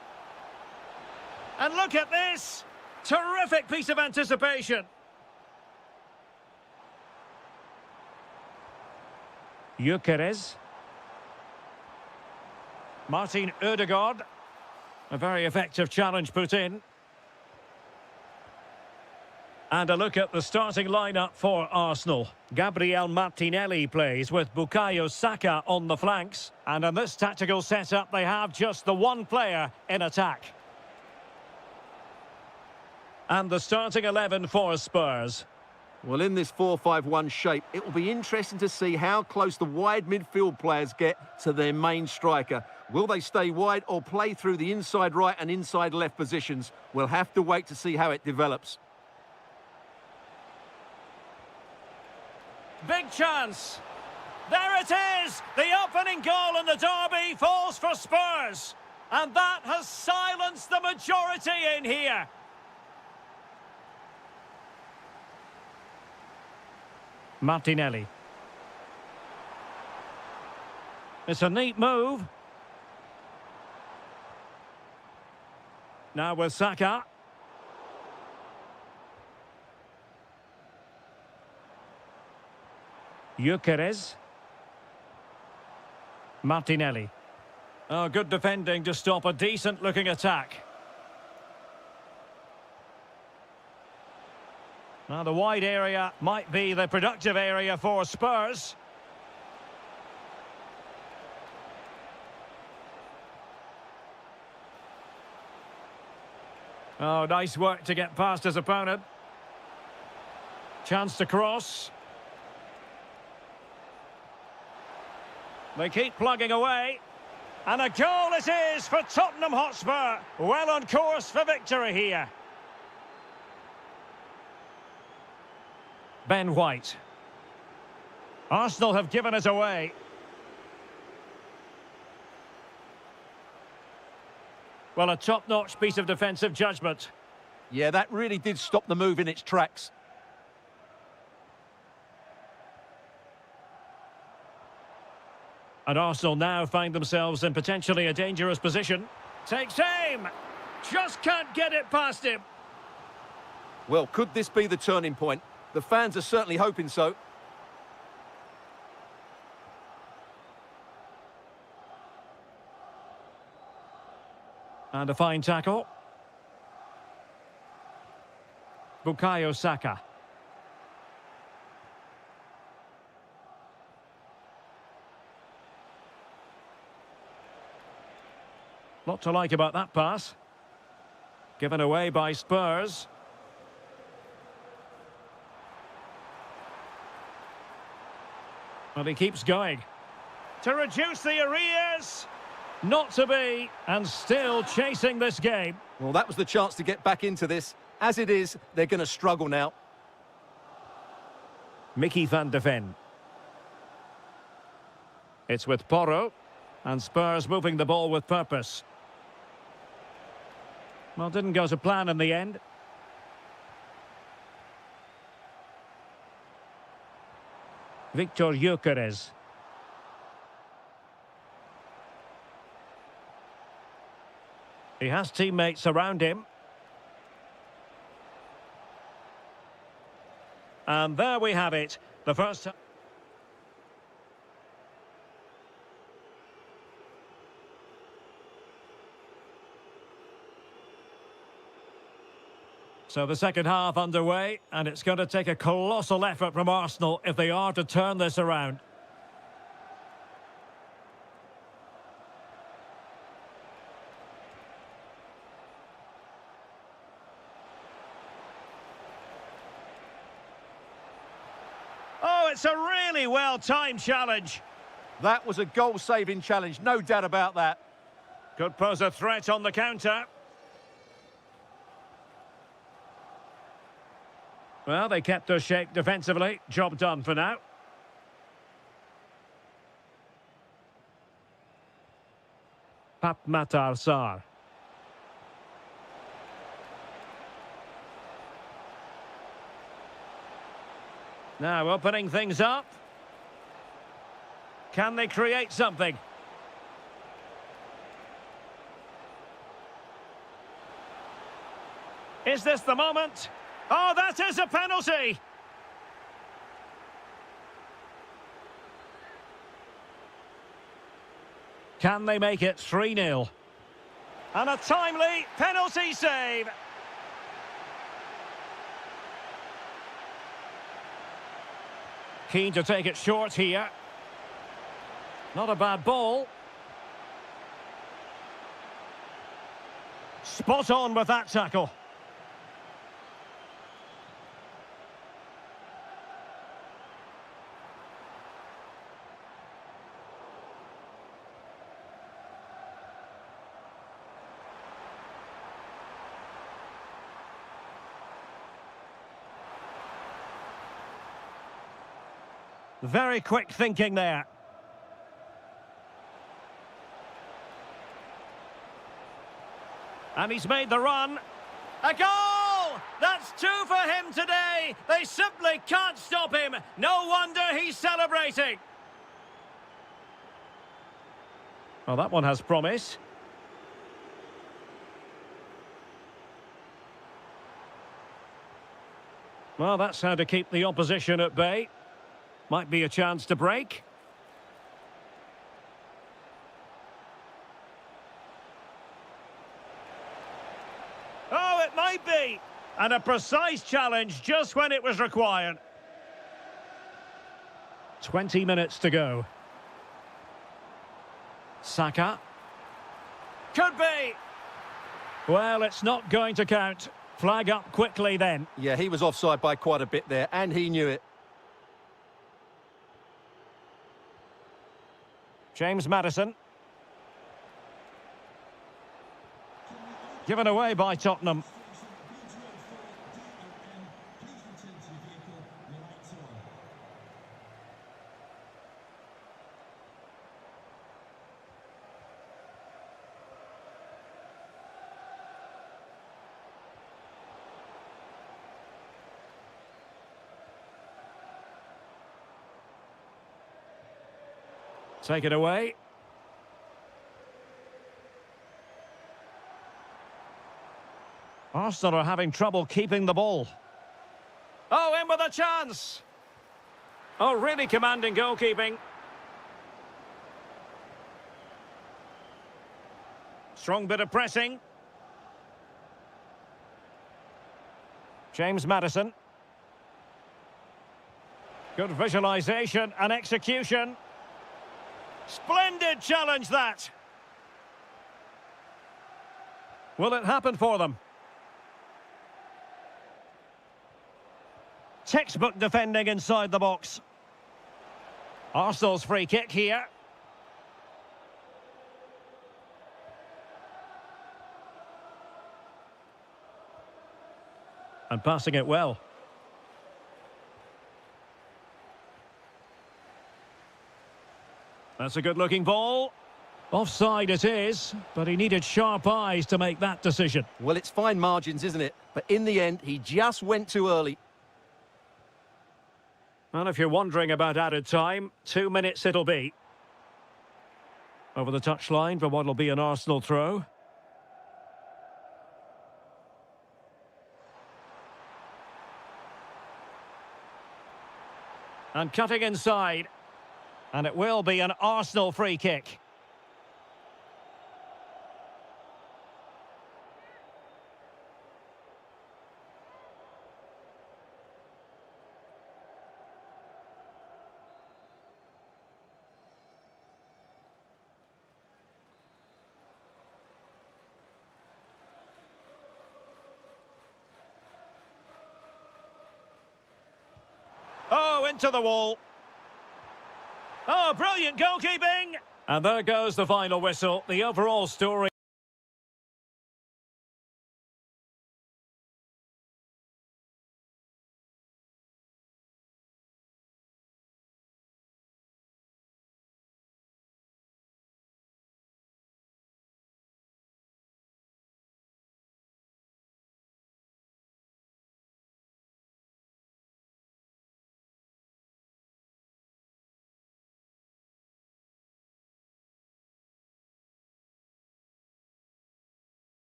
And look at this! Terrific piece of anticipation. Gyökeres. Martin Ødegaard. A very effective challenge put in. And a look at the starting lineup for Arsenal. Gabriel Martinelli plays with Bukayo Saka on the flanks. And in this tactical setup, they have just the one player in attack. And the starting 11 for Spurs. Well, in this 4-5-1 shape, it will be interesting to see how close the wide midfield players get to their main striker. Will they stay wide or play through the inside right and inside left positions? We'll have to wait to see how it develops. Big chance. There it is! The opening goal in the derby falls for Spurs. And that has silenced the majority in here. Martinelli. It's a neat move. Now with Saka. Gyökeres. Martinelli. Oh, good defending to stop a decent-looking attack. Now, the wide area might be the productive area for Spurs. Oh, nice work to get past his opponent. Chance to cross. They keep plugging away. And a goal it is for Tottenham Hotspur. Well on course for victory here. Ben White. Arsenal have given it away. Well, a top-notch piece of defensive judgment. Yeah, that really did stop the move in its tracks. And Arsenal now find themselves in potentially a dangerous position. Takes aim! Just can't get it past him. Well, could this be the turning point? The fans are certainly hoping so. And a fine tackle. Bukayo Saka. Lot to like about that pass. Given away by Spurs. Well, he keeps going. To reduce the arrears. Not to be. And still chasing this game. Well, that was the chance to get back into this. As it is, they're going to struggle now. Mickey van de Ven. It's with Porro. And Spurs moving the ball with purpose. Well, didn't go to plan in the end. Victor Gyökeres. He has teammates around him. And there we have it. The first... So the second half underway, and it's going to take a colossal effort from Arsenal if they are to turn this around. Oh, it's a really well-timed challenge. That was a goal-saving challenge, no doubt about that. Could pose a threat on the counter. Well, they kept their shape defensively. Job done for now. Matar Sarr. Now opening things up. Can they create something? Is this the moment? Oh, that is a penalty! Can they make it 3-0? And a timely penalty save! Keen to take it short here. Not a bad ball. Spot on with that tackle. Very quick thinking there. And he's made the run. A goal! That's 2 for him today. They simply can't stop him. No wonder he's celebrating. Well, that one has promise. Well, that's how to keep the opposition at bay. Might be a chance to break. Oh, it might be. And a precise challenge just when it was required. 20 minutes to go. Saka. Could be. Well, it's not going to count. Flag up quickly then. Yeah, he was offside by quite a bit there, and he knew it. James Maddison. Given away by Tottenham. Take it away. Arsenal are having trouble keeping the ball. Oh, in with a chance. Oh, really commanding goalkeeping. Strong bit of pressing. James Maddison. Good visualisation and execution. Splendid challenge, that. Will it happen for them? Textbook defending inside the box. Arsenal's free kick here. And passing it well. That's a good-looking ball. Offside it is, but he needed sharp eyes to make that decision. Well, it's fine margins, isn't it? But in the end, he just went too early. And if you're wondering about added time, 2 minutes it'll be. Over the touchline for what'll be an Arsenal throw. And cutting inside. And it will be an Arsenal free kick. Oh, into the wall. Oh, brilliant goalkeeping. And there goes the final whistle. The overall story.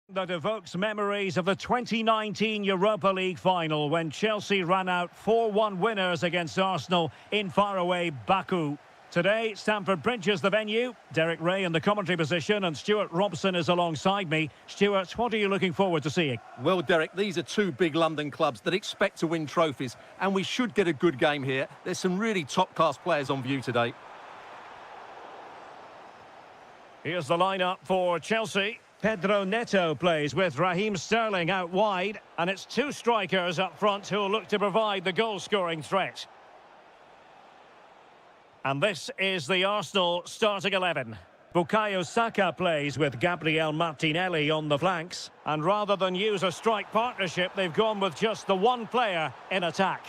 That evokes memories of the 2019 Europa League final when Chelsea ran out 4-1 winners against Arsenal in faraway Baku. Today, Stamford Bridge is the venue. Derek Ray in the commentary position and Stuart Robson is alongside me. Stuart, what are you looking forward to seeing? Well, Derek, these are two big London clubs that expect to win trophies, and we should get a good game here. There's some really top-class players on view today. Here's the lineup for Chelsea. Pedro Neto plays with Raheem Sterling out wide, and it's two strikers up front who'll look to provide the goal-scoring threat. And this is the Arsenal starting 11. Bukayo Saka plays with Gabriel Martinelli on the flanks, and rather than use a strike partnership, they've gone with just the one player in attack.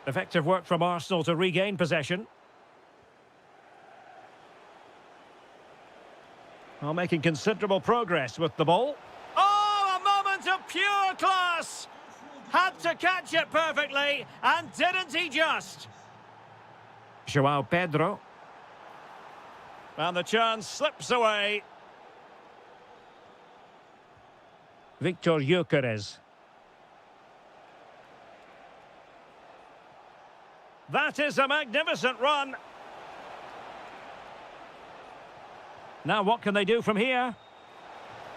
Effective work from Arsenal to regain possession. Well, making considerable progress with the ball. Oh, a moment of pure class! Had to catch it perfectly, and didn't he just? João Pedro. And the chance slips away. Victor Gyökeres. That is a magnificent run. Now what can they do from here?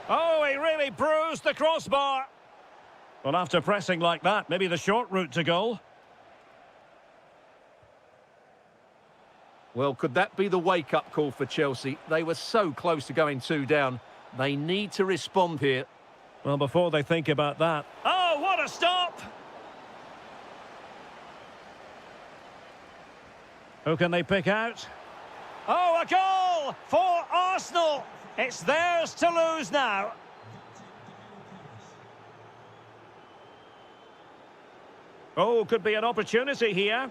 Oh, he really bruised the crossbar. Well, after pressing like that, maybe the short route to goal. Well, could that be the wake-up call for Chelsea? They were so close to going 2 down. They need to respond here. Well, before they think about that... Oh, what a stop! Who can they pick out? Oh, a goal for Arsenal! It's theirs to lose now. Oh, could be an opportunity here.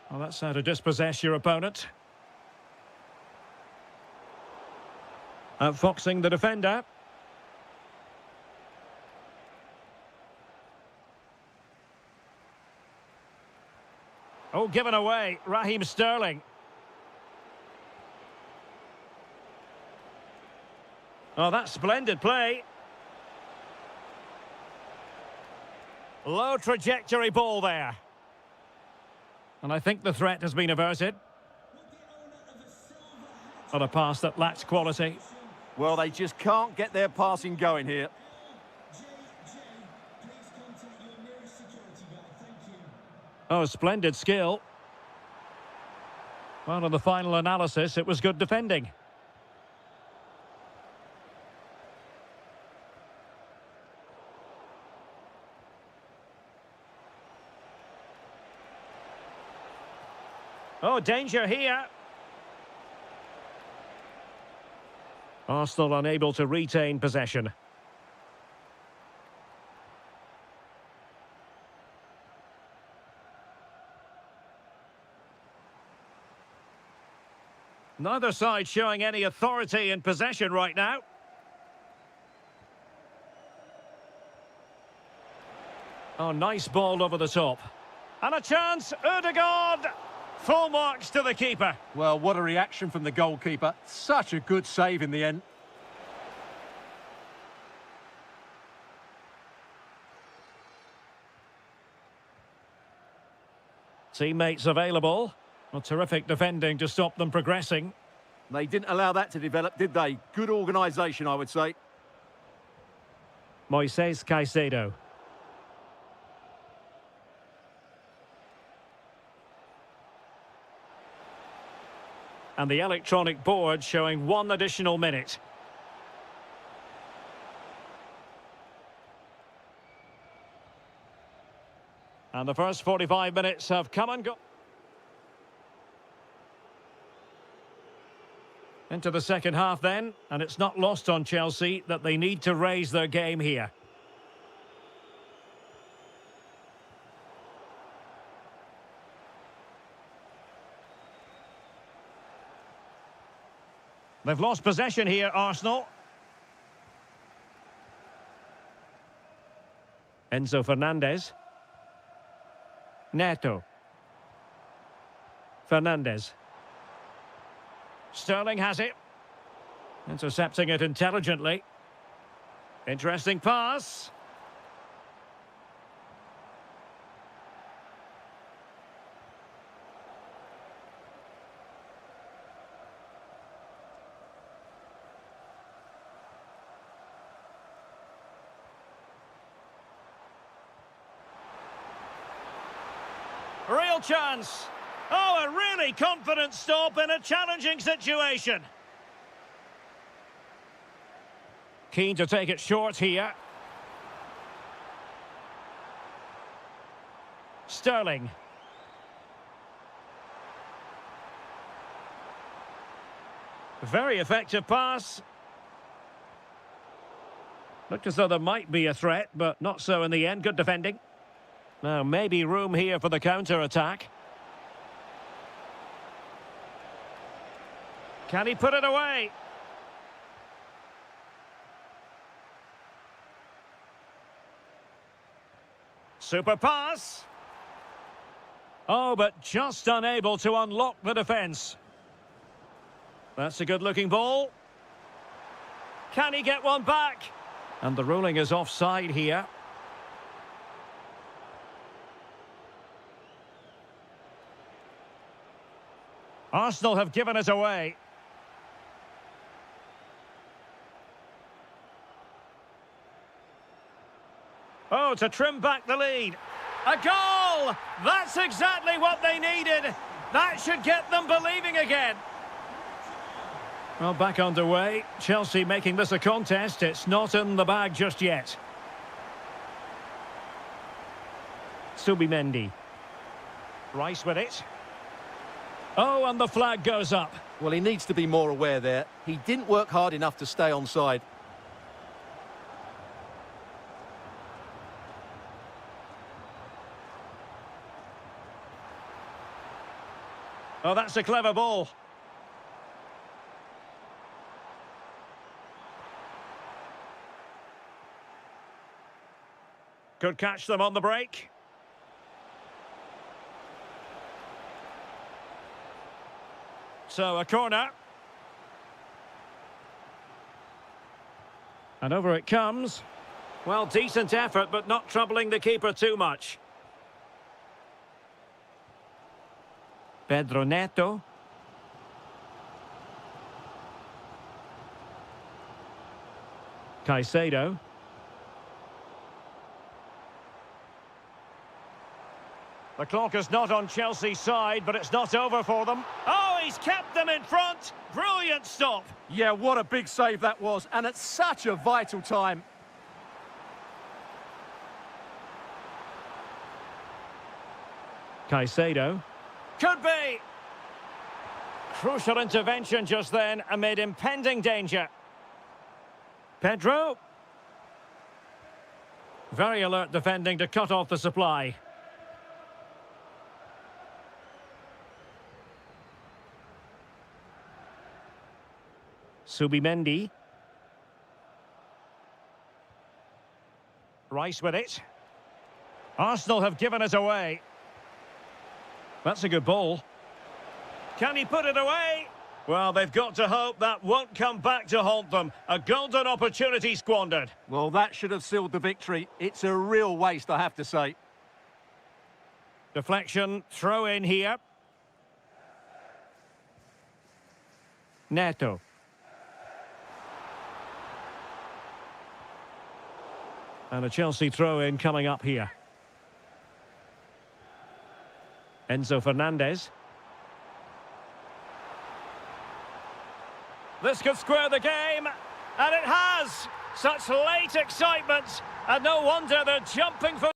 Well, that's how to dispossess your opponent. Outfoxing the defender. Oh, given away. Raheem Sterling. Oh, that's splendid play. Low trajectory ball there. And I think the threat has been averted. On a pass that lacks quality. Well, they just can't get their passing going here. Oh, splendid skill. Well, in the final analysis, it was good defending. Oh, danger here. Arsenal unable to retain possession. Neither side showing any authority in possession right now. Oh, nice ball over the top. And a chance, Ødegaard! Full marks to the keeper. Well, what a reaction from the goalkeeper. Such a good save in the end. Teammates available. Well, terrific defending to stop them progressing. They didn't allow that to develop, did they? Good organisation, I would say. Moises Caicedo. And the electronic board showing 1 additional minute. And the first 45 minutes have come and gone. Into the second half then, and it's not lost on Chelsea that they need to raise their game here. They've lost possession here, Arsenal. Enzo Fernandez. Neto. Fernandez. Sterling has it. Intercepting it intelligently. Interesting pass. Real chance. Oh, a really confident stop in a challenging situation. Keen to take it short here. Sterling. Very effective pass. Looked as though there might be a threat, but not so in the end. Good defending. Now, maybe room here for the counter-attack. Can he put it away? Super pass. Oh, but just unable to unlock the defence. That's a good-looking ball. Can he get one back? And the ruling is offside here. Arsenal have given it away. Oh, to trim back the lead. A goal! That's exactly what they needed. That should get them believing again. Well, back underway. Chelsea making this a contest. It's not in the bag just yet. Subimendi. Rice with it. Oh, and the flag goes up. Well, he needs to be more aware there. He didn't work hard enough to stay onside. Oh, that's a clever ball. Could catch them on the break. So, a corner. And over it comes. Well, decent effort, but not troubling the keeper too much. Pedro Neto. Caicedo. The clock is not on Chelsea's side, but it's not over for them. Oh, he's kept them in front. Brilliant stop. Yeah, what a big save that was, and at such a vital time. Caicedo. Could be. Crucial intervention just then amid impending danger. Pedro. Very alert defending to cut off the supply. Subimendi. Rice with it. Arsenal have given it away. That's a good ball. Can he put it away? Well, they've got to hope that won't come back to haunt them. A golden opportunity squandered. Well, that should have sealed the victory. It's a real waste, I have to say. Deflection, throw in here. Neto. And a Chelsea throw-in coming up here. Enzo Fernandez. This could square the game, and it has! Such late excitement, and no wonder they're jumping for...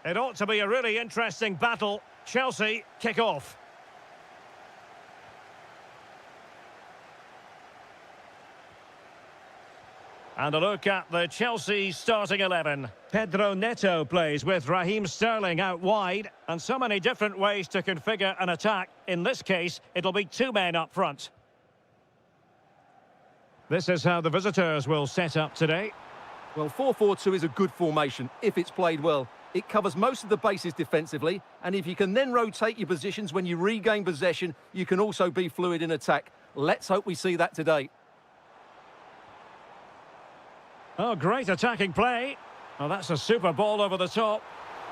It ought to be a really interesting battle. Chelsea kick off. And a look at the Chelsea starting 11. Pedro Neto plays with Raheem Sterling out wide. And so many different ways to configure an attack. In this case, it'll be two men up front. This is how the visitors will set up today. Well, 4-4-2 is a good formation if it's played well. It covers most of the bases defensively, and if you can then rotate your positions when you regain possession, you can also be fluid in attack. Let's hope we see that today. Oh, great attacking play. Oh, that's a super ball over the top.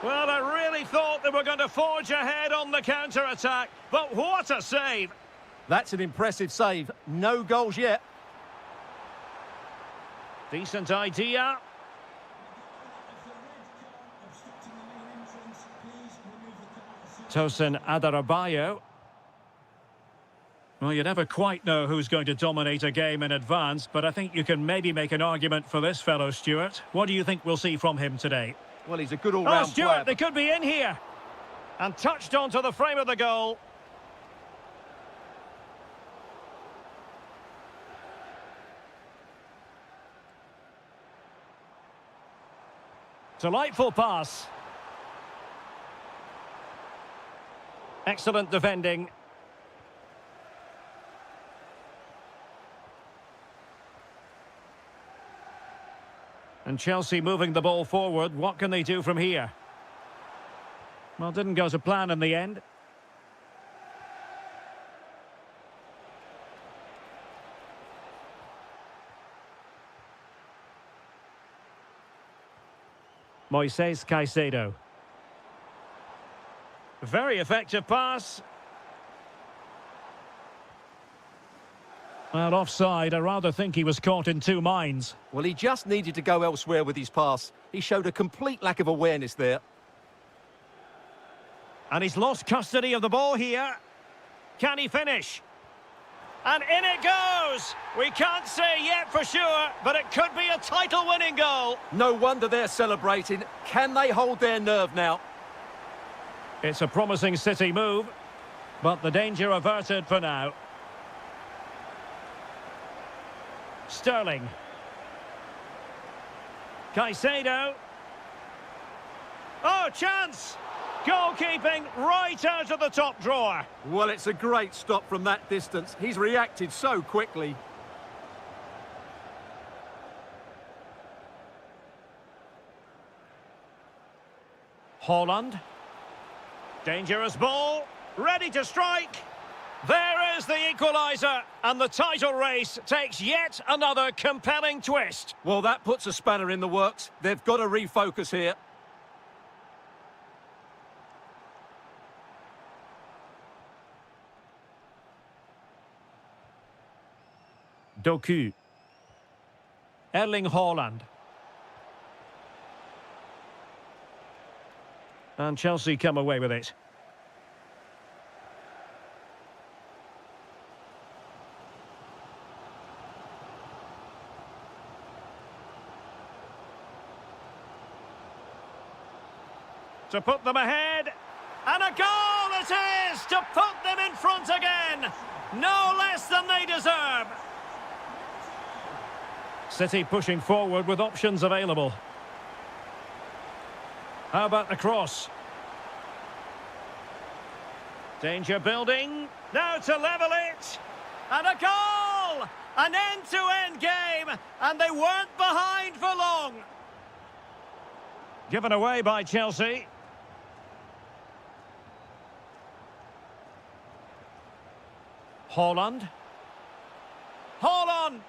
Well, I really thought they were going to forge ahead on the counter-attack, but what a save! That's an impressive save. No goals yet. Decent idea. Tosin Adarabayo. Well, you never quite know who's going to dominate a game in advance, but I think you can maybe make an argument for this fellow, Stuart. What do you think we'll see from him today? Well, he's a good all-round Stuart, player. they could be in here. And touched onto the frame of the goal. Delightful pass. Excellent defending. And Chelsea moving the ball forward. What can they do from here? Well, didn't go to plan in the end. Moises Caicedo. Very effective pass. Well, offside. I rather think he was caught in two minds. Well, he just needed to go elsewhere with his pass. He showed a complete lack of awareness there. And he's lost custody of the ball here. Can he finish? And in it goes! We can't say yet for sure, but it could be a title-winning goal. No wonder they're celebrating. Can they hold their nerve now? It's a promising City move, but the danger averted for now. Sterling. Caicedo. Oh, chance! Goalkeeping right out of the top drawer. Well, it's a great stop from that distance. He's reacted so quickly. Haaland. Dangerous ball. Ready to strike. There is the equaliser. And the title race takes yet another compelling twist. Well, that puts a spanner in the works. They've got to refocus here. Doku. Erling Haaland. And Chelsea come away with it. To put them ahead. And a goal it is to put them in front again. No less than they deserve. City pushing forward with options available. How about the cross? Danger building. Now to level it. And a goal! An end-to-end game. And they weren't behind for long. Given away by Chelsea. Haaland. Haaland!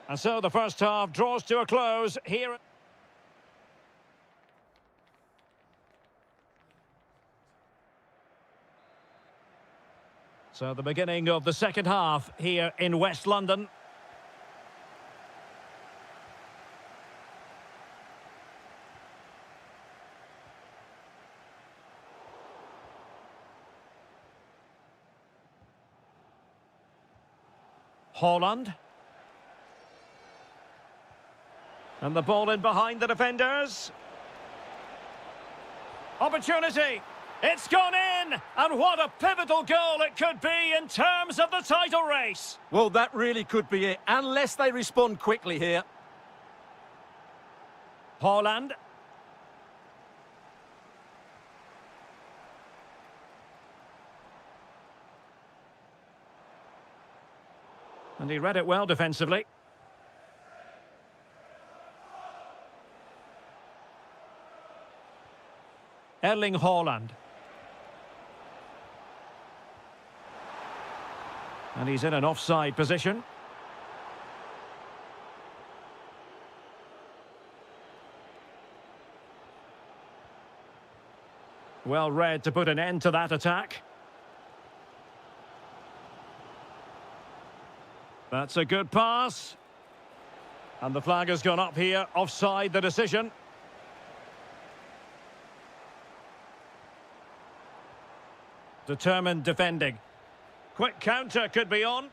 And so the first half draws to a close here. So the beginning of the second half here in West London. Haaland. And the ball in behind the defenders. Opportunity. It's gone in. And what a pivotal goal it could be in terms of the title race. Well, that really could be it, unless they respond quickly here. Haaland. And he read it well defensively. Erling Haaland. And he's in an offside position. Well read to put an end to that attack. That's a good pass. And the flag has gone up here, offside the decision. Determined defending. Quick counter could be on.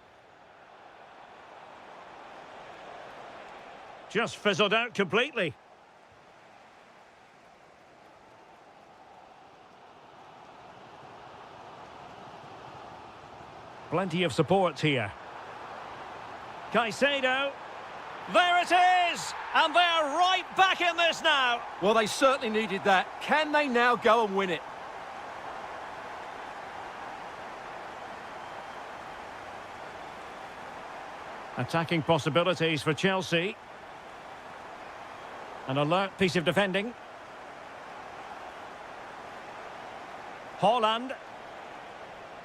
Just fizzled out completely. Plenty of support here. Caicedo. There it is! And they're right back in this now. Well, they certainly needed that. Can they now go and win it? Attacking possibilities for Chelsea. An alert piece of defending. Haaland.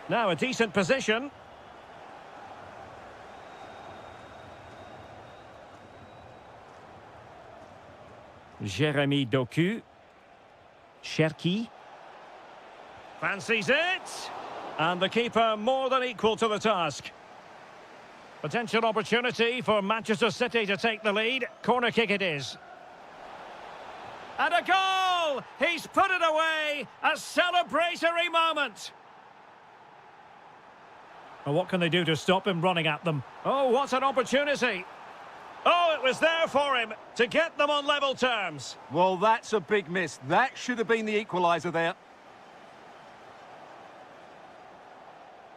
Now a decent position. Jeremy Doku. Cherki. Fancies it. And the keeper more than equal to the task. Potential opportunity for Manchester City to take the lead. Corner kick it is. And a goal! He's put it away! A celebratory moment! Well, what can they do to stop him running at them? Oh, what an opportunity! Oh, it was there for him to get them on level terms. Well, that's a big miss. That should have been the equaliser there.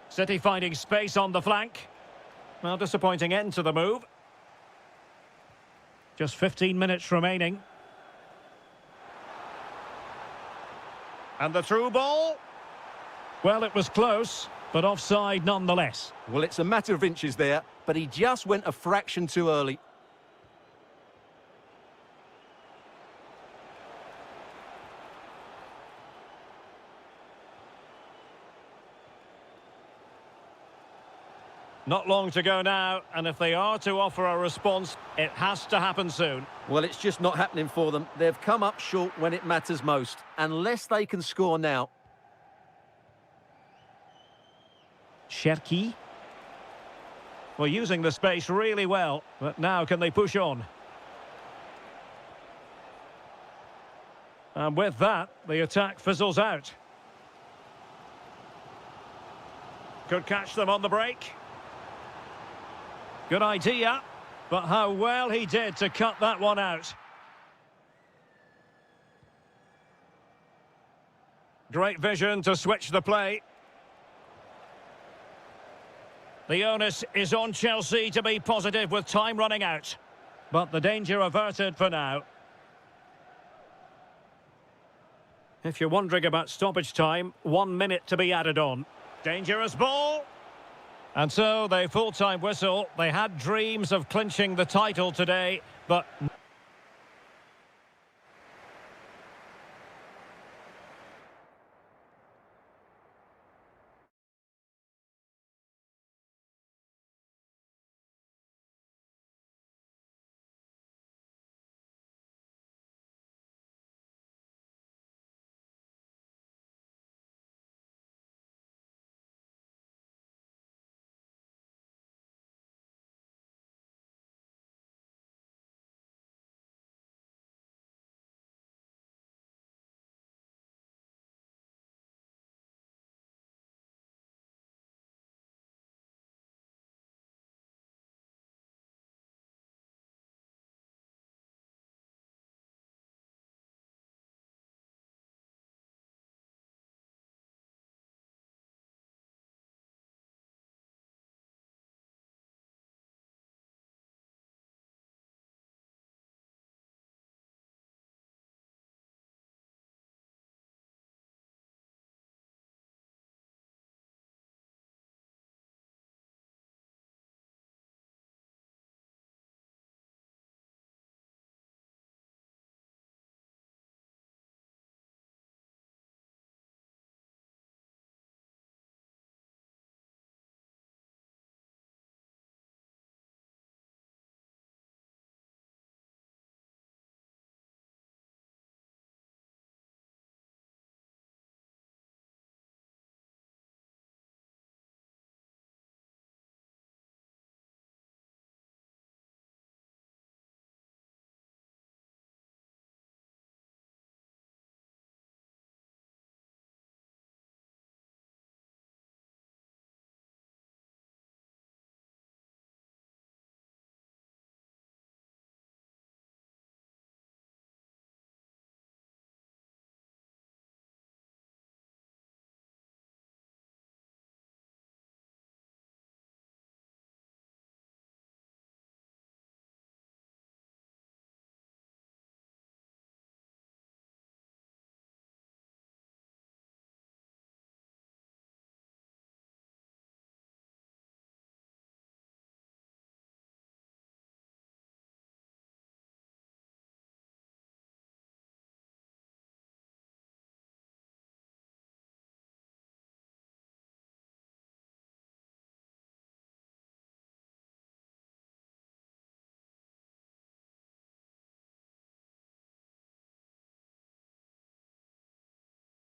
City finding space on the flank. Well, disappointing end to the move. Just 15 minutes remaining. And the through ball. Well, it was close, but offside nonetheless. Well, it's a matter of inches there, but he just went a fraction too early. Not long to go now, and if they are to offer a response, it has to happen soon. Well, it's just not happening for them. They've come up short when it matters most, unless they can score now. Cherki. Well, using the space really well, but now can they push on? And with that, the attack fizzles out. Could catch them on the break. Good idea, but how well he did to cut that one out. Great vision to switch the play. The onus is on Chelsea to be positive with time running out. But the danger averted for now. If you're wondering about stoppage time, 1 minute to be added on. Dangerous ball. And so the full-time whistle. They had dreams of clinching the title today, but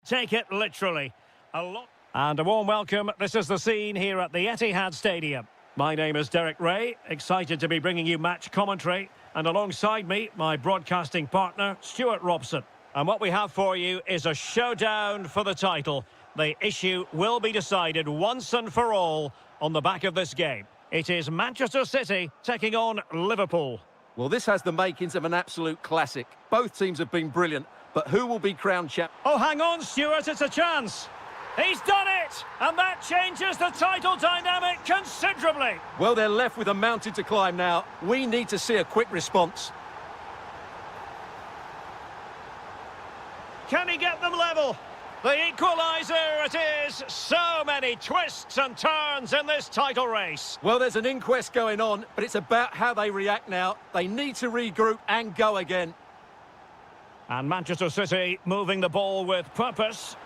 Take it literally. And a warm welcome. This is the scene here at the Etihad Stadium. My name is Derek Ray, excited to be bringing you match commentary. And alongside me, my broadcasting partner, Stuart Robson. And what we have for you is a showdown for the title. The issue will be decided once and for all on the back of this game. It is Manchester City taking on Liverpool. Well, this has the makings of an absolute classic. Both teams have been brilliant, but who will be crowned champ? Oh, hang on, Stuart, it's a chance. He's done it! And that changes the title dynamic considerably. Well, they're left with a mountain to climb now. We need to see a quick response. Can he get them level? The equaliser it is. So many twists and turns in this title race. Well, there's an inquest going on, but it's about how they react now. They need to regroup and go again. And Manchester City moving the ball with purpose.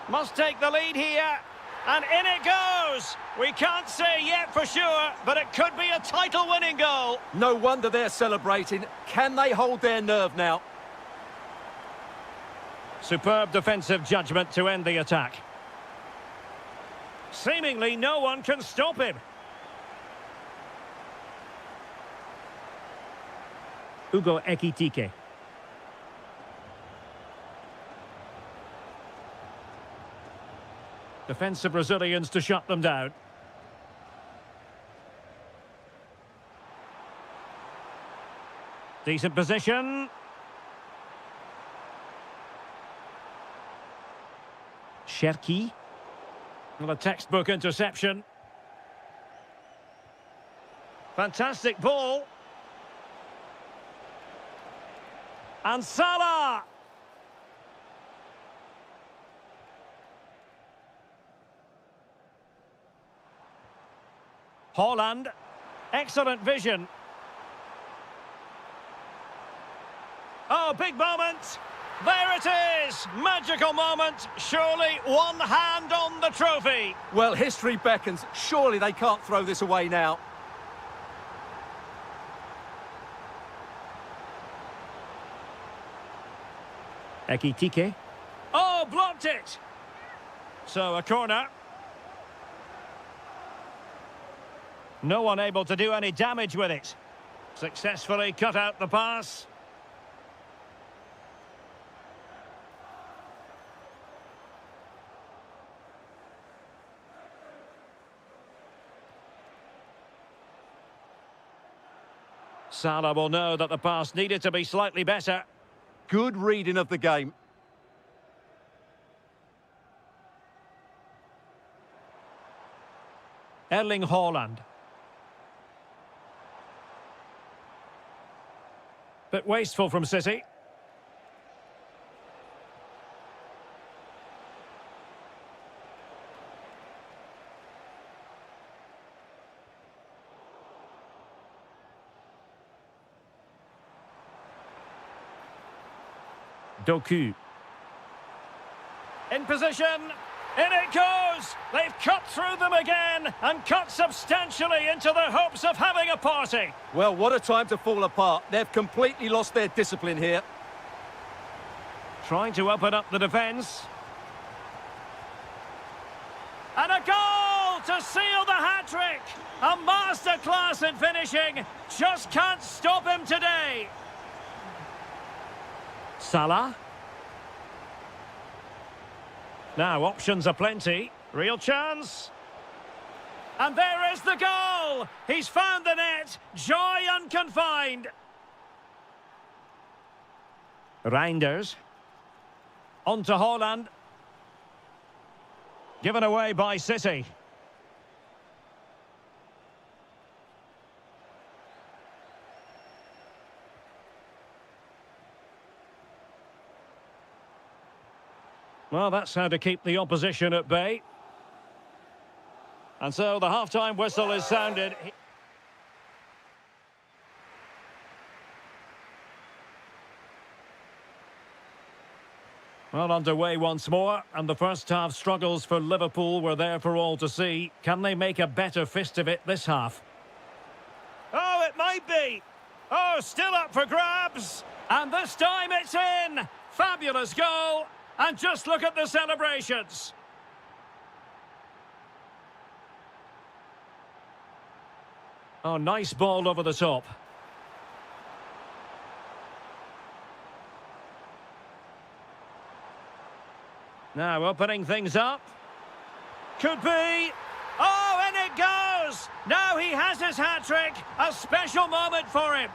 Must take the lead here. And in it goes. We can't say yet for sure, but it could be a title-winning goal. No wonder they're celebrating. Can they hold their nerve now? Superb defensive judgment to end the attack. Seemingly no one can stop him. Ugo Ekitike. Defensive Brazilians to shut them down. Decent position. Cherki. Well, a textbook interception. Fantastic ball. And Salah. Haaland. Excellent vision. Oh, big moment. There it is! Magical moment. Surely one hand on the trophy. Well, history beckons. Surely they can't throw this away now. Ekitike. Oh, blocked it! So, a corner. No one able to do any damage with it. Successfully cut out the pass. Salah will know that the pass needed to be slightly better. Good reading of the game. Erling Haaland. Bit wasteful from City. Doku. In position. In it goes. They've cut through them again and cut substantially into their hopes of having a party. Well, what a time to fall apart. They've completely lost their discipline here. Trying to open up the defence. And a goal to seal the hat-trick. A masterclass in finishing. Just can't stop him today. Salah. Now, options are plenty. Real chance. And there is the goal! He's found the net. Joy unconfined. Reinders. On to Haaland. Given away by City. Well, that's how to keep the opposition at bay. And so the half-time whistle is sounded. Well, underway once more, and the first half struggles for Liverpool were there for all to see. Can they make a better fist of it this half? Oh, it might be. Oh, still up for grabs. And this time it's in. Fabulous goal. And just look at the celebrations. Oh, nice ball over the top. Now opening things up. Could be. Oh, and it goes! Now he has his hat-trick. A special moment for him.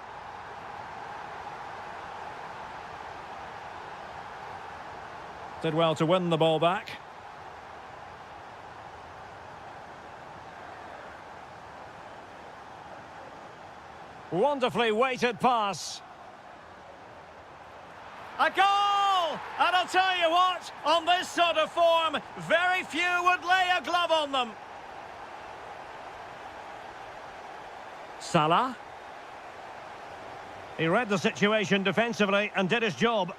Did well to win the ball back. Wonderfully weighted pass. A goal! And I'll tell you what, on this sort of form, very few would lay a glove on them. Salah. He read the situation defensively and did his job.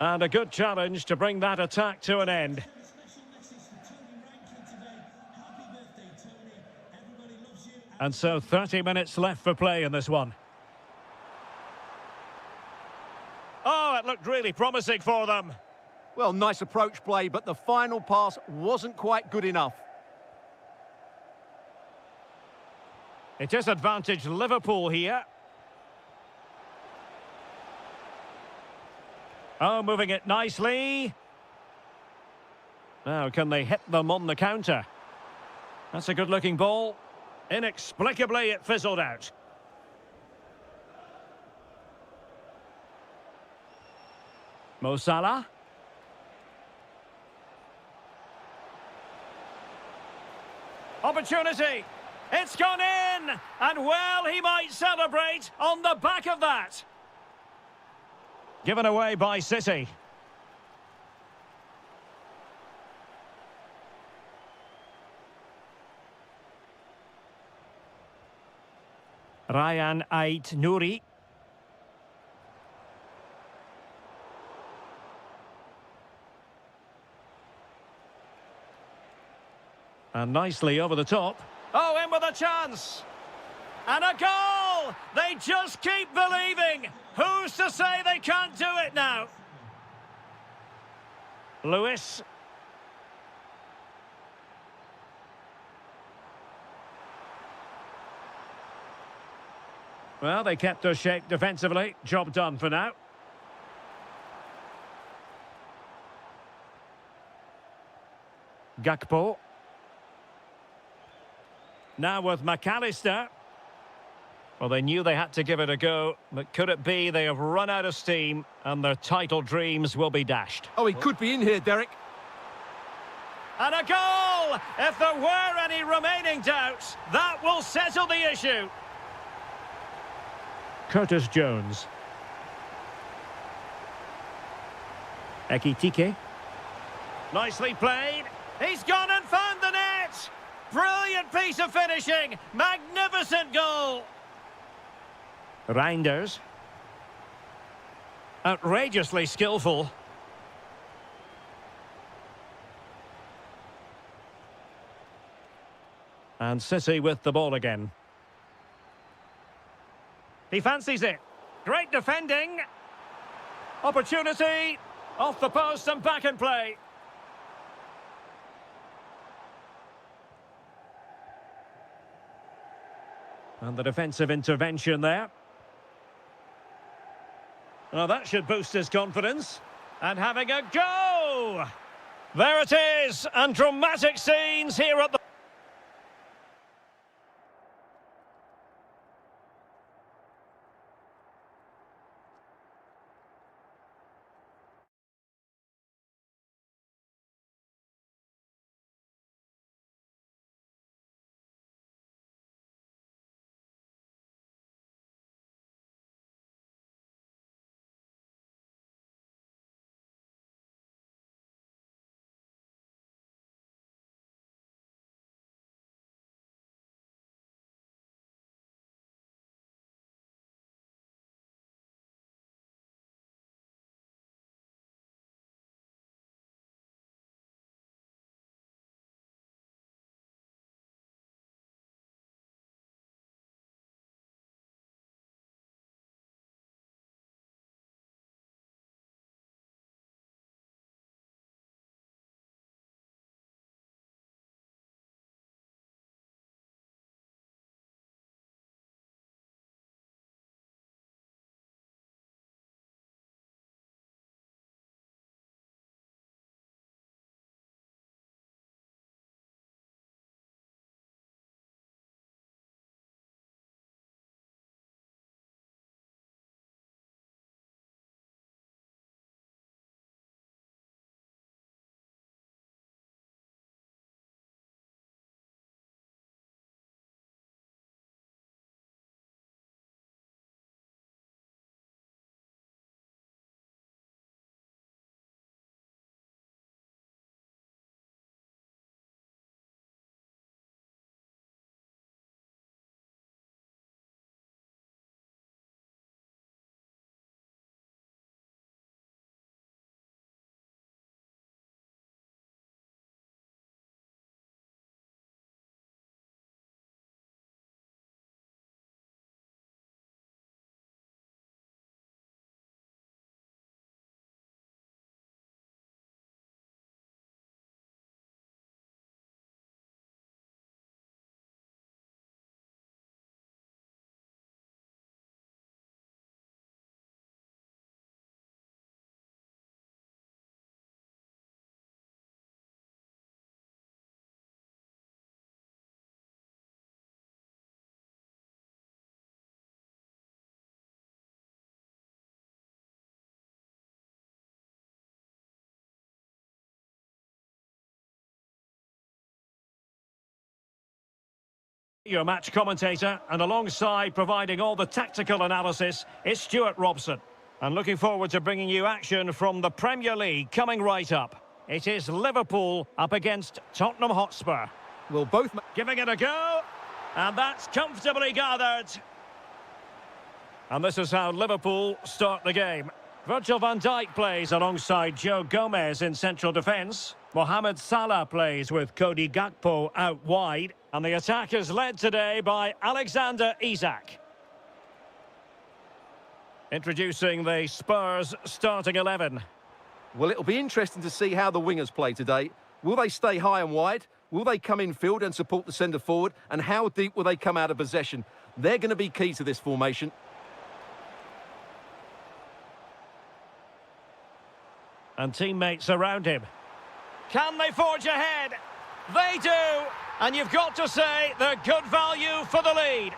And a good challenge to bring that attack to an end. And so 30 minutes left for play in this one. Oh, it looked really promising for them. Well, nice approach play, but the final pass wasn't quite good enough. It is advantage Liverpool here. Oh, moving it nicely. Now, can they hit them on the counter? That's a good-looking ball. Inexplicably, it fizzled out. Mo Salah. Opportunity. It's gone in. And well, he might celebrate on the back of that. Given away by City. Ryan Ait Nouri. And nicely over the top. Oh, in with a chance. And a goal! They just keep believing. Who's to say they can't do it now? Lewis. Well, they kept their shape defensively. Job done for now. Gakpo. Now with McAllister. Well, they knew they had to give it a go, but could it be they have run out of steam and their title dreams will be dashed? Oh, he could be in here, Derek. And a goal! If there were any remaining doubts, that will settle the issue. Curtis Jones. Ekitike. Nicely played. He's gone and found the net! Brilliant piece of finishing! Magnificent goal! Reinders. Outrageously skillful. And City with the ball again. He fancies it. Great defending. Opportunity. Off the post and back in play. And the defensive intervention there. Well, that should boost his confidence. And having a go! There it is, and dramatic scenes here at the... Your match commentator, and alongside providing all the tactical analysis is Stuart Robson. And looking forward to bringing you action from the Premier League coming right up. It is Liverpool up against Tottenham Hotspur. Well, both... Giving it a go, and that's comfortably gathered. And this is how Liverpool start the game. Virgil van Dijk plays alongside Joe Gomez in central defence. Mohamed Salah plays with Cody Gakpo out wide. And the attack is led today by Alexander Isak. Introducing the Spurs starting 11. Well, it'll be interesting to see how the wingers play today. Will they stay high and wide? Will they come in field and support the centre forward? And how deep will they come out of possession? They're going to be key to this formation. And teammates around him. Can they forge ahead? They do! And you've got to say they're good value for the lead.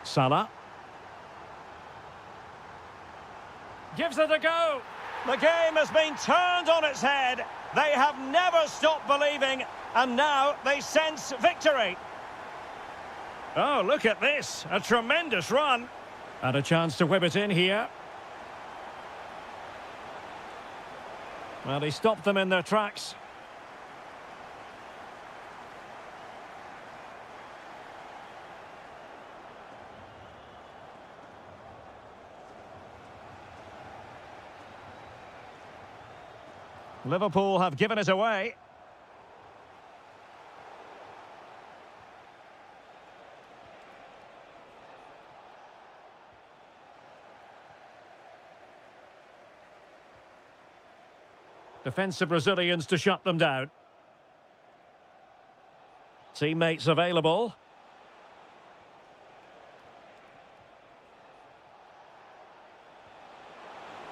Salah. Gives it a go. The game has been turned on its head. They have never stopped believing, and now they sense victory. Oh, look at this. A tremendous run. And a chance to whip it in here. Well, he stopped them in their tracks. Liverpool have given it away. Defensive Brazilians to shut them down. Teammates available.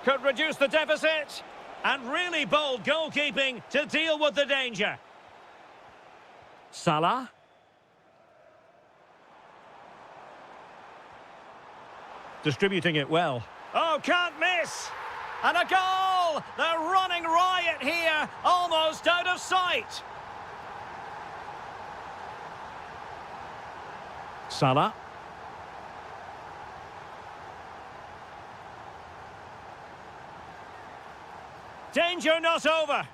Could reduce the deficit. And really bold goalkeeping to deal with the danger. Salah. Distributing it well. Oh, can't miss! And a goal! They're running riot here, almost out of sight. Salah. Danger not over.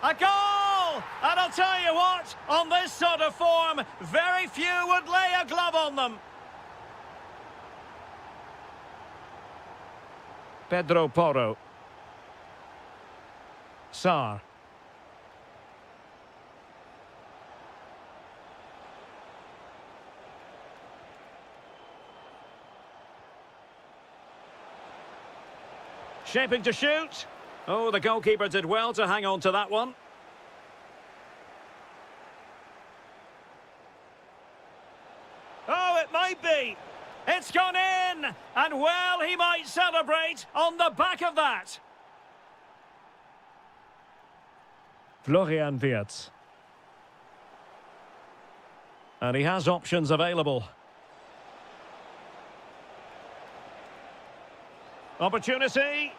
A goal! And I'll tell you what, on this sort of form, very few would lay a glove on them. Pedro Porro. Sarr. Shaping to shoot. Oh, the goalkeeper did well to hang on to that one. Oh, it might be. It's gone in. And well, he might celebrate on the back of that. Florian Wirtz. And he has options available. Opportunity.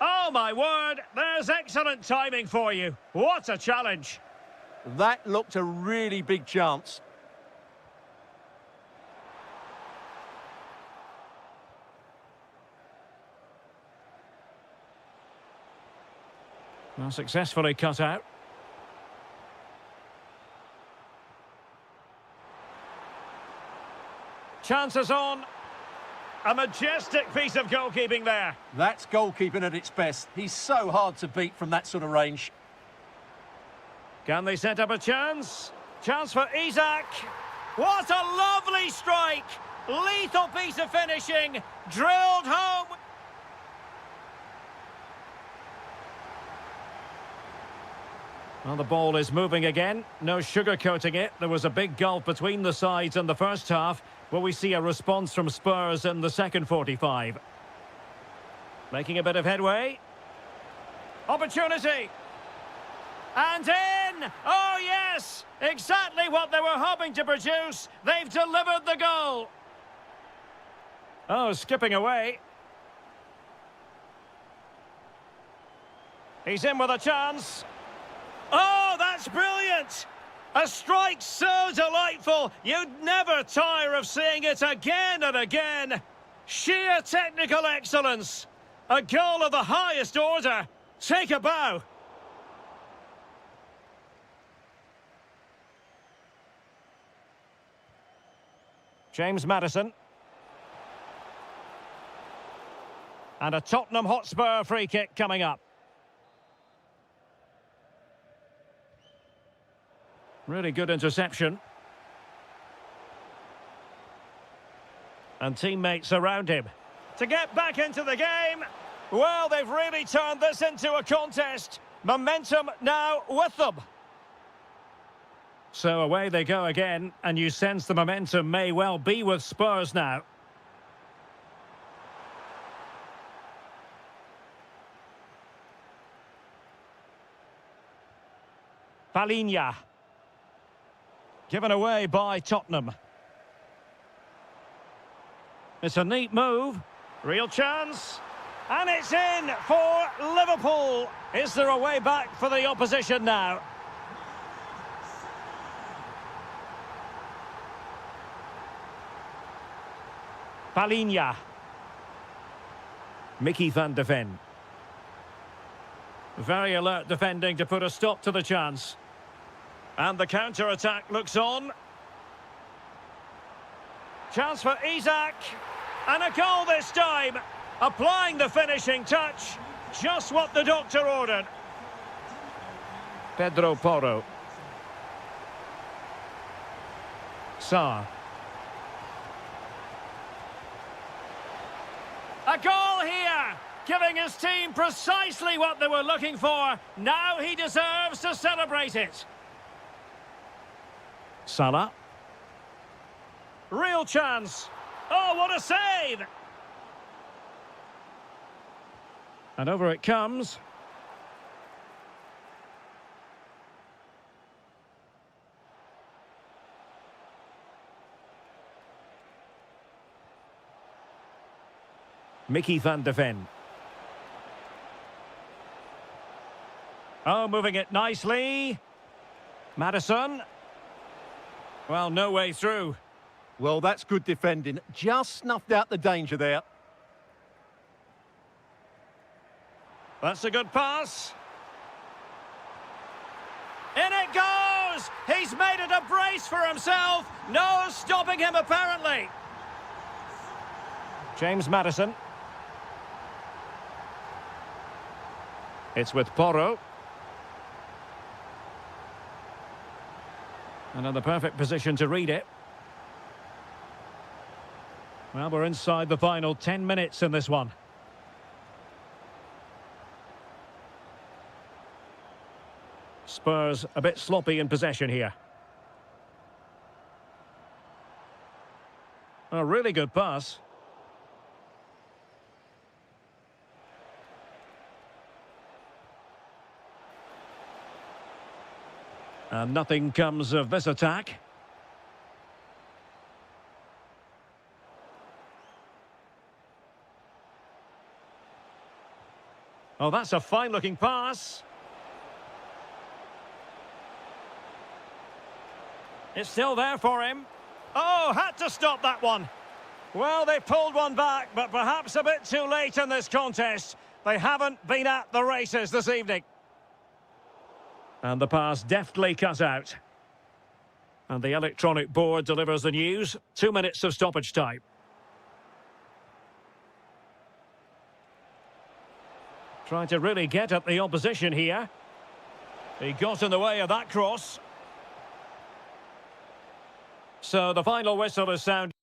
Oh, my word, there's excellent timing for you. What a challenge. That looked a really big chance. Well, successfully cut out. Chances on. A majestic piece of goalkeeping there. That's goalkeeping at its best. He's so hard to beat from that sort of range. Can they set up a chance? Chance for Isak. What a lovely strike. Lethal piece of finishing. Drilled home. Well, the ball is moving again. No sugarcoating it. There was a big gulf between the sides in the first half. Will we see a response from Spurs in the second 45? Making a bit of headway. Opportunity. And in! Oh, yes! Exactly what they were hoping to produce. They've delivered the goal. Oh, skipping away. He's in with a chance. Oh, that's brilliant! A strike so delightful, you'd never tire of seeing it again and again. Sheer technical excellence. A goal of the highest order. Take a bow. James Maddison. And a Tottenham Hotspur free kick coming up. Really good interception. And teammates around him. To get back into the game, well, they've really turned this into a contest. Momentum now with them. So away they go again, and you sense the momentum may well be with Spurs now. Palinha. Given away by Tottenham. It's a neat move. Real chance. And it's in for Liverpool. Is there a way back for the opposition now? Palinha. Mickey van de Ven. Very alert defending to put a stop to the chance. And the counter-attack looks on. Chance for Isak. And a goal this time. Applying the finishing touch. Just what the doctor ordered. Pedro Porro. Sarr. A goal here, giving his team precisely what they were looking for. Now he deserves to celebrate it. Salah. Real chance. Oh, what a save! And over it comes. Mickey van de Ven. Oh, moving it nicely. Maddison. Well, no way through. Well, that's good defending. Just snuffed out the danger there. That's a good pass. In it goes! He's made it a brace for himself. No stopping him, apparently. James Maddison. It's with Porro. Another perfect position to read it. Well, we're inside the final 10 minutes in this one. Spurs a bit sloppy in possession here. A really good pass. And nothing comes of this attack. Oh, that's a fine-looking pass. It's still there for him. Oh, had to stop that one. Well, they pulled one back, but perhaps a bit too late in this contest. They haven't been at the races this evening. And the pass deftly cut out. And the electronic board delivers the news. 2 minutes of stoppage time. Trying to really get at the opposition here. He got in the way of that cross. So the final whistle is sounded.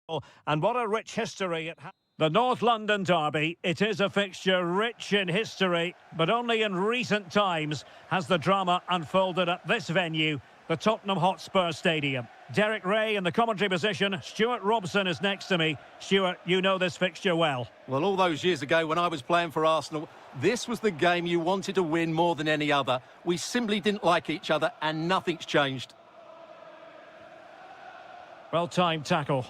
And what a rich history it has. The North London derby, it is a fixture rich in history, but only in recent times has the drama unfolded at this venue, the Tottenham Hotspur Stadium. Derek Ray in the commentary position. Stuart Robson is next to me. Stuart, you know this fixture well. Well, all those years ago when I was playing for Arsenal, this was the game you wanted to win more than any other. We simply didn't like each other and nothing's changed. Well-timed tackle.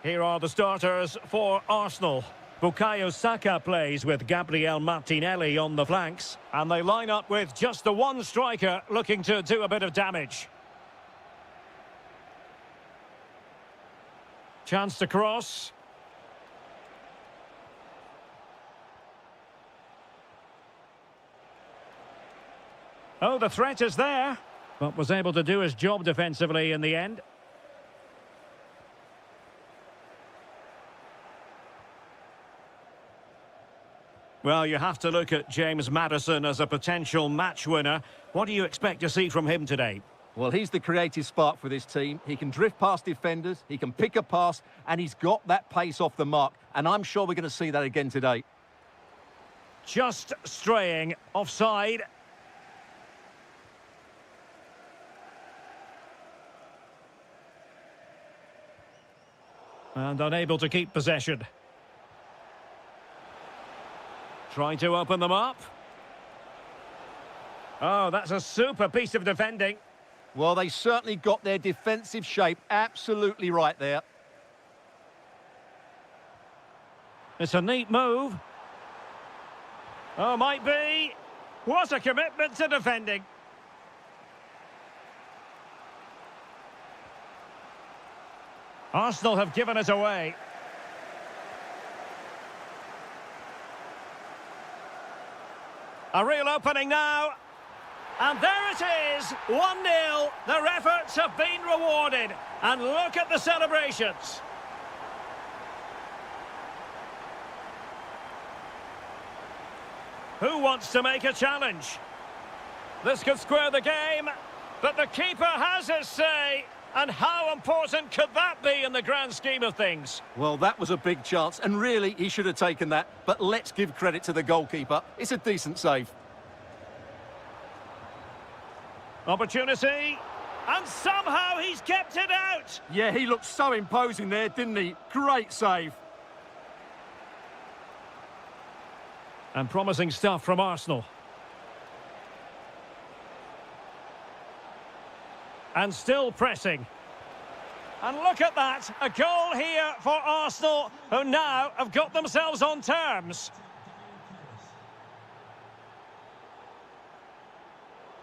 Here are the starters for Arsenal. Bukayo Saka plays with Gabriel Martinelli on the flanks. And they line up with just the one striker looking to do a bit of damage. Chance to cross. Oh, the threat is there, but was able to do his job defensively in the end. Well, you have to look at James Maddison as a potential match winner. What do you expect to see from him today? Well, he's the creative spark for this team. He can drift past defenders, he can pick a pass, and he's got that pace off the mark. And I'm sure we're going to see that again today. Just straying offside. And unable to keep possession. Trying to open them up. Oh, that's a super piece of defending. Well, they certainly got their defensive shape absolutely right there. It's a neat move. Oh, might be. What a commitment to defending. Arsenal have given it away. A real opening now. And there it is, 1-0. Their efforts have been rewarded. And look at the celebrations. Who wants to make a challenge? This could square the game, but the keeper has his say. And how important could that be in the grand scheme of things? Well, that was a big chance, and really, he should have taken that. But let's give credit to the goalkeeper. It's a decent save. Opportunity, and somehow he's kept it out. Yeah, he looked so imposing there, didn't he? Great save. And promising stuff from Arsenal. And still pressing. And look at that, a goal here for Arsenal, who now have got themselves on terms.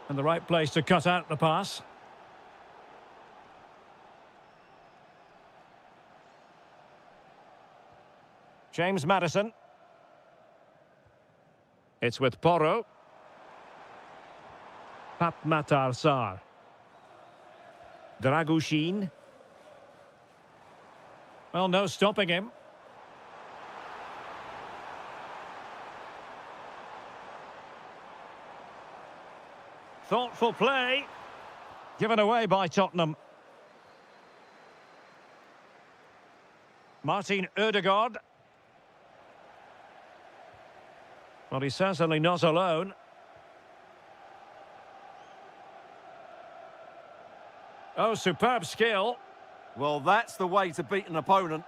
And the right place to cut out the pass. James Maddison. It's with Porro. Matar Sarr. Dragushin. Well, no stopping him. Thoughtful play. Given away by Tottenham. Martin Ødegaard. Well, he's certainly not alone. Oh, superb skill. Well, that's the way to beat an opponent.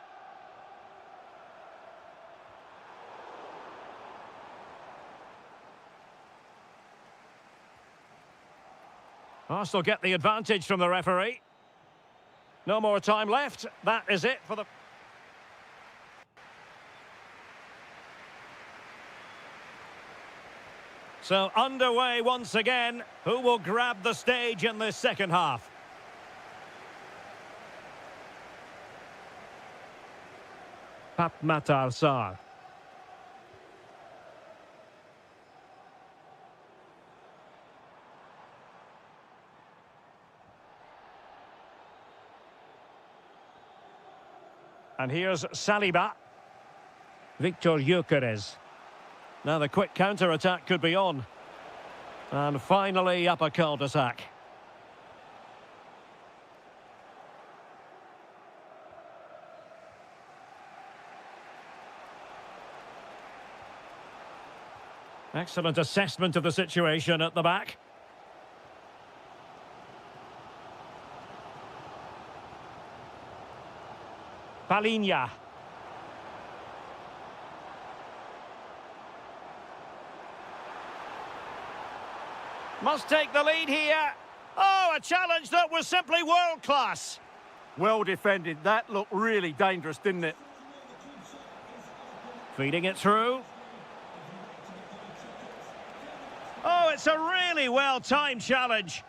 Arsenal get the advantage from the referee. No more time left. That is it for the... So underway once again. Who will grab the stage in this second half? Matar Sarr. And here's Saliba. Victor Gyökeres. Now the quick counter-attack could be on. And finally up a cul-de-sac. Excellent assessment of the situation at the back. Palinha. Must take the lead here. Oh, a challenge that was simply world-class. Well defended. That looked really dangerous, didn't it? Feeding it through. Oh, it's a really well-timed challenge.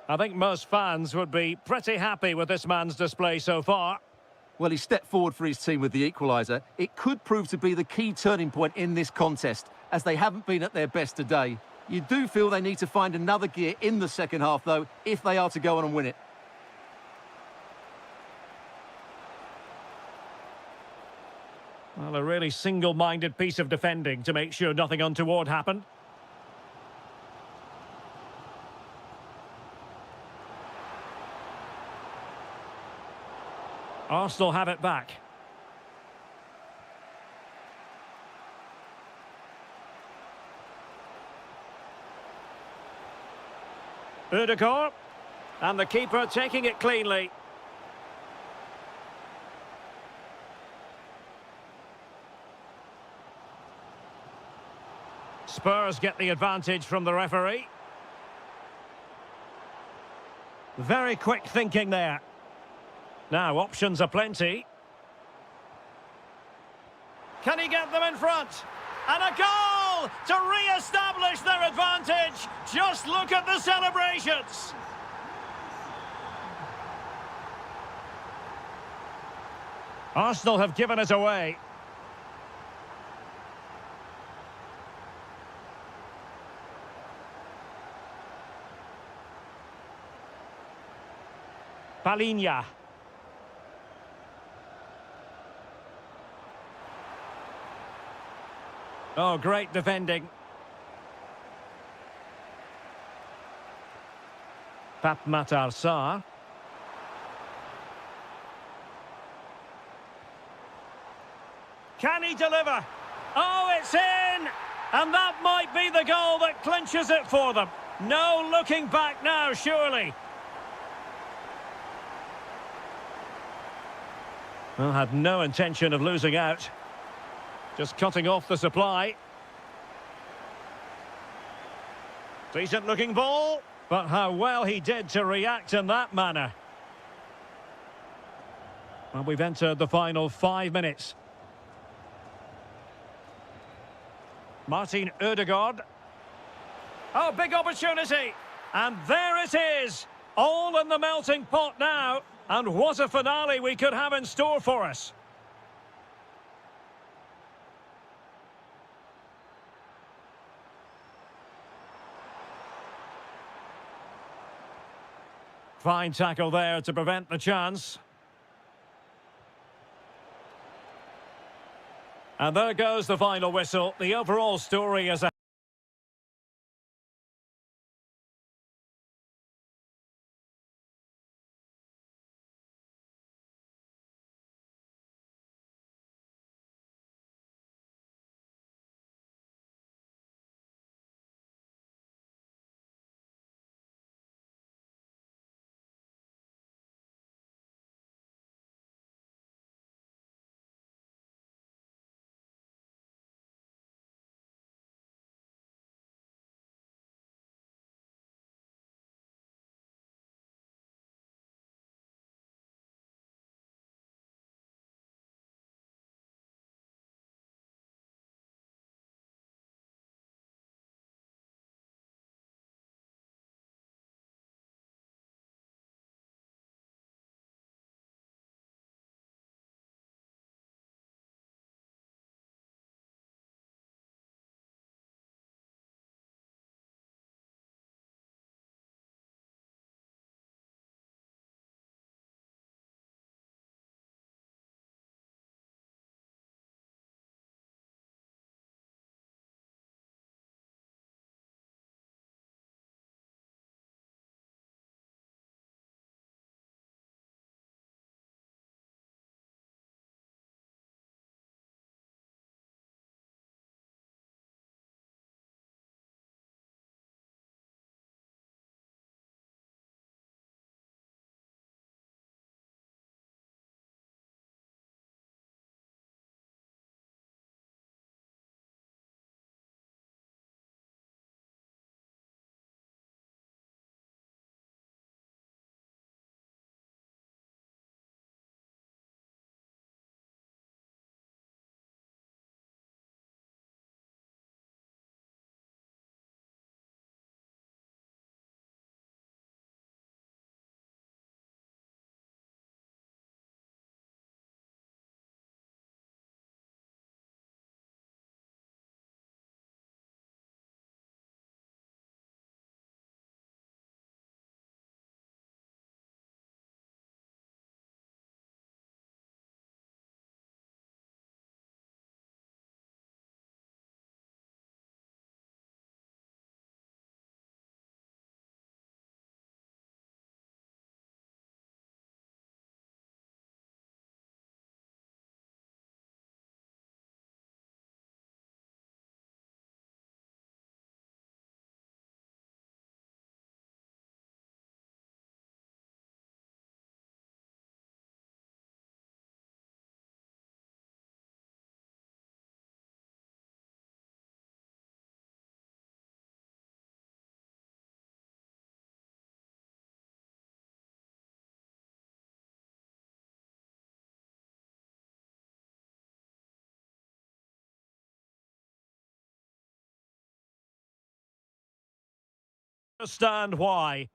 I think most fans would be pretty happy with this man's display so far. Well, he stepped forward for his team with the equaliser. It could prove to be the key turning point in this contest, as they haven't been at their best today. You do feel they need to find another gear in the second half, though, if they are to go on and win it. Well, a really single-minded piece of defending to make sure nothing untoward happened. Arsenal have it back. Ødegaard. And the keeper taking it cleanly. Spurs get the advantage from the referee. Very quick thinking there. Now, options are plenty. Can he get them in front? And a goal to re-establish their advantage. Just look at the celebrations. Arsenal have given it away. Palinha. Oh, great defending. Matar Sarr. Can he deliver? Oh, it's in! And that might be the goal that clinches it for them. No looking back now, surely. Well, had no intention of losing out. Just cutting off the supply. Decent looking ball, but how well he did to react in that manner. Well, we've entered the final 5 minutes. Martin Ødegaard. Oh, big opportunity. And there it is. All in the melting pot now. And what a finale we could have in store for us. Fine tackle there to prevent the chance. And there goes the final whistle. The overall story is a Understand why.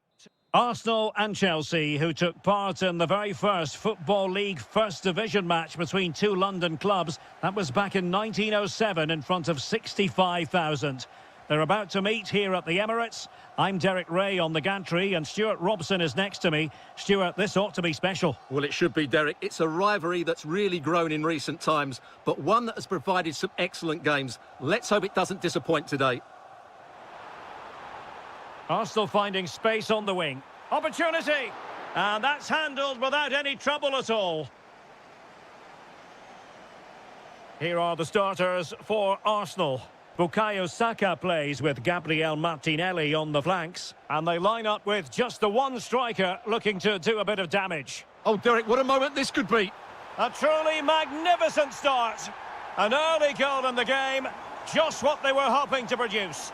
Arsenal and Chelsea, who took part in the very first Football League First Division match between two London clubs, that was back in 1907 in front of 65,000. They're about to meet here at the Emirates. I'm Derek Ray on the gantry and Stuart Robson is next to me. Stuart, this ought to be special. Well, it should be, Derek. It's a rivalry that's really grown in recent times, but one that has provided some excellent games. Let's hope it doesn't disappoint today. Arsenal finding space on the wing. Opportunity! And that's handled without any trouble at all. Here are the starters for Arsenal. Bukayo Saka plays with Gabriel Martinelli on the flanks. And they line up with just the one striker looking to do a bit of damage. Oh, Derek, what a moment this could be. A truly magnificent start. An early goal in the game. Just what they were hoping to produce.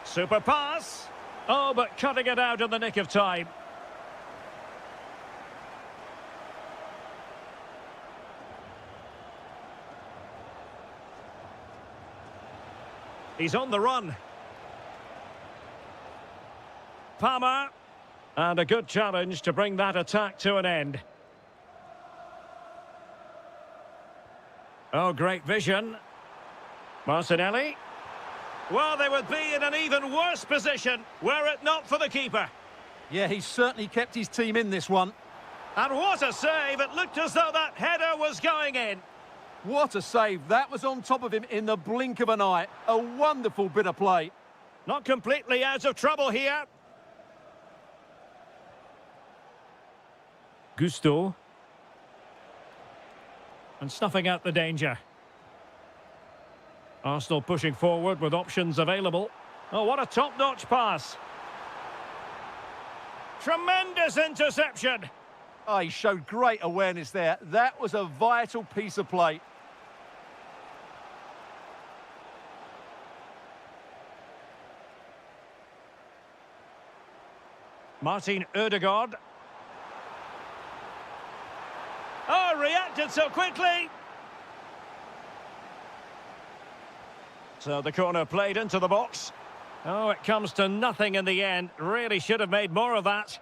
Super pass. Oh, but cutting it out in the nick of time. He's on the run. Palmer. And a good challenge to bring that attack to an end. Oh, great vision. Martinelli. Well, they would be in an even worse position were it not for the keeper. Yeah, he's certainly kept his team in this one. And what a save. It looked as though that header was going in. What a save. That was on top of him in the blink of an eye. A wonderful bit of play. Not completely out of trouble here. Gusto. And snuffing out the danger. Arsenal pushing forward with options available. Oh, what a top-notch pass. Tremendous interception. Oh, he showed great awareness there. That was a vital piece of play. Martin Ødegaard. Oh, reacted so quickly. So the corner played into the box. Oh, it comes to nothing in the end. Really should have made more of that.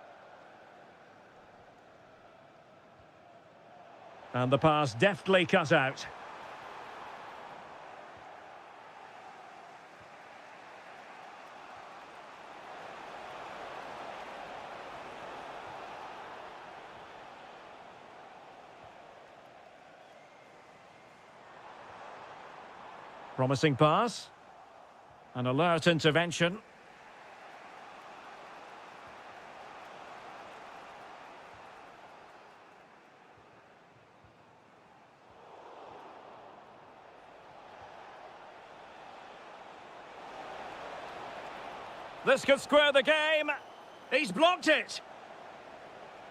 And the pass deftly cut out. Promising pass. An alert intervention. This could square the game. He's blocked it.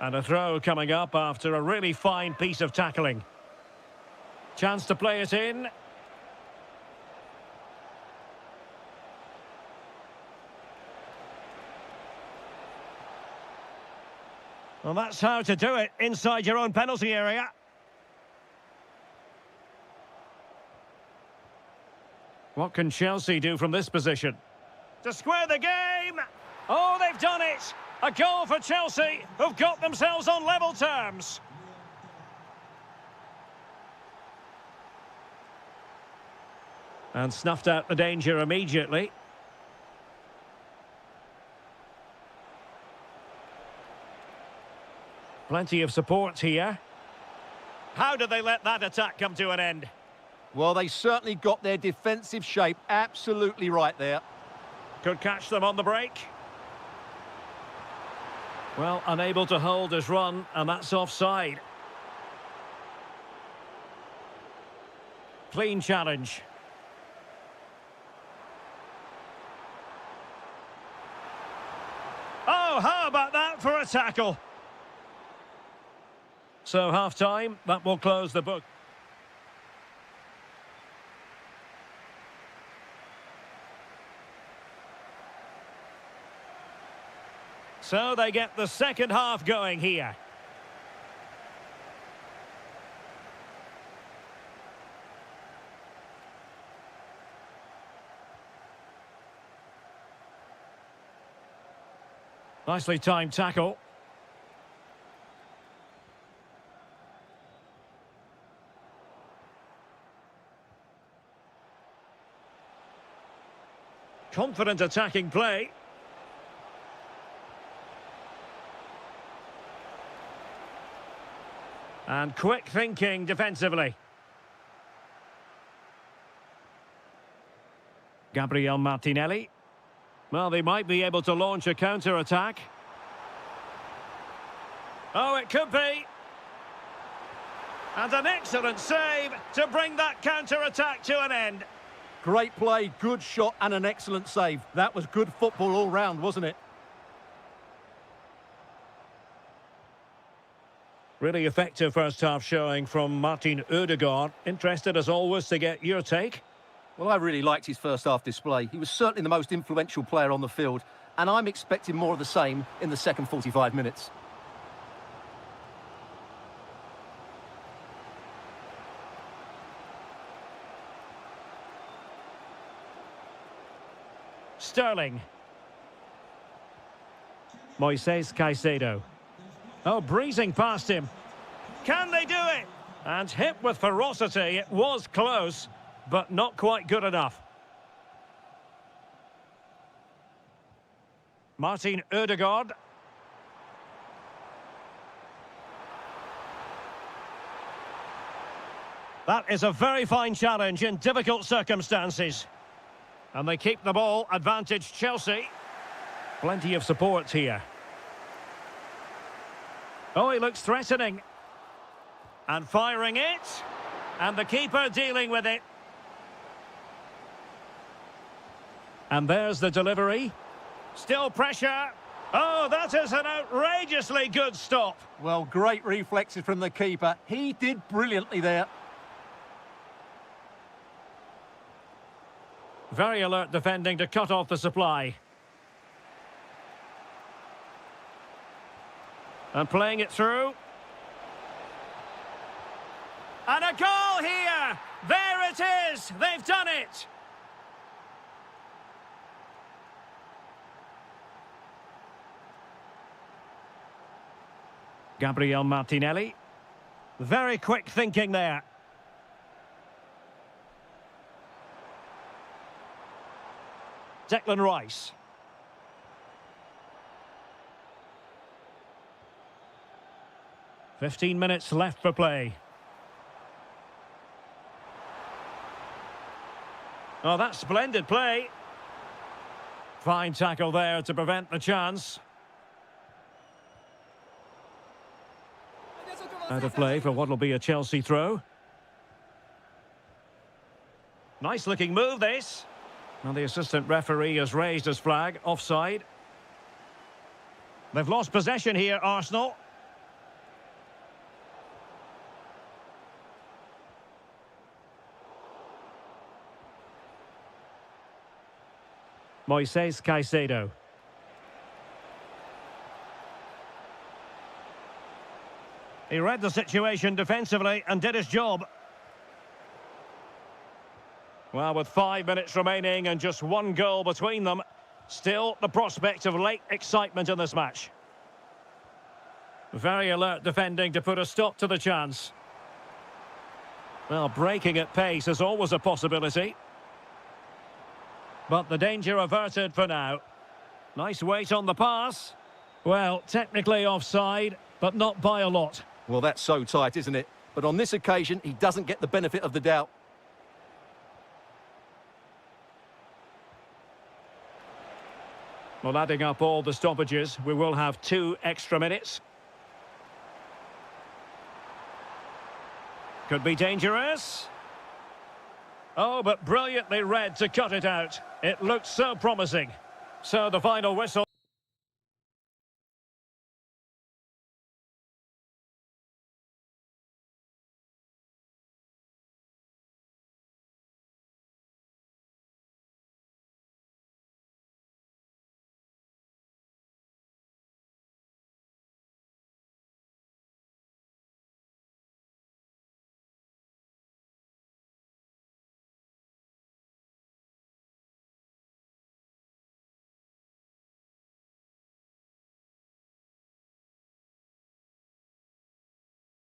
And a throw coming up after a really fine piece of tackling. Chance to play it in. Well, that's how to do it inside your own penalty area. What can Chelsea do from this position? To square the game! Oh, they've done it! A goal for Chelsea, who've got themselves on level terms. And snuffed out the danger immediately. Plenty of support here. How did they let that attack come to an end? Well, they certainly got their defensive shape absolutely right there. Could catch them on the break. Well, unable to hold his run, and that's offside. Clean challenge. Oh, how about that for a tackle? So, half-time, that will close the book. So they get the second half going here. Nicely timed tackle. Confident attacking play. And quick thinking defensively. Gabriel Martinelli. Well, they might be able to launch a counter-attack. Oh, it could be. And an excellent save to bring that counter-attack to an end. Great play, good shot and an excellent save. That was good football all round, wasn't it? Really effective first-half showing from Martin Ødegaard. Interested, as always, to get your take. Well, I really liked his first-half display. He was certainly the most influential player on the field, and I'm expecting more of the same in the second 45 minutes. Sterling. Moises Caicedo. Oh, breezing past him. Can they do it? And hit with ferocity. It was close, but not quite good enough. Martin Ødegaard. That is a very fine challenge in difficult circumstances. And they keep the ball, advantage Chelsea. Plenty of support here. Oh, he looks threatening. And firing it. And the keeper dealing with it. And there's the delivery. Still pressure. Oh, that is an outrageously good stop. Well, great reflexes from the keeper. He did brilliantly there. Very alert defending to cut off the supply. And playing it through. And a goal here! There it is! They've done it! Gabriel Martinelli. Very quick thinking there. Declan Rice. "15 minutes left for play. Oh, that's splendid play. Fine tackle there to prevent the chance. Out of play for what will be a Chelsea throw. Nice looking move, this. And the assistant referee has raised his flag, offside. They've lost possession here, Arsenal. Moises Caicedo. He read the situation defensively and did his job. Well, with 5 minutes remaining and just one goal between them, still the prospect of late excitement in this match. Very alert defending to put a stop to the chance. Well, breaking at pace is always a possibility. But the danger averted for now. Nice weight on the pass. Well, technically offside, but not by a lot. Well, that's so tight, isn't it? But on this occasion, he doesn't get the benefit of the doubt. Well, adding up all the stoppages, we will have 2 extra minutes. Could be dangerous. Oh, but brilliantly read to cut it out. It looked so promising. So the final whistle.